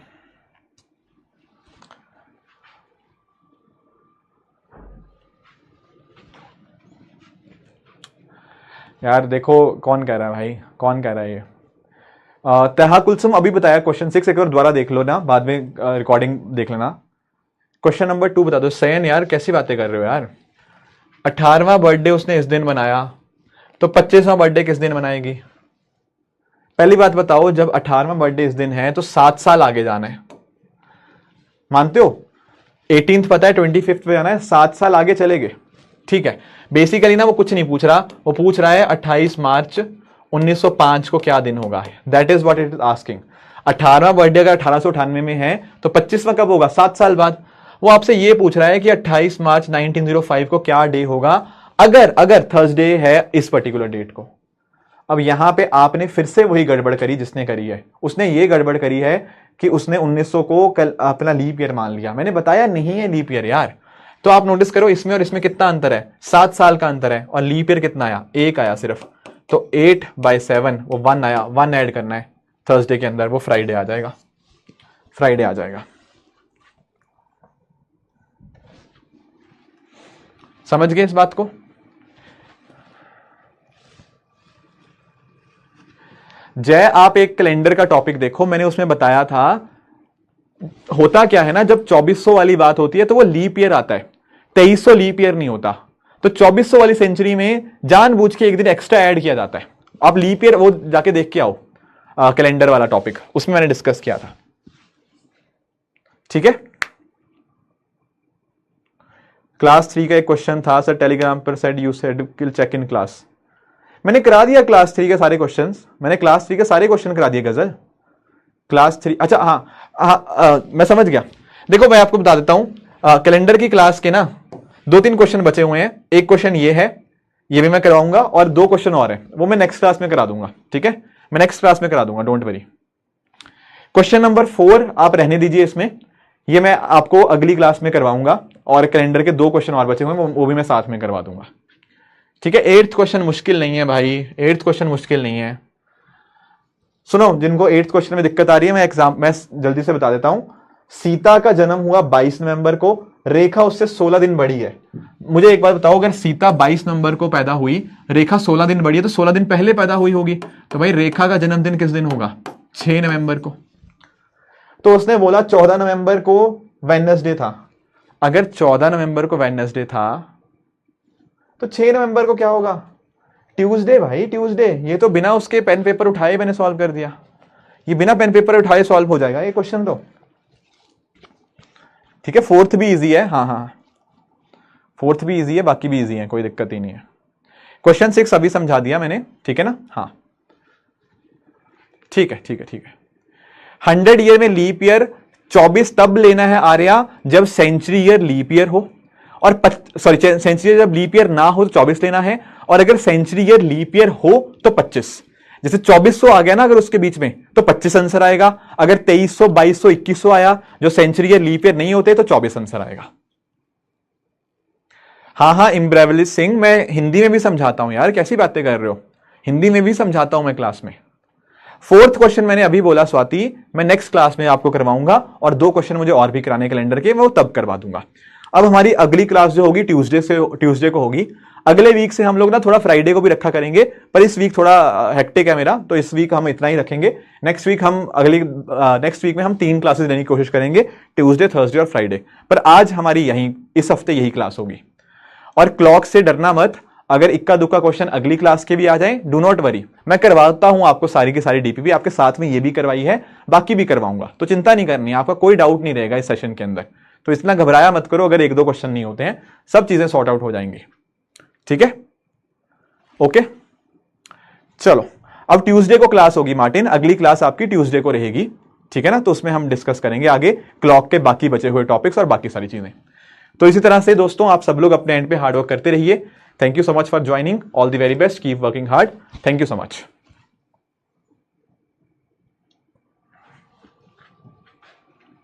यार देखो कौन कह रहा है भाई, कौन कह रहा है ये? तहा कुलसुम अभी बताया क्वेश्चन 6, एक बार दोबारा देख लो ना, बाद में रिकॉर्डिंग देख लेना। क्वेश्चन नंबर 2 बता दो। सयन यार कैसी बातें कर रहे हो यार, 18वां बर्थडे उसने इस दिन मनाया, तो 25वां बर्थडे किस दिन मनाएगी? पहली बात बताओ, जब 18वां बर्थडे इस दिन है तो 7 साल आगे जाना है, मानते हो? 18th पता है 25th पे जाना है, 7 साल आगे चले गए। ठीक है, बेसिकली ना वो कुछ नहीं पूछ रहा, वो पूछ रहा है 28 मार्च 1905 को क्या दिन होगा, that is what it is asking. 18वां बर्थडे अगर 1898 में है तो 25वां कब होगा? 7 साल बाद। वो आपसे ये पूछ रहा है कि 28 मार्च 1905 को क्या डे होगा, अगर थर्सडे है इस पर्टिकुलर डेट को। अब यहां पे आपने फिर से वही गड़बड़ करी जिसने करी है। उसने ये गड़बड़ करी है कि उसने 1900 को कल अपना लीप ईयर मान लिया। मैंने बताया नहीं है लीप ईयर यार। तो आप नोटिस करो इसमें और इसमें कितना अंतर है, 7 साल का अंतर है, और लीप ईयर कितना आया? 1 आया सिर्फ। तो 8/7 वो 1 आया, 1 ऐड करना है थर्सडे के अंदर, वो फ्राइडे आ जाएगा, फ्राइडे आ जाएगा। समझ गए इस बात को? जय, आप एक कैलेंडर का टॉपिक देखो, मैंने उसमें बताया था होता क्या है ना, जब 2400 वाली बात होती है तो वो लीप ईयर आता है, 2300 लीप ईयर नहीं होता। तो 2400 वाली सेंचुरी में जानबूझ के एक दिन एक्स्ट्रा ऐड किया जाता है। आप लीप ईयर वो जाके देख के आओ, कैलेंडर वाला टॉपिक, उसमें मैंने डिस्कस किया था। ठीक है, क्लास 3 का एक क्वेश्चन था सर, टेलीग्राम पर said you said will check in class. मैंने करा दिया क्लास 3 के सारे क्वेश्चंस, मैंने क्लास 3 के सारे क्वेश्चन करा दिए गजल, क्लास 3। अच्छा हाँ, मैं समझ गया। देखो मैं आपको बता देता हूं, कैलेंडर की क्लास के ना 2-3 क्वेश्चन बचे हुए हैं। एक क्वेश्चन ये है, ये भी मैं करवाऊंगा, और 2 क्वेश्चन और है, वो मैं नेक्स्ट क्लास में करा दूंगा। ठीक है, मैं नेक्स्ट क्लास में करा दूंगा, डोंट वरी। क्वेश्चन नंबर 4 आप रहने दीजिए इसमें, ये मैं आपको अगली क्लास में करवाऊंगा, और कैलेंडर के 2 क्वेश्चन और बचे हुए हैं, वो भी मैं साथ में करवा दूंगा। ठीक है, 8th क्वेश्चन मुश्किल नहीं है भाई, 8th क्वेश्चन मुश्किल नहीं है। सुनो, जिनको 8th क्वेश्चन में दिक्कत आ रही है, मैं जल्दी से बता देता हूं। सीता का जन्म हुआ 22 नवंबर को, रेखा उससे 16 दिन बड़ी है। मुझे एक बात बताओ, अगर सीता 22 नवंबर को पैदा हुई, रेखा 16 दिन बड़ी है, तो 16 दिन पहले पैदा हुई होगी, तो भाई रेखा का जन्मदिन किस दिन होगा? 6 नवंबर को। तो उसने बोला 14 नवंबर को वेडनेसडे था। अगर 14 नवंबर को वेडनेसडे था तो 6 नवंबर को क्या होगा? ट्यूसडे भाई, ट्यूसडे। ये तो बिना उसके पेन पेपर उठाए मैंने सॉल्व कर दिया, ये बिना पेन पेपर उठाए सॉल्व हो जाएगा ये क्वेश्चन तो। ठीक है, 4th भी इजी है, हाँ, 4th भी इजी है, बाकी भी इजी है, कोई दिक्कत ही नहीं है। क्वेश्चन 6 अभी समझा दिया मैंने, ठीक है ना? हाँ ठीक है। 100 ईयर में लीप ईयर 24 तब लेना है आर्या जब सेंचुरी ईयर लीप ईयर हो, और सेंचुरी जब लीप ईयर ना हो तो 24 लेना है, और अगर सेंचुरी ईयर लीप ईयर हो तो 25। जैसे 2400 आ गया ना अगर उसके बीच में, तो 25 आंसर आएगा। अगर 2300, 2200, 2100 आया जो सेंचुरी ईयर लीप ईयर नहीं होते, तो 24 आंसर आएगा। हाँ, इम्ब्रेवली सिंह, मैं हिंदी में भी समझाता हूं यार, कैसी बातें कर रहे हो, हिंदी में भी समझाता हूं मैं क्लास में। 4th क्वेश्चन मैंने अभी बोला स्वाति, मैं नेक्स्ट क्लास में आपको करवाऊंगा, और 2 क्वेश्चन मुझे और भी कराने कैलेंडर के, मैं वो तब करवा दूंगा। अब हमारी अगली क्लास जो होगी ट्यूसडे को होगी। अगले वीक से हम लोग ना थोड़ा फ्राइडे को भी रखा करेंगे, पर इस वीक थोड़ा हेक्टिक है मेरा, तो इस वीक हम इतना ही रखेंगे। नेक्स्ट वीक में हम 3 क्लासेस लेने की कोशिश करेंगे, ट्यूसडे, थर्सडे और फ्राइडे। पर आज हमारी इस हफ्ते यही क्लास होगी। और क्लॉक से डरना मत, अगर इक्का दुक्का क्वेश्चन अगली क्लास के भी आ जाए, डू नॉट वरी, मैं करवाता हूं आपको सारी की सारी डीपीपी, आपके साथ में ये भी करवाई है, बाकी भी करवाऊंगा, तो चिंता नहीं करनी, आपका कोई डाउट नहीं रहेगा इस सेशन के अंदर। तो इतना घबराया मत करो, अगर 1-2 क्वेश्चन नहीं होते हैं, सब चीजें सॉर्ट आउट हो जाएंगी। ठीक है, ओके, चलो अब ट्यूसडे को क्लास होगी मार्टिन, अगली क्लास आपकी ट्यूसडे को रहेगी, ठीक है ना? तो उसमें हम डिस्कस करेंगे आगे क्लॉक के बाकी बचे हुए टॉपिक्स और बाकी सारी चीजें। तो इसी तरह से दोस्तों, आप सब लोग अपने एंड पे हार्डवर्क करते रहिए। Thank you so much for joining, all the very best, keep working hard, thank you so much.